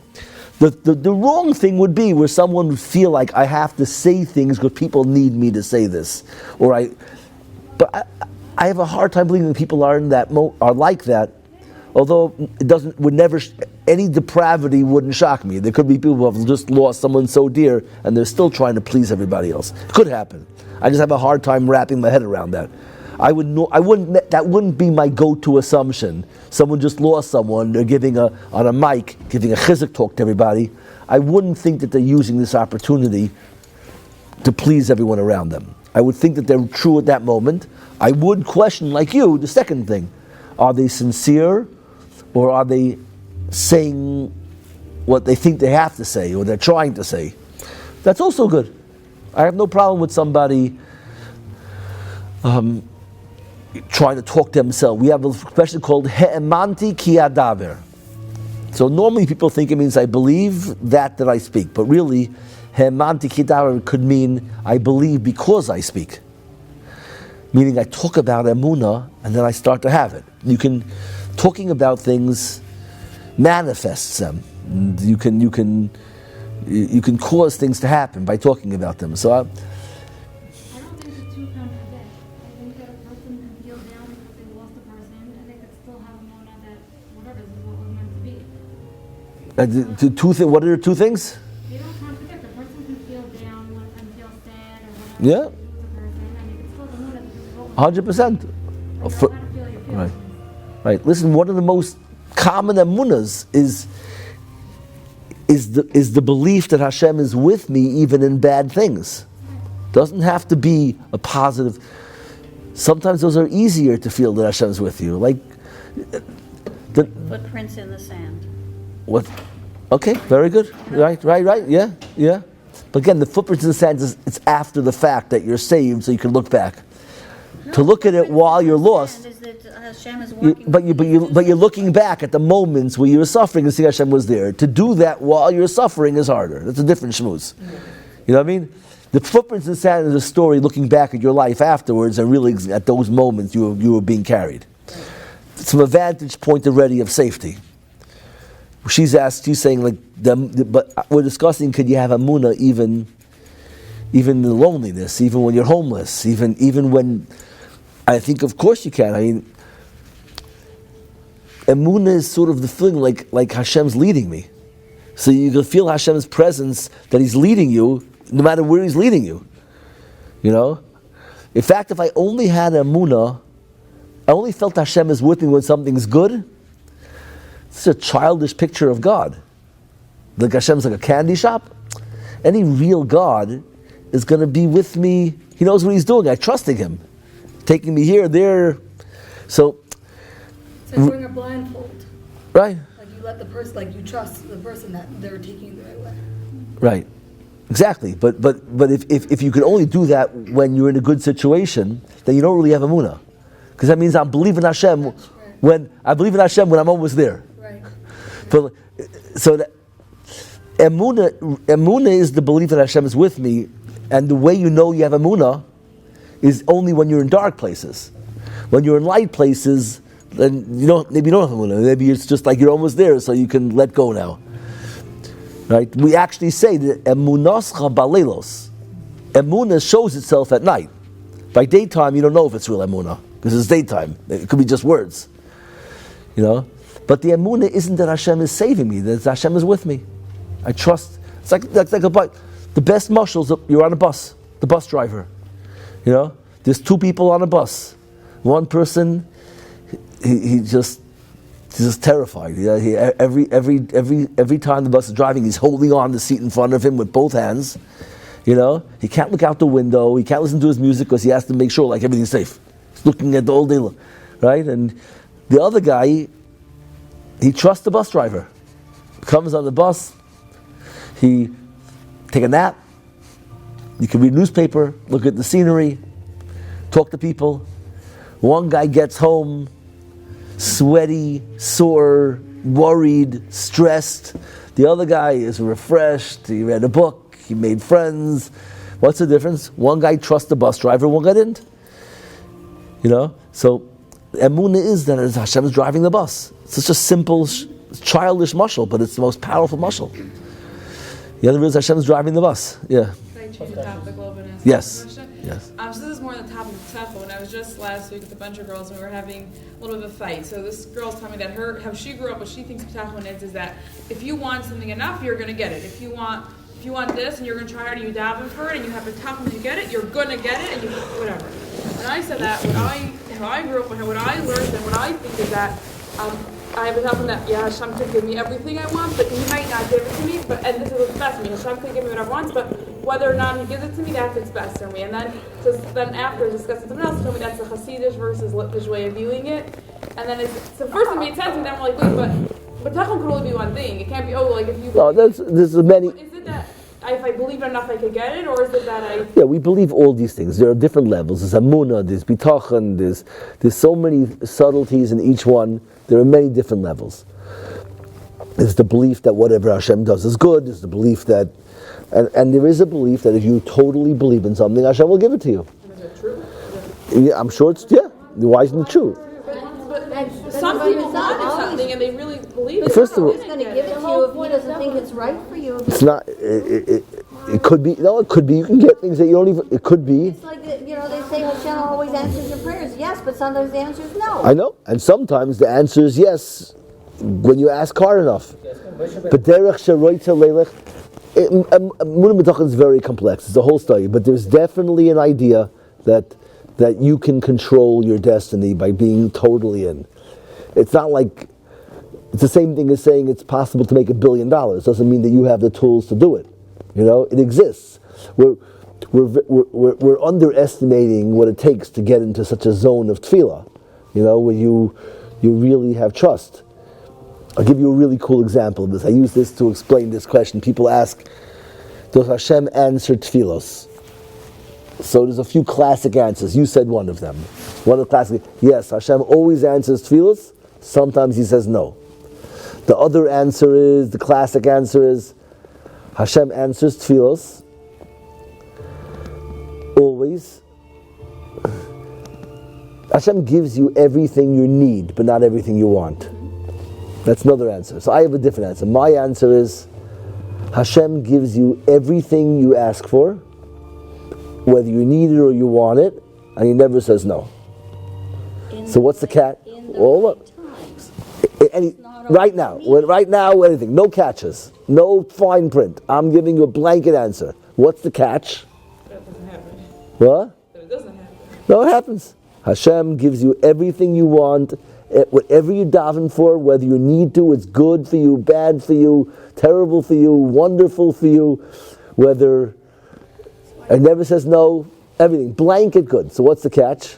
The wrong thing would be where someone would feel like I have to say things because people need me to say this, but I have a hard time believing that people are like that. Although any depravity wouldn't shock me. There could be people who have just lost someone so dear and they're still trying to please everybody else. It could happen. I just have a hard time wrapping my head around that. That wouldn't be my go-to assumption. Someone just lost someone, they're giving a chizuk talk to everybody. I wouldn't think that they're using this opportunity to please everyone around them. I would think that they're true at that moment. I would question, like you, the second thing. Are they sincere? Or are they saying what they think they have to say or they're trying to say. That's also good. I have no problem with somebody trying to talk to themselves. We have a expression called he'emanti ki adaber. So normally people think it means I believe that I speak, but really he'emanti ki adaber could mean I believe because I speak. Meaning I talk about emunah and then I start to have it. Talking about things manifests them. And you can cause things to happen by talking about them. So I don't think the two contradict. I think that a person can feel down because they lost a person, and they could still have a mona that whatever this is what was meant to be. What are the two things? They don't contradict. A person can feel down and feel sad or whatever. Yeah. They lose a person, and they can still have a mona that this is what was 100%. meant to be. You know how to feel your feelings. Right. Listen, one of the most common emunas is the belief that Hashem is with me even in bad things. Doesn't have to be a positive. Sometimes those are easier to feel that Hashem is with you. Like Footprints in the sand. what? Okay, very good. Right. Yeah. But again, the footprints in the sand it's after the fact that you're saved, so you can look back. To look at it while you're lost. Is that Hashem is working But you're looking back at the moments where you were suffering and see Hashem was there. To do that while you're suffering is harder. That's a different shmooze. You know what I mean? The footprints in the sand is a story looking back at your life afterwards and really at those moments you were being carried. It's from a vantage point already of safety. She's saying like, but we're discussing, could you have emunah even in the loneliness, even when you're homeless, even when. I think, of course, you can. I mean, emunah is sort of the feeling like Hashem's leading me. So you can feel Hashem's presence, that He's leading you, no matter where He's leading you. You know? In fact, if I only had emunah, I only felt Hashem is with me when something's good, it's a childish picture of God. Like Hashem's like a candy shop. Any real God is going to be with me. He knows what He's doing. I trusted Him. Taking me here, there. So It's like wearing a blindfold. right. Like you let the person, like you trust the person that they're taking you the right way. Right. Exactly. But if you could only do that when you're in a good situation, then you don't really have emunah. Because that means I'm believing Hashem when I'm almost there. Right. But so that emunah is the belief that Hashem is with me, and the way you know you have emunah is only when you're in dark places. When you're in light places, then maybe you don't have emunah. Maybe it's just like you're almost there, so you can let go now. Right? We actually say that emunascha balelos. Emunah shows itself at night. By daytime, you don't know if it's real emunah because it's daytime. It could be just words. You know. But the emunah isn't that Hashem is saving me. That Hashem is with me. I trust. It's like a bike. The best mushals. You're on a bus. The bus driver. You know, there's two people on a bus. One person, he's just terrified. Yeah, every time the bus is driving, he's holding on the seat in front of him with both hands. You know, he can't look out the window. He can't listen to his music because he has to make sure like everything's safe. He's looking at the whole day, right? And the other guy, he trusts the bus driver. Comes on the bus, he take a nap. You can read newspaper, look at the scenery, talk to people. One guy gets home, sweaty, sore, worried, stressed. The other guy is refreshed. He read a book. He made friends. What's the difference? One guy trusts the bus driver, one guy didn't. You know? So, emunah is that Hashem is driving the bus. It's such a simple, childish mashal, but it's the most powerful mashal. The other is Hashem is driving the bus. Yeah. Change the topic a little bit and ask Yes. a question? Yes. So this is more on the topic of Tefel. When I was just last week with a bunch of girls and we were having a little bit of a fight. So this girl's telling me that how she grew up, what she thinks Tefel is that if you want something enough, you're going to get it. If you want this and you're going to try hard and you daven for it and you have a Tefel to get it, you're going to get it and you whatever. And I said that how I grew up, what I learned and what I think is that I have a Tefel that Hashem could give me everything I want, but He might not give it to me. And this is what's best for me. Hashem could give me whatever I want, but whether or not He gives it to me, that's what's best for me. And then after discussing something else, told me that's the Hasidish versus Litvish way of viewing it. And then so first it made sense, and then we're like, wait, but But tachon could only be one thing. It can't be, like if you... No, there's many... Is it that if I believe enough I could get it, or is it that I... Yeah, we believe all these things. There are different levels. There's Amunah, there's Bitachon, there's so many subtleties in each one. There are many different levels. There's the belief that whatever Hashem does is good. There's the belief that... And there is a belief that if you totally believe in something, Hashem will give it to you. Is it true? Yeah, I'm sure it's... Yeah. Why isn't it true? But some people want something and they really believe it. First of all... He's going to give it to you if he doesn't think it's right for you. It's not... It could be... No, it could be. You can get things that you don't even... It could be. It's like, they say Hashem always answers your prayers. Yes, but sometimes the answer is no. I know. And sometimes the answer is yes, when you ask hard enough. But derech sheroitza leilech... Munah B'tachon is very complex. It's a whole study. But there's definitely an idea that you can control your destiny by being totally in. It's not like... It's the same thing as saying it's possible to make $1 billion. Doesn't mean that you have the tools to do it. It exists. We're underestimating what it takes to get into such a zone of tefillah, where you really have trust. I'll give you a really cool example of this. I use this to explain this question. People ask, does Hashem answer tefillos? So there's a few classic answers. You said one of them. One of the classic, yes, Hashem always answers tefillos. Sometimes he says no. The other answer is, the classic answer is, Hashem answers tefillos always. Hashem gives you everything you need, but not everything you want. That's another answer. So I have a different answer. My answer is, Hashem gives you everything you ask for, whether you need it or you want it, and he never says no. So what's the catch? Right now, anything. No catches. No fine print. I'm giving you a blanket answer. What's the catch? That doesn't happen. What? That it doesn't happen. No, it happens. Hashem gives you everything you want, whatever you daven for, whether you need to, it's good for you, bad for you, terrible for you, wonderful for you, whether it never says no, everything. Blanket good. So what's the catch?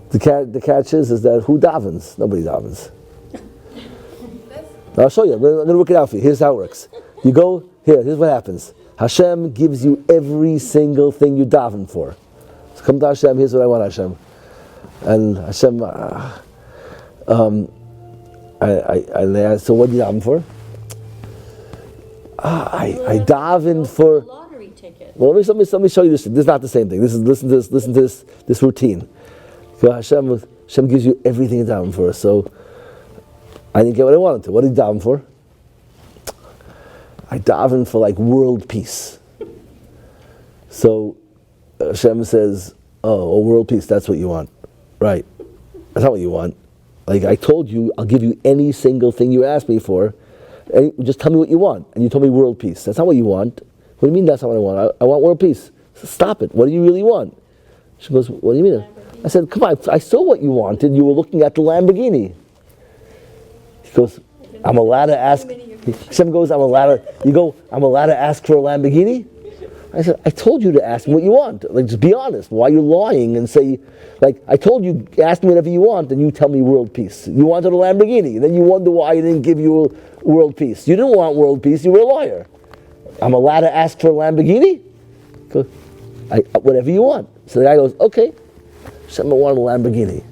The catch is that who davens? Nobody davens. I'll show you. I'm going to work it out for you. Here's how it works. You go, here's what happens. Hashem gives you every single thing you daven for. So come to Hashem, here's what I want, Hashem. And Hashem, so what do you daven for? I daven for... Lottery ticket. Well, let me show you this. This is not the same thing. Listen to this routine. So Hashem gives you everything you daven for. So I didn't get what I wanted to. What did you daven for? I daven for world peace. So Hashem says, oh, world peace, that's what you want. Right. That's not what you want. I told you, I'll give you any single thing you ask me for. Just tell me what you want. And you told me world peace. That's not what you want. What do you mean that's not what I want? I want world peace. So stop it. What do you really want? She goes, what do you mean? I said, come on, I saw what you wanted. You were looking at the Lamborghini. He goes, I'm allowed to ask. Hashem goes, I'm allowed to ask for a Lamborghini? I said, I told you to ask me what you want. Just be honest. Why are you lying and say, I told you, ask me whatever you want, and you tell me world peace. You wanted a Lamborghini, and then you wonder why I didn't give you world peace. You didn't want world peace, you were a liar. I'm allowed to ask for a Lamborghini? Goes, whatever you want. So the guy goes, okay. Hashem, I want a Lamborghini.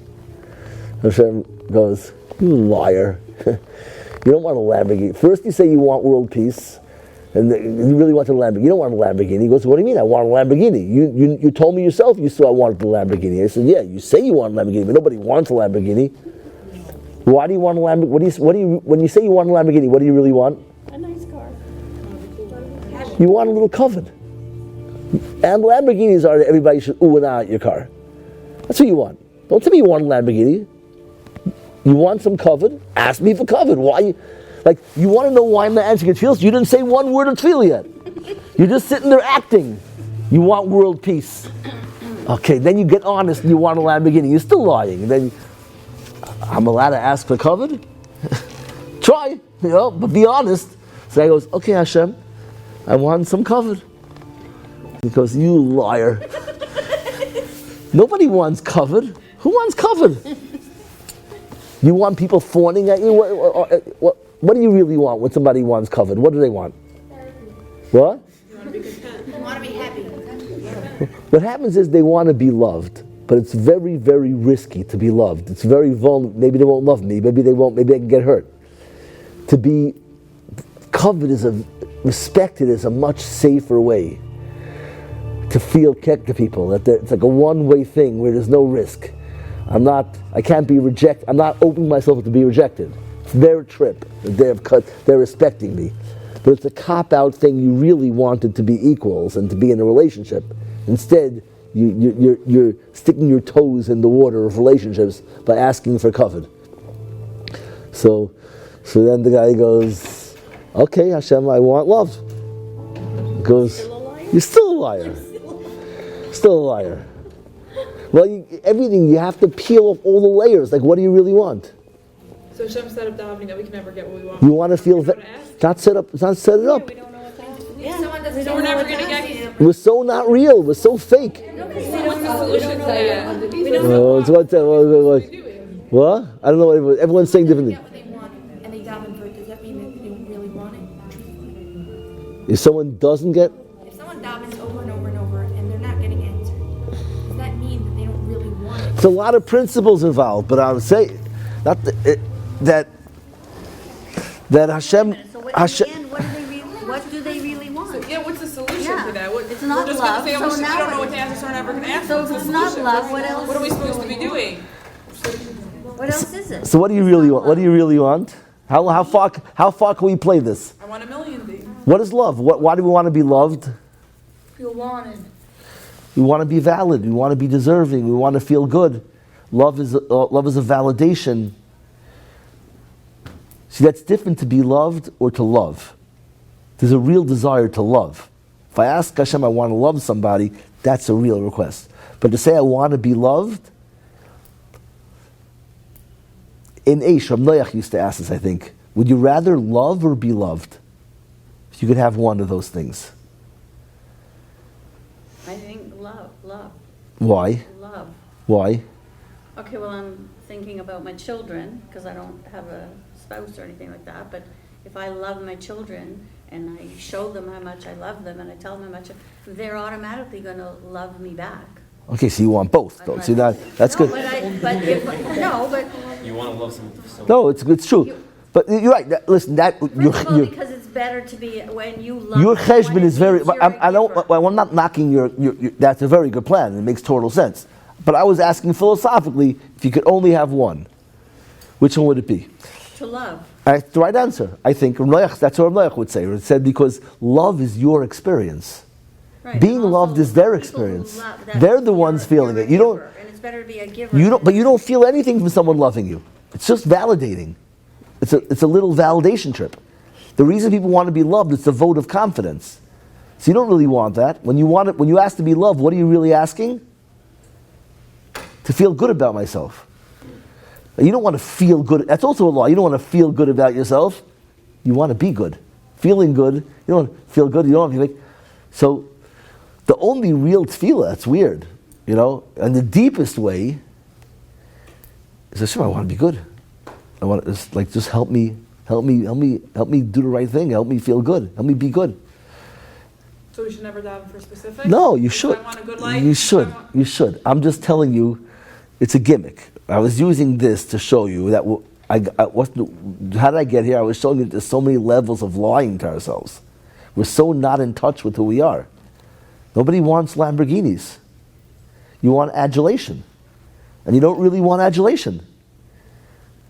Hashem goes, you liar. You don't want a Lamborghini. First you say you want world peace, and you really want a Lamborghini. You don't want a Lamborghini. He goes, what do you mean I want a Lamborghini? You told me yourself you said I wanted the Lamborghini. I said, yeah, you say you want a Lamborghini, but nobody wants a Lamborghini. Why do you want a Lamborghini? When you say you want a Lamborghini, what do you really want? A nice car. You want a little covet. And Lamborghinis are everybody should ooh and ah at your car. That's what you want. Don't tell me you want a Lamborghini. You want some covet? Ask me for covet. Why? You want to know why I'm not answering your tefillah? You didn't say one word of tefillah yet. You're just sitting there acting. You want world peace. Okay, then you get honest and you want a Lamborghini. You're still lying. And then I'm allowed to ask for covet? Try, but be honest. So I goes, okay, Hashem, I want some covet. He goes, you liar. Nobody wants covet. Who wants covet? You want people fawning at you? What do you really want when somebody wants covered? What do they want? What? You want to be happy. What happens is they want to be loved, but it's very, very risky to be loved. It's very vulnerable. Maybe they won't love me. Maybe they won't. Maybe I can get hurt. To be covered respected is a much safer way to feel connected to people. That it's like a one-way thing where there's no risk. I can't be rejected. I'm not opening myself to be rejected. It's their trip. They're respecting me. But it's a cop-out thing. You really wanted to be equals and to be in a relationship. Instead, you're sticking your toes in the water of relationships by asking for covered. So then the guy goes, okay, Hashem, I want love. He goes, you're still a liar. Still a liar. Well, everything, you have to peel off all the layers. Like, what do you really want? So Hashem set up davening that we can never get what we want. You want to feel, not set up, it's not set it up. So we're never going to get It was so not real. It was so fake. So what's the solution to that? What? I don't know what everyone's saying differently. Get what they want, and they daven for it. Does that mean that they don't really want it? If someone doesn't get, If someone davens over and over and over, and they're not getting answered, does that mean that they don't really want it? it's a lot of principles involved, but I would say not that Hashem. So in Hashem. the end, what do they really want? Yeah, what's the solution Yeah. to that? It's not we're just love, going to say, so we now don't know what? what to answer, so we're never going to answer. So What's if the it's not solution? love, what else? What are we supposed to be doing? What else is it? So what do you really want? What do you really want? How far can we play this? I want a million things. What is love? Why do we want to be loved? Feel wanted. We want to be valid. We want to be deserving. We want to feel good. Love is a validation. See, that's different to be loved or to love. There's a real desire to love. If I ask Hashem, I want to love somebody, that's a real request. But to say I want to be loved, in Eish, Rav Noach used to ask this, I think, would you rather love or be loved? If you could have one of those things. I think love. Why? Love. Why? Okay, well, I'm thinking about my children, because I don't have a spouse or anything like that, but if I love my children and I show them how much I love them and I tell them how much, they're automatically going to love me back. Okay, so you want both, though. See, that's No, good. but You want to love someone so No, it's true. But you're right. Listen, first of all, because it's better to be when you love your someone, cheshbon it is very. means you're I'm a giver. not knocking your. That's a very good plan. It makes total sense. But I was asking philosophically, if you could only have one, which one would it be? To love. That's the right answer. I think that's what Rav Noach would say. It said because love is your experience. Right. Being And also, loved is their people who experience. love, that They're the ones feeling you're it. You a don't. giver, and it's better to be a giver. You don't. But you don't feel anything from someone loving you. It's just validating. It's a little validation trip. The reason people want to be loved is a vote of confidence. So you don't really want that. When you ask to be loved, what are you really asking? To feel good about myself. You don't want to feel good. That's also a law. You don't want to feel good about yourself. You want to be good. Feeling good. You don't want to feel good. You don't want to be like. So the only real tefillah, that's weird, and the deepest way is Hashem, I want to be good. I want to just help me do the right thing. Help me feel good. Help me be good. So we should never daven for specifics? No, you If should. I want a good life, You should. I'm just telling you, it's a gimmick. I was using this to show you that how did I get here? I was showing you there's so many levels of lying to ourselves. We're so not in touch with who we are. Nobody wants Lamborghinis. You want adulation. And you don't really want adulation.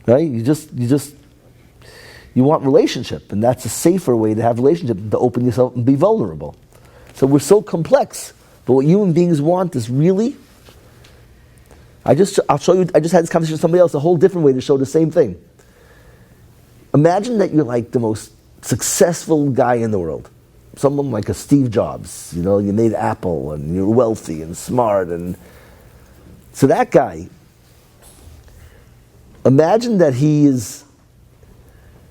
Right? You want relationship, and that's a safer way to have relationship, to open yourself and be vulnerable. So we're so complex, but what human beings want is really, I'll show you, I just had this conversation with somebody else, a whole different way to show the same thing. Imagine that you're like the most successful guy in the world. Someone like a Steve Jobs, you made Apple, and you're wealthy and smart, and so that guy, imagine that he is,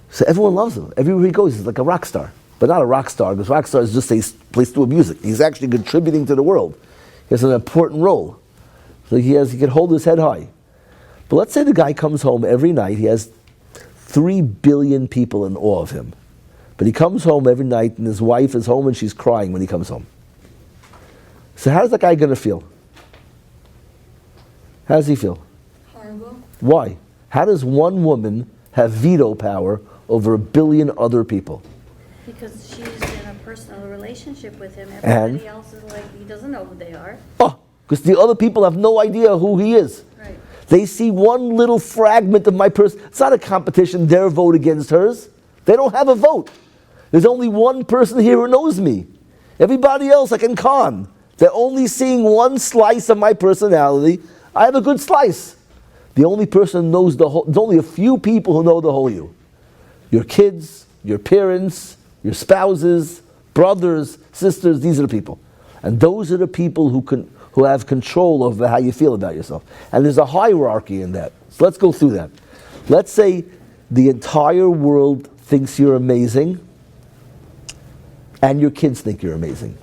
so everyone loves him. Everywhere he goes, he's like a rock star. But not a rock star, because rock star is just a place to do music. He's actually contributing to the world. He has an important role. So he can hold his head high. But let's say the guy comes home every night, he has 3 billion people in awe of him. But he comes home every night and his wife is home and she's crying when he comes home. So how's that guy going to feel? How does he feel? Horrible. Why? How does one woman have veto power over 1 billion other people? Because she's in a personal relationship with him. And? Everybody else is like, he doesn't know who they are. Oh, because the other people have no idea who he is. Right. They see one little fragment of my person. It's not a competition, their vote against hers. They don't have a vote. There's only one person here who knows me. Everybody else I can con. They're only seeing one slice of my personality. I have a good slice. The only person who knows the whole, there's only a few people who know the whole you. Your kids, your parents, your spouses, brothers, sisters, these are the people. And those are the people who have control over how you feel about yourself. And there's a hierarchy in that. So let's go through that. Let's say the entire world thinks you're amazing, and your kids think you're amazing.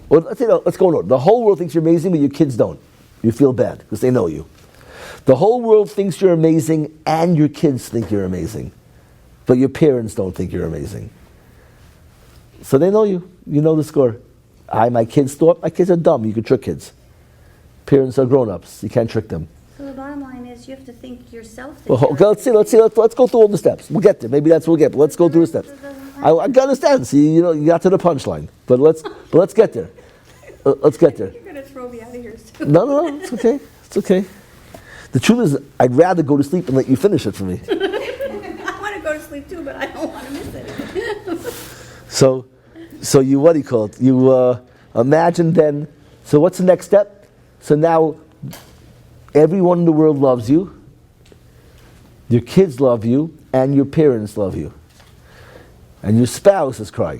Or let's go on. The whole world thinks you're amazing, but your kids don't. You feel bad because they know you. The whole world thinks you're amazing, and your kids think you're amazing, but your parents don't think you're amazing. So they know you. You know the score. My kids thought my kids are dumb. You can trick kids. Parents are grown-ups. You can't trick them. So the bottom line is you have to think yourself. Well, okay, let's go through all the steps. We'll get there. Maybe that's what we'll get. But let's go through the steps. I can understand. See, you got to the punchline. But let's get there. Let's get there. You're going to throw me out of here soon. No, it's okay. It's okay. The truth is, I'd rather go to sleep and let you finish it for me. I want to go to sleep too, but I don't want to miss it. So you, what do you call it? You imagine then, so what's the next step? So now, everyone in the world loves you, your kids love you, and your parents love you. And your spouse is crying.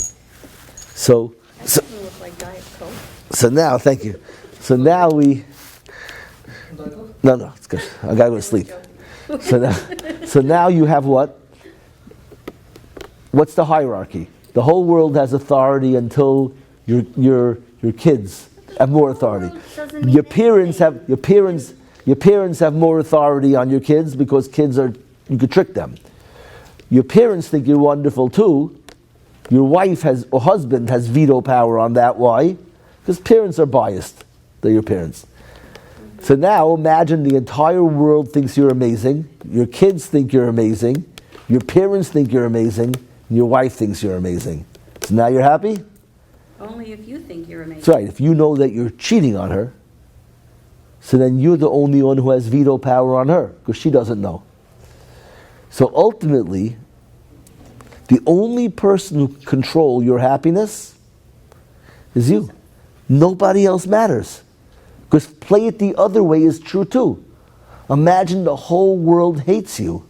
So Look like Diet Coke. So now, thank you. So now no, it's good. I gotta go to sleep. So now you have what? What's the hierarchy? The whole world has authority until your kids have more authority. Your parents have more authority on your kids because you could trick them. Your parents think you're wonderful too. Your wife or husband has veto power on that. Why? Because parents are biased. They're your parents. So now imagine the entire world thinks you're amazing. Your kids think you're amazing. Your parents think you're amazing. And your wife thinks you're amazing. So now you're happy? Only if you think you're amazing. That's right. If you know that you're cheating on her, so then you're the only one who has veto power on her because she doesn't know. So ultimately, the only person who can control your happiness is you. Nobody else matters. Because play it the other way is true too. Imagine the whole world hates you.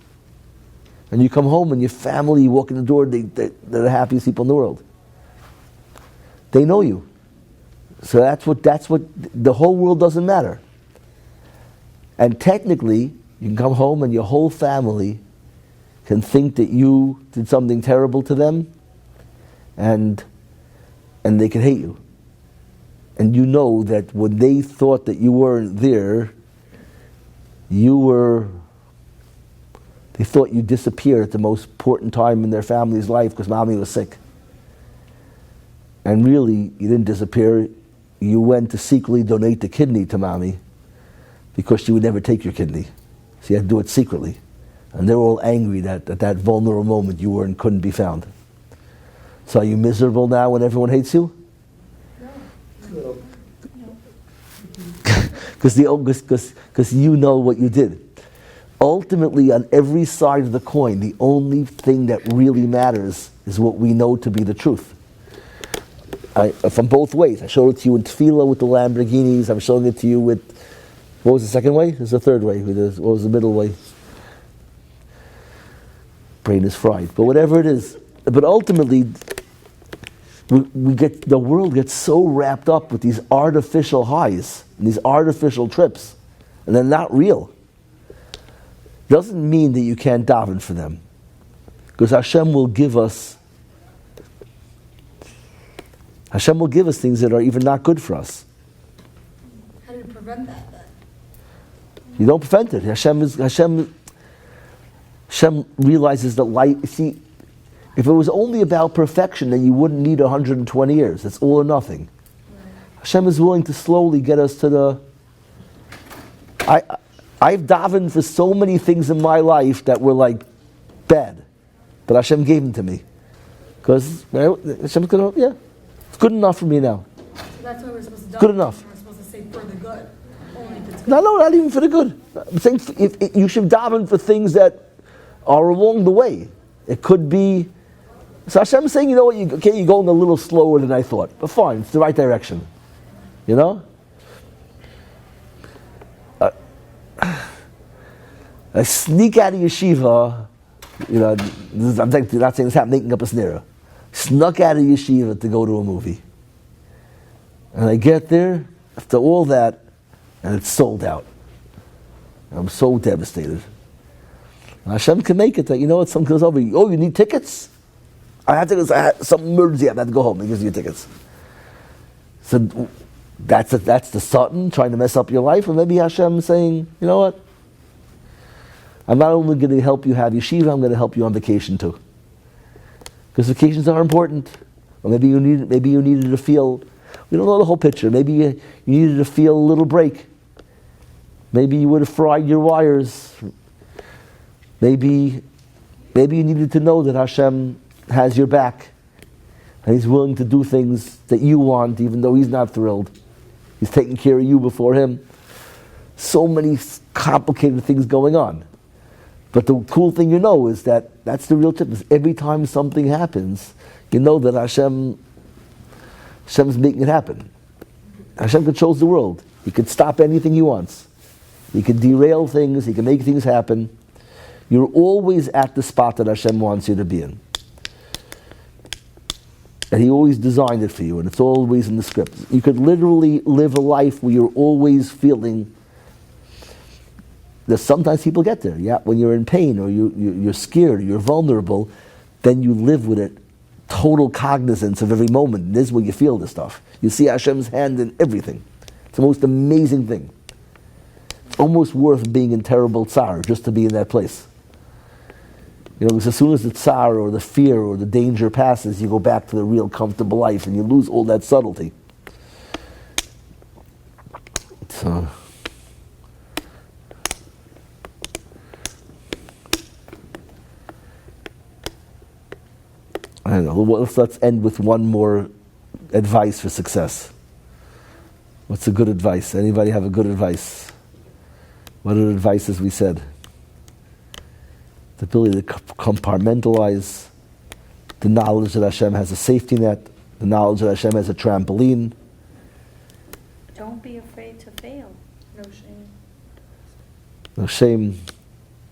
And you come home and your family, you walk in the door, they're the happiest people in the world. They know you. So that's what the whole world doesn't matter. And technically, you can come home and your whole family can think that you did something terrible to them, and they can hate you. And you know that when they thought that you weren't there, they thought you disappeared at the most important time in their family's life because mommy was sick. And really, you didn't disappear. You went to secretly donate the kidney to mommy because she would never take your kidney. So you had to do it secretly. And they were all angry that at that vulnerable moment you couldn't be found. So are you miserable now when everyone hates you? No. Because you know what you did. Ultimately, on every side of the coin, the only thing that really matters is what we know to be the truth. From both ways. I showed it to you in Tefillah with the Lamborghinis. I'm showing it to you with, what was the second way? There's the third way. What was the middle way? Brain is fried. But whatever it is. But ultimately, the world gets so wrapped up with these artificial highs and these artificial trips, and they're not real. Doesn't mean that you can't daven for them, because Hashem will give us things that are even not good for us. How do you prevent that then? You don't prevent it. Hashem realizes that life. See, if it was only about perfection, then you wouldn't need 120 years. It's all or nothing. Hashem is willing to slowly get us to the. I've davened for so many things in my life that were like bad, but Hashem gave them to me because Hashem's gonna, it's good enough for me now. So that's why we're supposed to Good enough. We're supposed to say for the good. Only if it's good. No, not even for the good. I'm saying if you should daven for things that are along the way. It could be. So Hashem's saying, you know what, you're going a little slower than I thought, but fine, it's the right direction. You know? I sneak out of yeshiva, I'm not saying this happened, making up a snare. Snuck out of yeshiva to go to a movie. And I get there, after all that, and it's sold out. I'm so devastated. And Hashem can make it that, you know what, someone goes over, oh, you need tickets? I had some emergency, I had to go home, he gives you tickets. So that's the Satan trying to mess up your life, or maybe Hashem saying, you know what? I'm not only going to help you have yeshiva, I'm going to help you on vacation too. Because vacations are important. Or maybe you needed to feel, we don't know the whole picture, maybe you needed to feel a little break. Maybe you would have fried your wires. Maybe you needed to know that Hashem has your back. And He's willing to do things that you want, even though He's not thrilled. He's taking care of you before Him. So many complicated things going on. But the cool thing is that that's the real tip. Is every time something happens, you know that Hashem's making it happen. Hashem controls the world. He can stop anything He wants. He can derail things. He can make things happen. You're always at the spot that Hashem wants you to be in. And He always designed it for you, and it's always in the script. You could literally live a life where you're always feeling that sometimes people get there. Yeah, when you're in pain, or you're scared, or you're vulnerable, then you live with it. Total cognizance of every moment. And this is where you feel this stuff. You see Hashem's hand in everything. It's the most amazing thing. It's almost worth being in terrible tsar just to be in that place. Because as soon as the tsar or the fear or the danger passes, you go back to the real comfortable life and you lose all that subtlety. So, I don't know. Let's end with one more advice for success. What's a good advice? Anybody have a good advice? What are the advices we said? The ability to compartmentalize, the knowledge that Hashem has a safety net, the knowledge that Hashem has a trampoline. Don't be afraid to fail. No shame. No shame.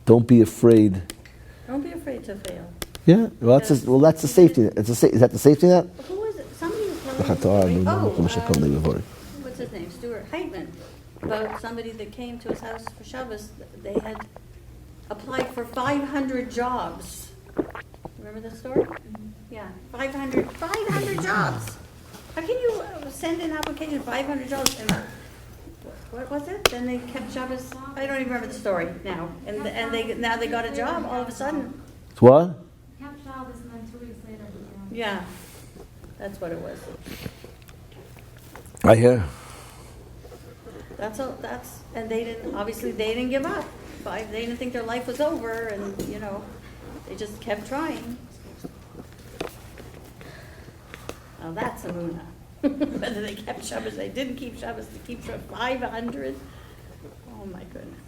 Don't be afraid. Don't be afraid to fail. Yeah, that's the safety net. Is that the safety net? Who was it? Somebody was telling me. What's his name? Stuart Heitman. About somebody that came to his house for Shabbos. They had applied for 500 jobs. Remember the story? Mm-hmm. Yeah, 500 jobs. How can you send an application 500 jobs and what was it? Then they kept Shabbos. I don't even remember the story now. And they got a job all of a sudden. What? Kept Shabbos and then 2 weeks later. Yeah, that's what it was. I hear. And they didn't give up. They didn't think their life was over, and they just kept trying. Now that's Emunah. Whether they kept Shabbos, they didn't keep Shabbos, they keep 500. Oh my goodness.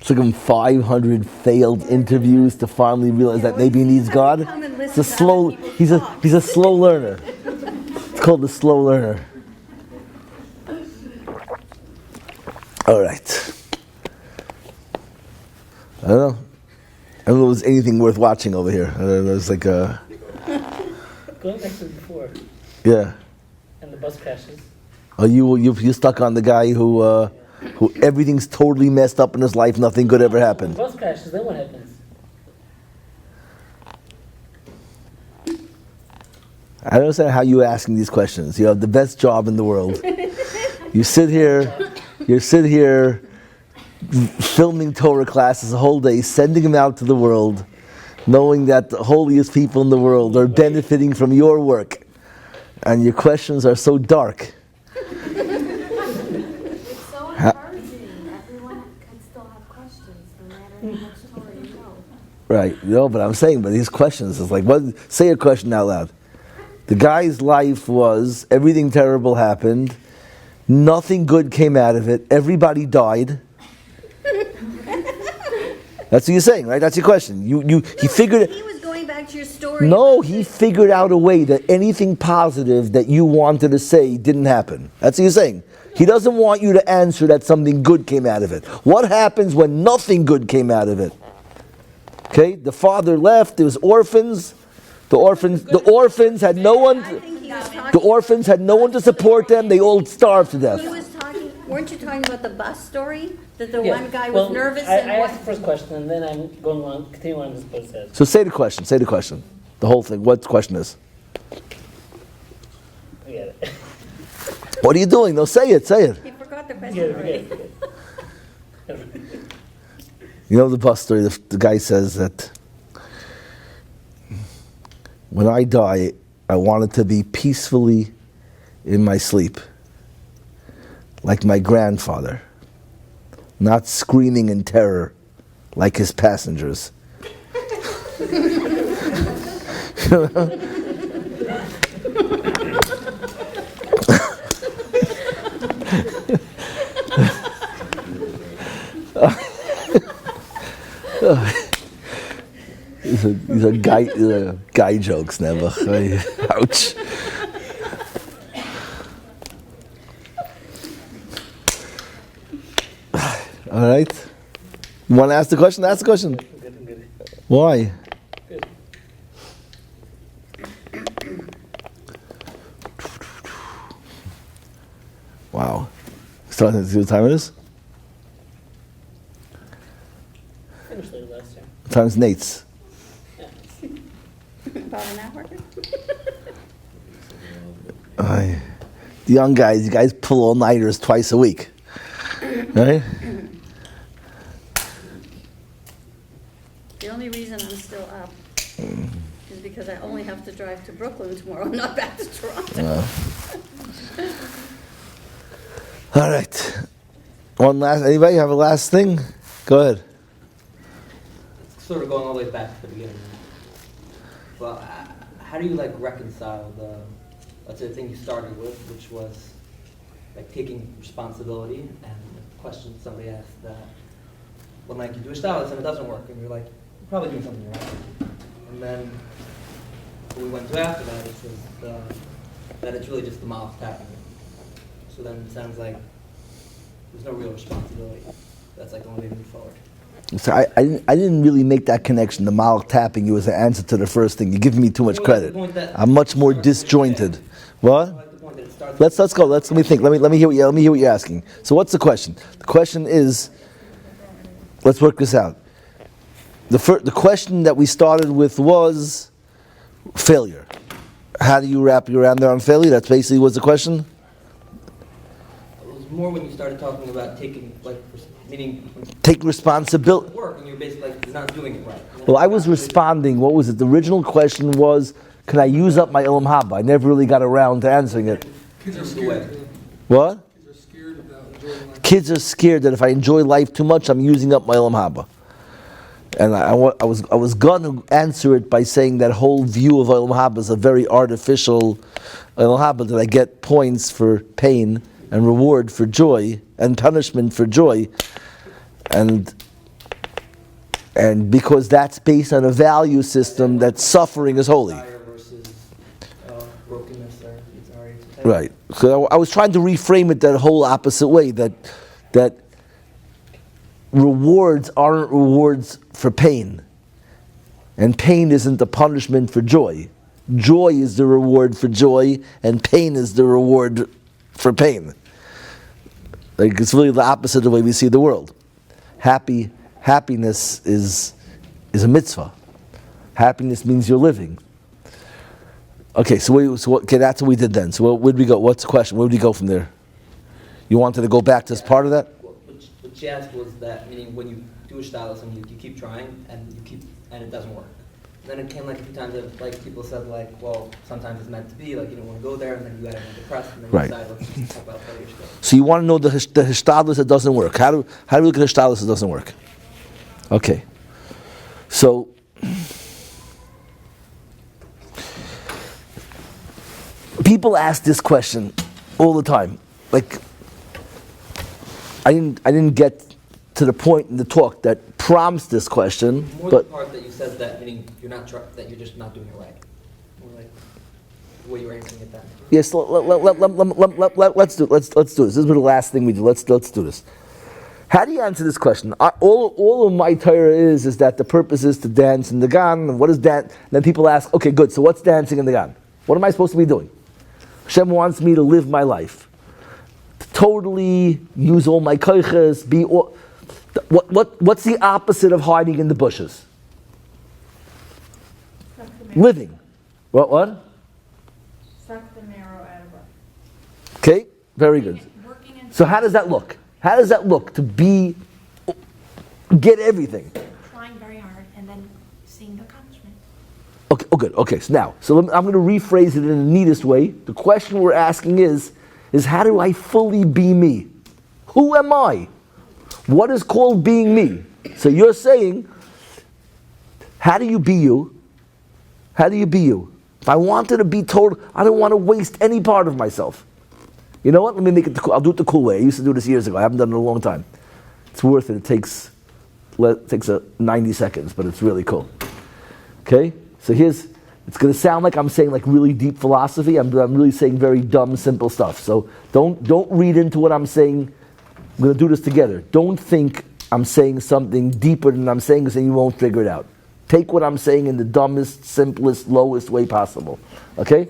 It took him 500 failed interviews to finally realize that maybe he needs God. He's a slow learner. It's called the slow learner. All right. I don't know if there's anything worth watching over here. There's like a... Going back to before. Yeah. And the bus crashes. Oh, you stuck on the guy who everything's totally messed up in his life, nothing good ever happened. The bus crashes, then what happens? I don't understand how you're asking these questions. You have the best job in the world. You sit here filming Torah classes a whole day, sending them out to the world, knowing that the holiest people in the world are benefiting from your work, and your questions are so dark. It's so encouraging. Everyone can still have questions, no matter how much Torah you know. Right, but I'm saying, but these questions is like, what? Say a question out loud. The guy's life was, everything terrible happened, nothing good came out of it, everybody died. That's what you're saying, right? That's your question. He figured. He was going back to your story. No, he figured out a way that anything positive that you wanted to say didn't happen. That's what you're saying. He doesn't want you to answer that something good came out of it. What happens when nothing good came out of it? Okay, the father left. There was orphans. The orphans had no one. The orphans had no one to support them. They all starved to death. He was talking. Weren't you talking about the bus story? That the Yeah. one guy was nervous I and asked the first question, and then I'm going on, continue on this what it says. So say the question. Say the question. The whole thing. What the question is? I get it. What are you doing? No, say it. Say it. he forgot the question Forget already. it, forget it. You know the bus story. The guy says that when I die, I wanted to be peacefully in my sleep, like my grandfather, not screaming in terror like his passengers. These are guy jokes, never. Ouch. All right. You want to ask the question? Ask the question. Good. Why? Good. Wow. Starting to see what time it is? Finished later last year. What time is Nate's? About an hour. The young guys, you guys pull all-nighters twice a week. Right? The only reason I'm still up is because I only have to drive to Brooklyn tomorrow, not back to Toronto. All right. Anybody have a last thing? Go ahead. Sort of going all the way back to the beginning. Well, how do you reconcile let's say the thing you started with, which was taking responsibility, and the question somebody asked that, well, you do a stylist and it doesn't work, and you're like, you're probably doing something wrong. And then what we went to after that is that it's really just the mouth tapping. So then it sounds like there's no real responsibility. That's the only way to move forward. So I didn't really make that connection. The malach tapping you as an answer to the first thing. You're giving me too much credit. I'm much more disjointed. What? Let's go. Let me think. Let me hear what you're asking. So what's the question? The question is, let's work this out. The question that we started with was failure. How do you wrap your around there on failure? That's basically was the question. It was more when you started talking about taking meaning take responsibility. Work, and you're basically you're not doing it right. Well, I was responding. What was it? The original question was, can I use up my Olam Haba? I never really got around to answering it. Kids are scared. What? Kids are scared about enjoying life. Kids are scared that if I enjoy life too much, I'm using up my Olam Haba. And I was going to answer it by saying that whole view of Olam Haba is a very artificial Olam Haba, that I get points for pain and reward for joy and punishment for joy, and because that's based on a value system that suffering is holy. Right. So I was trying to reframe it that whole opposite way, that rewards aren't rewards for pain, and pain isn't the punishment for joy. Joy is the reward for joy, and pain is the reward for pain. It's really the opposite of the way we see the world. Happiness is a mitzvah. Happiness means you're living. Okay, that's what we did then. So where did we go? What's the question? Where did we go from there? You wanted to go back to this part of that? What she asked was that, meaning when you do a stylus and you keep trying and it doesn't work. Then it came like a few times that like people said like, well, sometimes it's meant to be, like you don't want to go there, and then you got depressed, and then Right. you decide, let's just talk about failure still. So you want to know the hishtadlus that doesn't work. How do we look at hishtadlus that doesn't work? Okay. So people ask this question all the time. Like I didn't get to the point in the talk that prompts this question, More but the part that you said that, meaning you're not that you're just not doing it right. More like the way you were answering it then. yes, let's do this. This is the last thing we do. Let's do this. How do you answer this question? All of my Torah is that the purpose is to dance in the Gan. And what is dance? Then people ask, okay, good. So what's dancing in the Gan? What am I supposed to be doing? Hashem wants me to live my life, to totally use all my koiches, be all. What's the opposite of hiding in the bushes? Living. What? Suck the marrow out of us. Okay, very good. So how does that look? How does that look to get everything? Trying very hard and then seeing the accomplishment. Okay, good. Okay, so I'm going to rephrase it in the neatest way. The question we're asking is how do I fully be me? Who am I? What is called being me? So you're saying, how do you be you? How do you be you? If I wanted to be total, I don't want to waste any part of myself. You know what? Let me make it. I'll do it the cool way. I used to do this years ago. I haven't done it in a long time. It's worth it. It takes 90 seconds, but it's really cool. Okay? So it's going to sound like I'm saying like really deep philosophy. I'm really saying very dumb, simple stuff. So don't read into what I'm saying. I'm going to do this together. Don't think I'm saying something deeper than I'm saying, and you won't figure it out. Take what I'm saying in the dumbest, simplest, lowest way possible. Okay?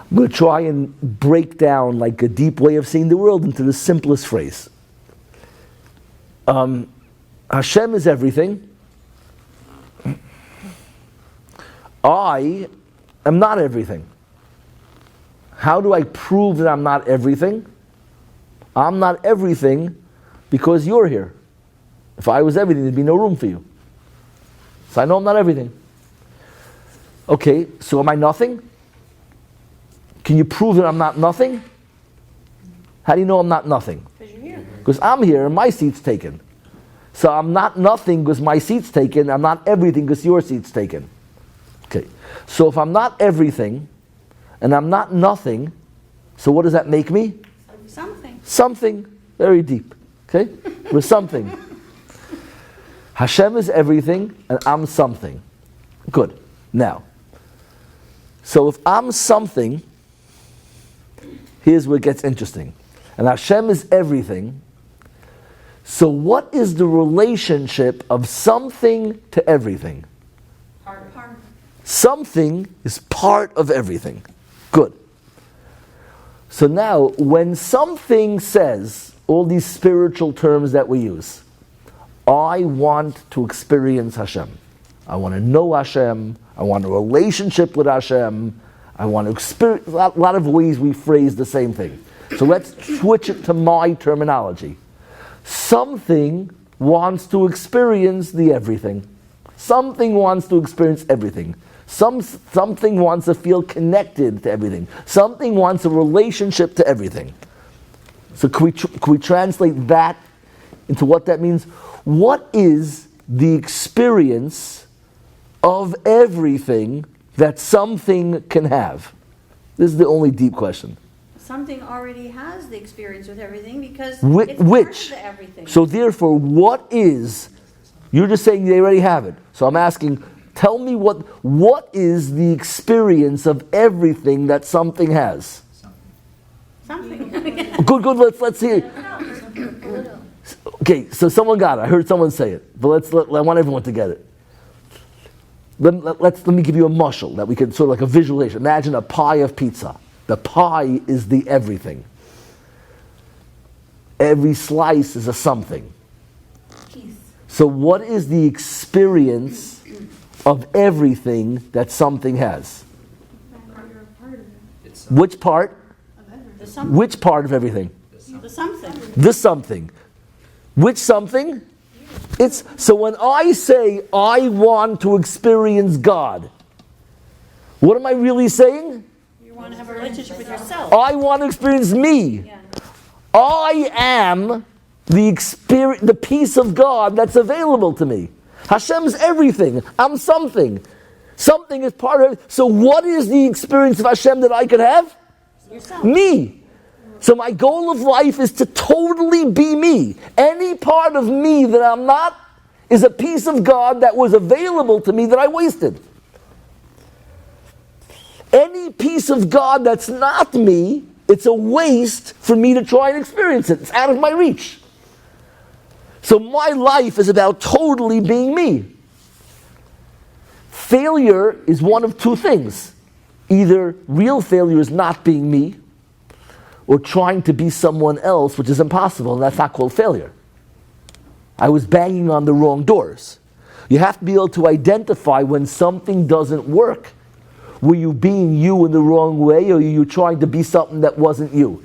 I'm going to try and break down like a deep way of seeing the world into the simplest phrase. Hashem is everything. I am not everything. How do I prove that I'm not everything? I'm not everything because you're here. If I was everything, there'd be no room for you. So I know I'm not everything. Okay, so am I nothing? Can you prove that I'm not nothing? How do you know I'm not nothing? Because you're here. Because I'm here and my seat's taken. So I'm not nothing because my seat's taken. I'm not everything because your seat's taken. Okay, so if I'm not everything and I'm not nothing, so what does that make me? Something. Something very deep. Okay? We're something. Hashem is everything and I'm something. Good. Now, so if I'm something, here's where it gets interesting. And Hashem is everything. So what is the relationship of something to everything? Part. Something is part of everything. Good. So now, when something says, all these spiritual terms that we use, I want to experience Hashem. I want to know Hashem. I want a relationship with Hashem. I want to experience, a lot of ways we phrase the same thing. So let's switch it to my terminology. Something wants to experience the everything. Something wants to experience everything. Something wants to feel connected to everything. Something wants a relationship to everything. So can we translate that into what that means? What is the experience of everything that something can have? This is the only deep question. Something already has the experience with everything because it's Which? part of the everything. So therefore, what is, you're just saying they already have it. So I'm asking, tell me what is the experience of everything that something has? Something. Good, let's hear it. Okay, so someone got it. I heard someone say it. But I want everyone to get it. Let me give you a mushal that we can sort of like a visualization. Imagine a pie of pizza. The pie is the everything. Every slice is a something. Peace. So what is the experience of everything that something has? You're a part of it. Which part? The something. Which part of everything? You This something. Which something? It's so when I say I want to experience God, what am I really saying? You want to have a relationship with yourself. I want to experience me. Yeah. I am the peace of God that's available to me. Hashem's everything. I'm something. Something is part of it. So what is the experience of Hashem that I could have? Yourself. Me. So my goal of life is to totally be me. Any part of me that I'm not is a piece of God that was available to me that I wasted. Any piece of God that's not me, it's a waste for me to try and experience it. It's out of my reach. So my life is about totally being me. Failure is one of two things. Either real failure is not being me, or trying to be someone else, which is impossible, and that's not called failure. I was banging on the wrong doors. You have to be able to identify when something doesn't work. Were you being you in the wrong way, or are you trying to be something that wasn't you?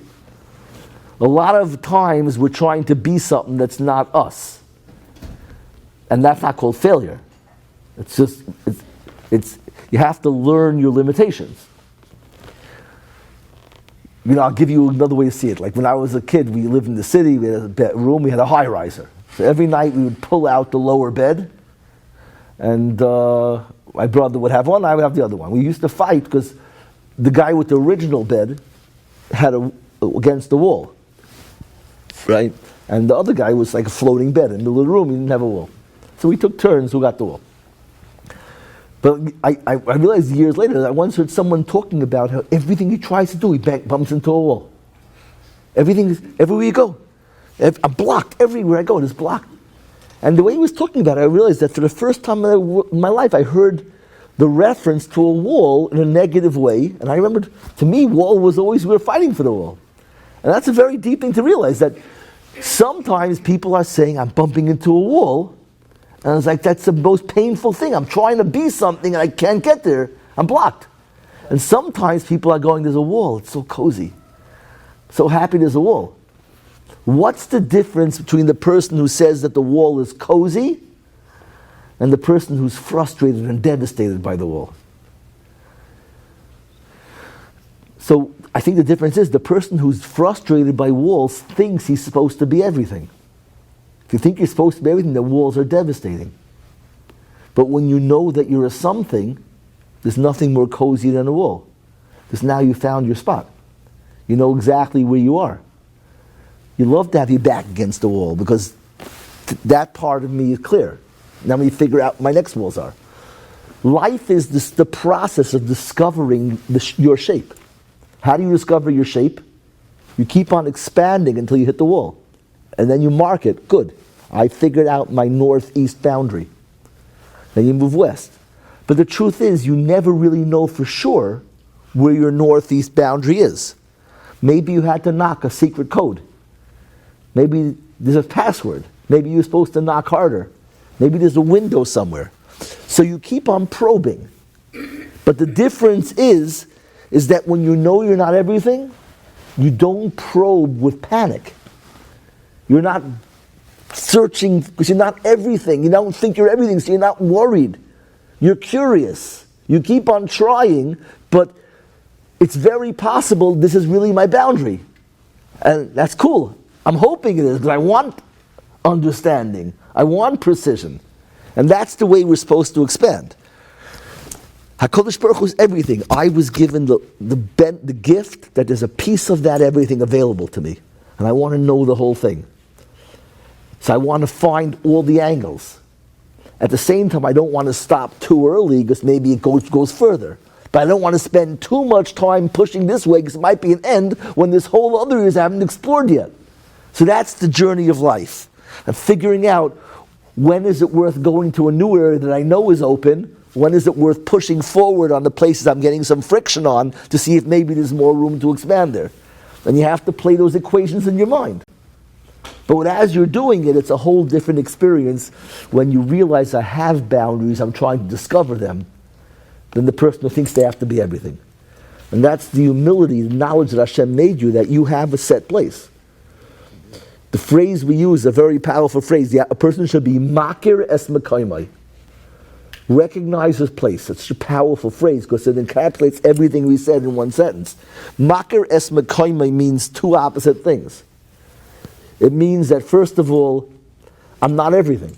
A lot of times we're trying to be something that's not us. And that's not called failure. It's just, you have to learn your limitations. I'll give you another way to see it. Like when I was a kid, we lived in the city, we had a bedroom, we had a high riser. So every night we would pull out the lower bed, and my brother would have one, I would have the other one. We used to fight because the guy with the original bed had against the wall, right? And the other guy was like a floating bed in the middle of the room, he didn't have a wall. So we took turns who got the wall. But I realized years later that I once heard someone talking about how everything he tries to do, he bumps into a wall. Everywhere you go. I'm blocked. Everywhere I go, it's blocked. And the way he was talking about it, I realized that for the first time in my life, I heard the reference to a wall in a negative way. And I remembered, to me, wall was always, we were fighting for the wall. And that's a very deep thing to realize, that sometimes people are saying, I'm bumping into a wall. And I was like, that's the most painful thing. I'm trying to be something and I can't get there. I'm blocked. And sometimes people are going, there's a wall. It's so cozy. So happy there's a wall. What's the difference between the person who says that the wall is cozy and the person who's frustrated and devastated by the wall? So I think the difference is the person who's frustrated by walls thinks he's supposed to be everything. If you think you're supposed to be everything, the walls are devastating. But when you know that you're a something, there's nothing more cozy than a wall. Because now you found your spot. You know exactly where you are. You love to have your back against the wall because that part of me is clear. Now let me figure out what my next walls are. Life is the process of discovering your shape. How do you discover your shape? You keep on expanding until you hit the wall. And then you mark it, good. I figured out my northeast boundary. Then you move west. But the truth is, you never really know for sure where your northeast boundary is. Maybe you had to knock a secret code. Maybe there's a password. Maybe you're supposed to knock harder. Maybe there's a window somewhere. So you keep on probing. But the difference is that when you know you're not everything, you don't probe with panic. You're not searching because you're not everything. You don't think you're everything, so you're not worried. You're curious. You keep on trying, but it's very possible this is really my boundary. And that's cool. I'm hoping it is, because I want understanding. I want precision. And that's the way we're supposed to expand. HaKadosh Baruch Hu is everything. I was given the gift that there's a piece of that everything available to me. And I want to know the whole thing. So I want to find all the angles. At the same time, I don't want to stop too early because maybe it goes further. But I don't want to spend too much time pushing this way because it might be an end when this whole other area I haven't explored yet. So that's the journey of life. And figuring out when is it worth going to a new area that I know is open, when is it worth pushing forward on the places I'm getting some friction on to see if maybe there's more room to expand there. And you have to play those equations in your mind. But as you're doing it, it's a whole different experience when you realize I have boundaries, I'm trying to discover them, than the person who thinks they have to be everything. And that's the humility, the knowledge that Hashem made you, that you have a set place. The phrase we use, a very powerful phrase. A person should be makir es mekaymai. Recognize his place. It's a powerful phrase because it encapsulates everything we said in one sentence. Makir es mekaymai means two opposite things. It means that first of all, I'm not everything.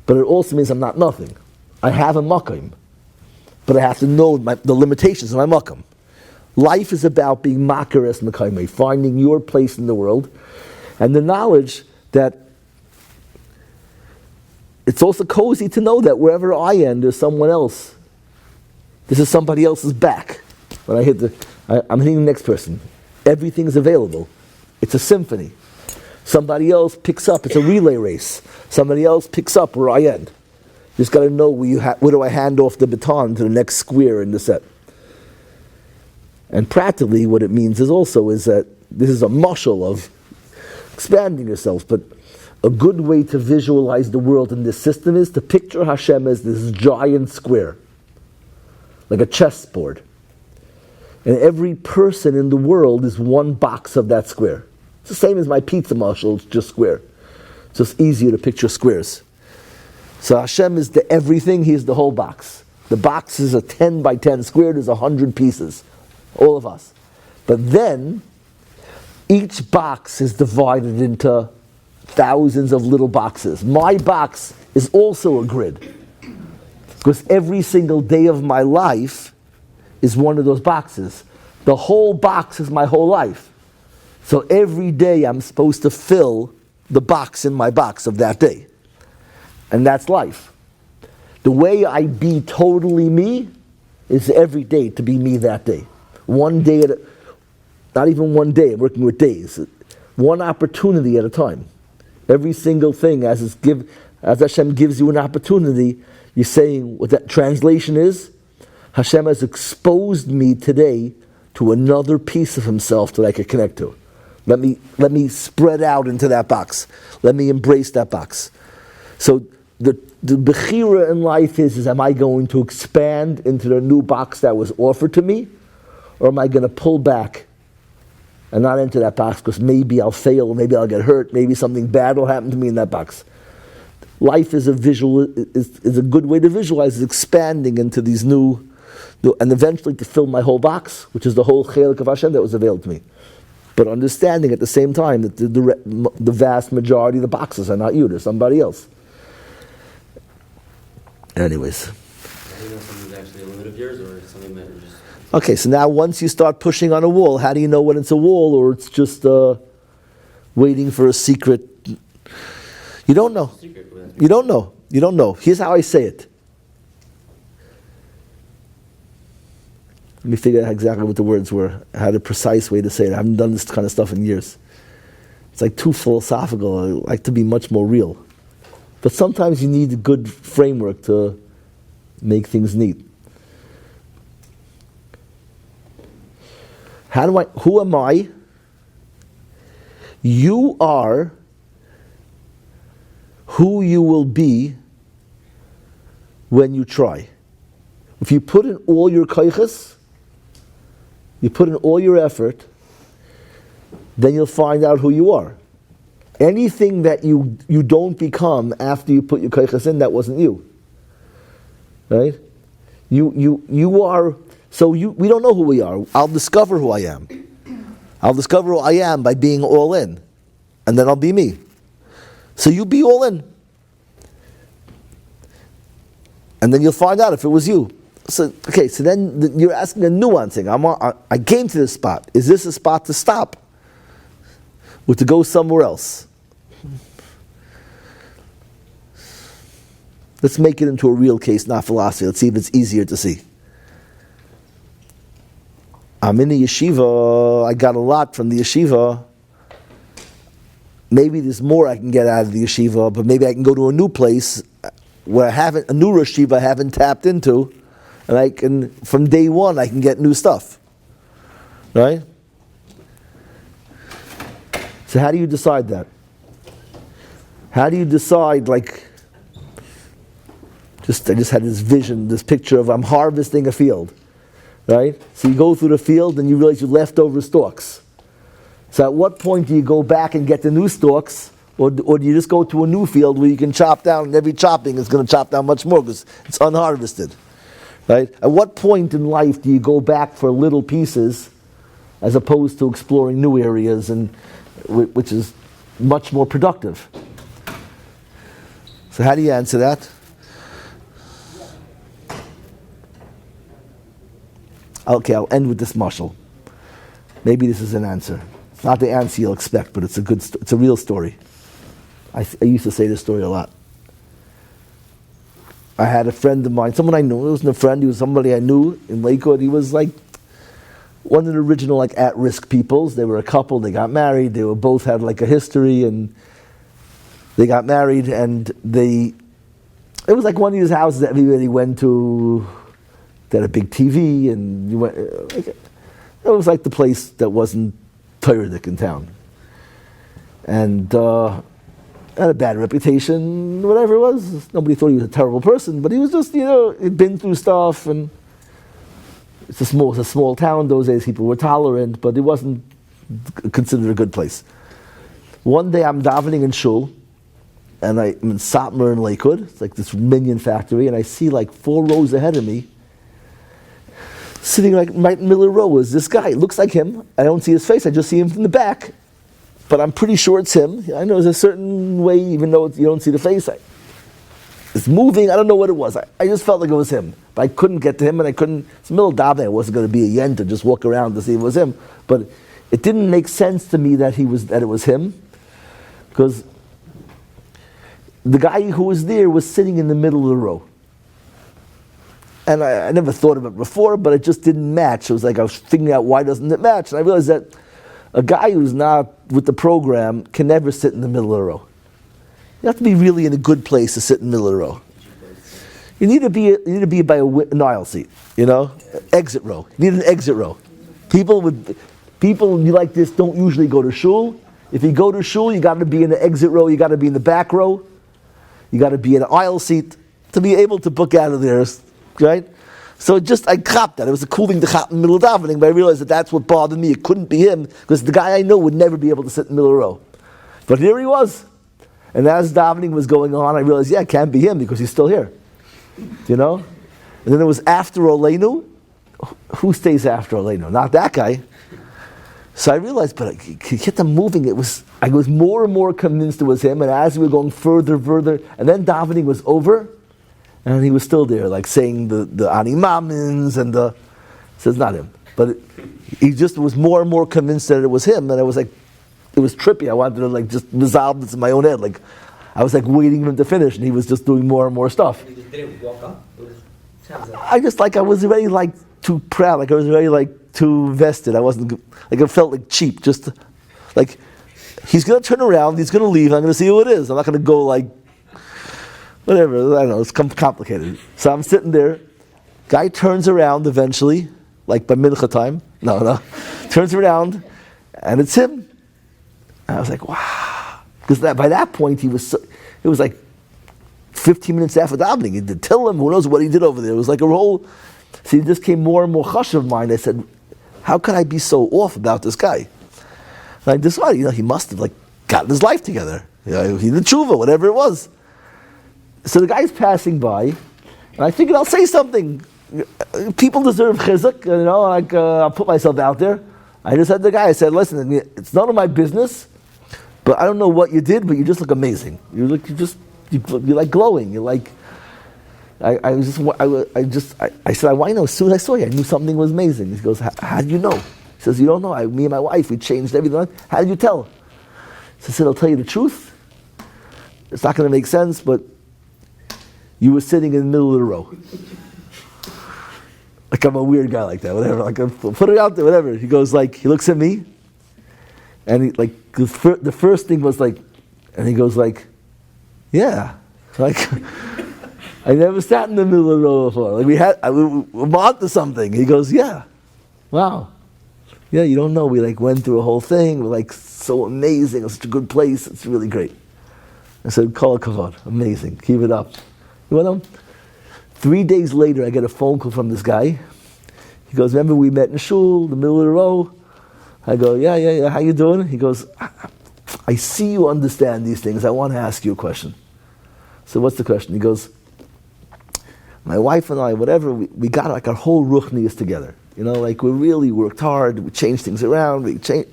But it also means I'm not nothing. I have a makam, but I have to know the limitations of my makam. Life is about being makir es mekaymai, finding your place in the world, and the knowledge that it's also cozy to know that wherever I end, there's someone else. This is somebody else's back. When I'm hitting the next person. Everything is available. It's a symphony. Somebody else picks up. It's a relay race. Somebody else picks up where I end. You just got to know where do I hand off the baton to the next square in the set. And practically, what it means is that this is a muscle of expanding yourself. But a good way to visualize the world in this system is to picture Hashem as this giant square, like a chessboard. And every person in the world is one box of that square. It's the same as my pizza muscle, it's just square. It's just easier to picture squares. So Hashem is the everything, He is the whole box. The box is a 10 by 10 square, there's 100 pieces. All of us. But then, each box is divided into thousands of little boxes. My box is also a grid. Because every single day of my life is one of those boxes. The whole box is my whole life. So every day I'm supposed to fill the box in my box of that day. And that's life. The way I be totally me is every day to be me that day. One day at a, not even one day, I'm working with days. One opportunity at a time. Every single thing, as Hashem gives you an opportunity, you're saying what that translation is, Hashem has exposed me today to another piece of Himself that I could connect to. Let me spread out into that box. Let me embrace that box. So the bechira in life is am I going to expand into the new box that was offered to me, or am I going to pull back and not enter that box because maybe I'll fail, maybe I'll get hurt, maybe something bad will happen to me in that box. Life is a good way to visualize, is expanding into these new, and eventually to fill my whole box, which is the whole chelik of Hashem that was available to me. But understanding at the same time that the vast majority of the boxes are not you, they're somebody else. Anyways. How do you know something's actually a limit of yours or something that you're just... Okay, so now once you start pushing on a wall, how do you know when it's a wall or it's just waiting for a secret? You don't know. You don't know. You don't know. Here's how I say it. Let me figure out exactly what the words were. I had a precise way to say it. I haven't done this kind of stuff in years. It's like too philosophical. I like to be much more real. But sometimes you need a good framework to make things neat. Who am I? You are who you will be when you try. If you put in all your koiches, you put in all your effort, then you'll find out who you are. Anything that you don't become after you put your koiches in, that wasn't you. Right? You are, we don't know who we are. I'll discover who I am. I'll discover who I am by being all in. And then I'll be me. So you be all in. And then you'll find out if it was you. So then you're asking a nuance thing. I came to this spot. Is this a spot to stop? Or to go somewhere else? Let's make it into a real case, not philosophy. Let's see if it's easier to see. I'm in the yeshiva. I got a lot from the yeshiva. Maybe there's more I can get out of the yeshiva, but maybe I can go to a new place where a new yeshiva I haven't tapped into, and I can, from day one, I can get new stuff. Right? So how do you decide that? How do you decide, I just had this vision, this picture of I'm harvesting a field. Right? So you go through the field and you realize you left over stalks. So at what point do you go back and get the new stalks, or do you just go to a new field where you can chop down, and every chopping is going to chop down much more because it's unharvested, right? At what point in life do you go back for little pieces as opposed to exploring new areas, and which is much more productive? So how do you answer that? Okay, I'll end with this mashal. Maybe this is an answer. It's not the answer you'll expect, but it's it's a real story. I used to say this story a lot. I had a friend of mine, someone I knew. It wasn't a friend, he was somebody I knew in Lakewood. He was like one of the original like at-risk peoples. They were a couple, they got married, they were both had like a history, and they got married, and it was like one of these houses that everybody went to. They had a big TV, and you went. It was like the place that wasn't Toyerdik in town, and had a bad reputation. Whatever it was, nobody thought he was a terrible person, but he was just, he'd been through stuff, and it's a small town. Those days, people were tolerant, but it wasn't considered a good place. One day, I'm davening in shul, and I'm in Satmar in Lakewood. It's like this minion factory, and I see like 4 rows ahead of me. Sitting right in the middle of the row is this guy. It looks like him. I don't see his face. I just see him from the back. But I'm pretty sure it's him. I know there's a certain way, even though you don't see the face. It's moving. I don't know what it was. I just felt like it was him. But I couldn't get to him, and I couldn't. It's the middle of davening. I wasn't going to be a yen to just walk around to see if it was him. But it didn't make sense to me that it was him, because the guy who was there was sitting in the middle of the row. And I never thought of it before, but it just didn't match. It was like I was figuring out, why doesn't it match? And I realized that a guy who's not with the program can never sit in the middle of the row. You have to be really in a good place to sit in the middle of the row. You need to be by an aisle seat, exit row. You need an exit row. People like this don't usually go to shul. If you go to shul, you got to be in the exit row. You got to be in the back row. You got to be in an aisle seat to be able to book out of there. Right? So I copped that. It was a cool thing to cop in the middle of davening, but I realized that that's what bothered me. It couldn't be him, because the guy I know would never be able to sit in the middle of the row. But here he was. And as davening was going on, I realized, it can't be him, because he's still here. And then it was after Oleinu. Who stays after Oleinu? Not that guy. So I realized, but I could get them moving. I was more and more convinced it was him, and as we were going further, and then davening was over, and he was still there, like saying the Ani Mamins and so it's not him. But he just was more and more convinced that it was him, and I was like, it was trippy. I wanted to like just resolve this in my own head. Like, I was like waiting for him to finish, and he was just doing more and more stuff. You just didn't walk up? I was already like too proud, like I was already like too vested. I wasn't, like it felt like cheap, just like, he's going to turn around, he's going to leave, I'm going to see who it is. I'm not going to go like, whatever, I don't know, it's complicated. So I'm sitting there, guy turns around eventually, like by mincha time, turns around, and it's him. And I was like, wow. Because by that point, it was like 15 minutes after davening. He did tell him, who knows what he did over there. It was like a whole, so he just came more and more chush of mine. I said, how could I be so off about this guy? And I decided, he must have like gotten his life together. He did tshuva, whatever it was. So the guy's passing by, and I figured I'll say something. People deserve chizuk, I'll put myself out there. I just said to the guy, I said, listen, it's none of my business, but I don't know what you did, but you just look amazing. You're like glowing. You're like, I said, I know, as soon as I saw you, I knew something was amazing. He goes, how did you know? He says, you don't know, me and my wife, we changed everything. How did you tell? So I said, I'll tell you the truth. It's not going to make sense, but you were sitting in the middle of the row. Like I'm a weird guy like that, whatever. Like put it out there, whatever. He goes like, he looks at me, and he like the first thing was like, and he goes like, yeah, like I never sat in the middle of the row before. Like we're on to something. He goes, yeah, wow, yeah. You don't know. We like went through a whole thing. We're like so amazing. It's such a good place. It's really great. I said, kol kavod, amazing. Keep it up. You know? 3 days later, I get a phone call from this guy. He goes, remember we met in shul, the middle of the row? I go, yeah, how you doing? He goes, I see you understand these things. I want to ask you a question. So what's the question? He goes, my wife and I, whatever, we got like our whole ruchnius together. You know, like we really worked hard, we changed things around, it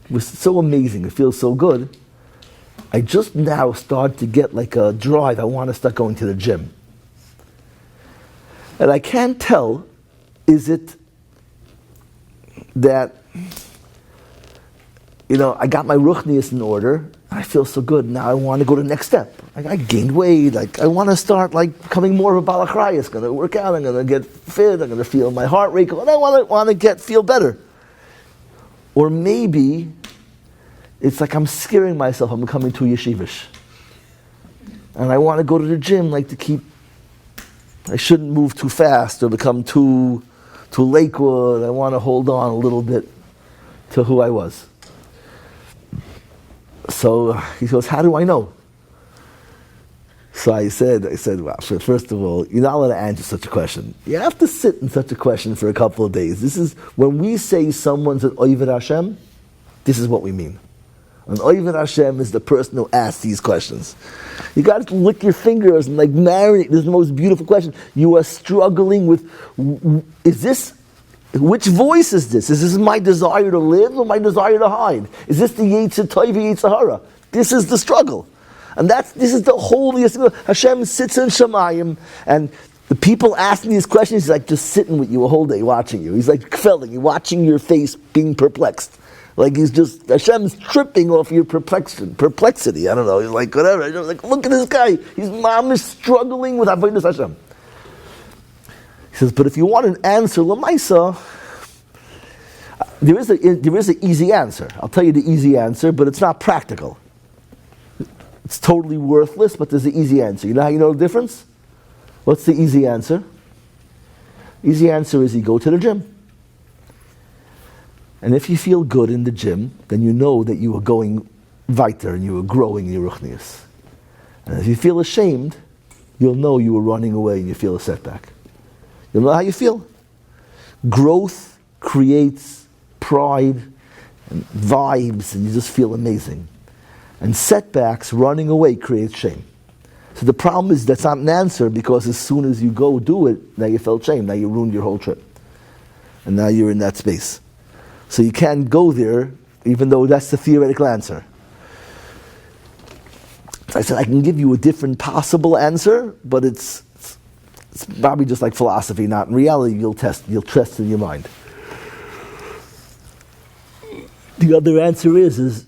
was so amazing, it feels so good. I just now started to get like a drive, I want to start going to the gym. And I can't tell, is it that, I got my ruchnius in order, I feel so good, now I want to go to the next step. I gained weight, I want to start becoming more of a balachrayas, going to work out, I'm going to get fit, I'm going to feel my heart rate go, and I want to feel better. Or maybe it's like I'm scaring myself, I'm becoming too yeshivish. And I want to go to the gym I shouldn't move too fast or become too Lakewood. I want to hold on a little bit to who I was. So he goes, how do I know? So I said, well, first of all, you're not allowed to answer such a question. You have to sit in such a question for a couple of days. This is, when we say someone's an Oived Hashem, this is what we mean. An Oived Hashem is the person who asks these questions. You got to lick your fingers and marinate. This is the most beautiful question. You are struggling with, which voice is this? Is this my desire to live or my desire to hide? Is this the Yetzer Tov, Yetzer Hara? This is the struggle. And this is the holiest. Hashem sits in Shemayim, and the people asking these questions, he's just sitting with you a whole day, watching you. He's Feldheim, watching your face, being perplexed. Hashem's tripping off your perplexity. I don't know, he's whatever. Look at this guy. His mom is struggling with Avodas Hashem. He says, but if you want an answer, Lamaisa, there is an easy answer. I'll tell you the easy answer, but it's not practical. It's totally worthless, but there's an easy answer. You know how you know the difference? What's the easy answer? Easy answer is you go to the gym. And if you feel good in the gym, then you know that you are going weiter and you are growing in your ruchnius. And if you feel ashamed, you'll know you are running away and you feel a setback. You'll know how you feel. Growth creates pride and vibes, and you just feel amazing. And setbacks, running away, creates shame. So the problem is that's not an answer, because as soon as you go do it, now you felt shame, now you ruined your whole trip. And now you're in that space. So you can't go there, even though that's the theoretical answer. So I said, I can give you a different possible answer, but it's probably just like philosophy, not in reality. You'll test in your mind. The other answer is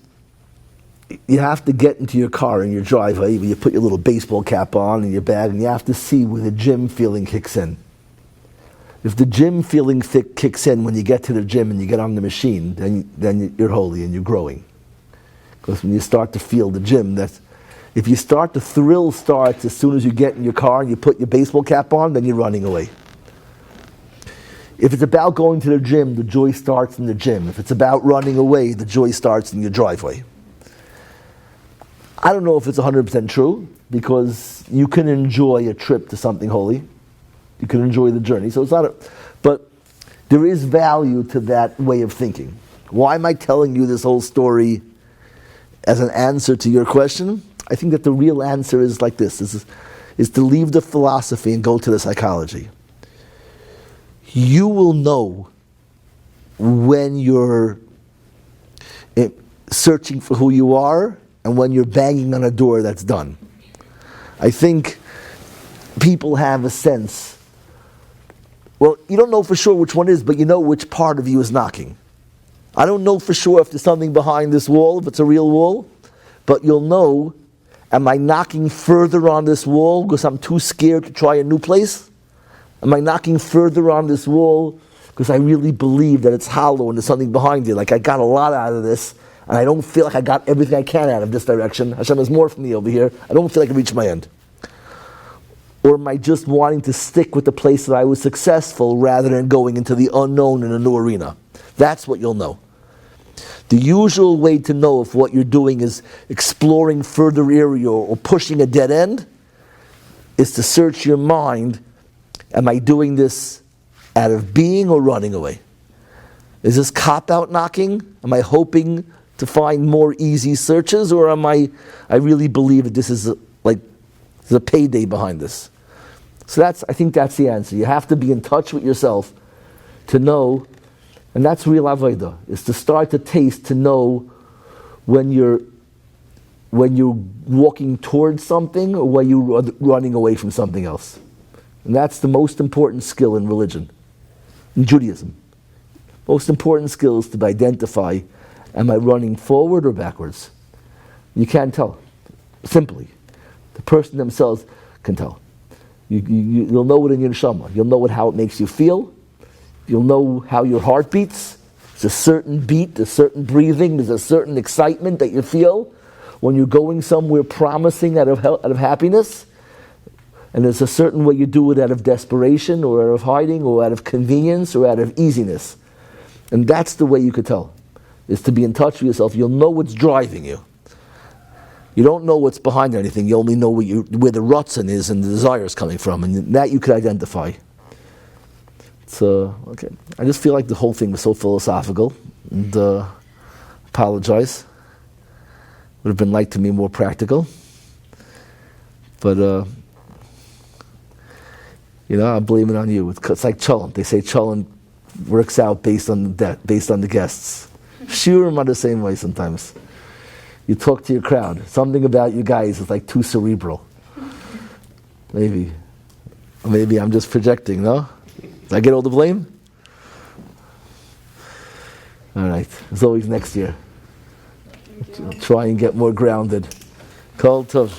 you have to get into your car in your driveway, where you put your little baseball cap on and your bag, and you have to see where the gym feeling kicks in. If the gym feeling kicks in when you get to the gym and you get on the machine, then you're holy and you're growing. Because when you start to feel the gym, if you start, the thrill starts as soon as you get in your car and you put your baseball cap on, then you're running away. If it's about going to the gym, the joy starts in the gym. If it's about running away, the joy starts in your driveway. I don't know if it's 100% true, because you can enjoy a trip to something holy. You can enjoy the journey. So it's not but there is value to that way of thinking. Why am I telling you this whole story as an answer to your question? I think that the real answer is like this, is to leave the philosophy and go to the psychology. You will know when you're searching for who you are and when you're banging on a door that's done. I think people have a sense. Well, you don't know for sure which one is, but you know which part of you is knocking. I don't know for sure if there's something behind this wall, if it's a real wall, but you'll know, am I knocking further on this wall because I'm too scared to try a new place? Am I knocking further on this wall because I really believe that it's hollow and there's something behind it? Like I got a lot out of this, and I don't feel like I got everything I can out of this direction. Hashem has more for me over here. I don't feel like I reached my end. Or am I just wanting to stick with the place that I was successful rather than going into the unknown in a new arena? That's what you'll know. The usual way to know if what you're doing is exploring further area or pushing a dead end is to search your mind. Am I doing this out of being or running away? Is this cop-out knocking? Am I hoping to find more easy searches, or I really believe that this is there's a payday behind this? So I think that's the answer. You have to be in touch with yourself to know, and that's real avodah, is to start to taste, to know when you're walking towards something or when you're running away from something else. And that's the most important skill in religion, in Judaism. Most important skill is to identify, am I running forward or backwards? You can't tell, simply. The person themselves can tell. You'll know it in your neshama. You'll know how it makes you feel. You'll know how your heart beats. There's a certain beat, there's a certain breathing, there's a certain excitement that you feel when you're going somewhere promising out of happiness. And there's a certain way you do it out of desperation or out of hiding or out of convenience or out of easiness. And that's the way you could tell, is to be in touch with yourself. You'll know what's driving you. You don't know what's behind anything. You only know where the ratzon is and the desire is coming from. And that you could identify. So, okay. I just feel like the whole thing was so philosophical. And apologize. Would have been like to be more practical. But, I'm blaming it on you. It's like cholent. They say cholent works out based on the guests. Shiurim are the same way sometimes. You talk to your crowd. Something about you guys is like too cerebral. Maybe I'm just projecting, no? Did I get all the blame? All right. As always, next year. Try and get more grounded. Kol tov.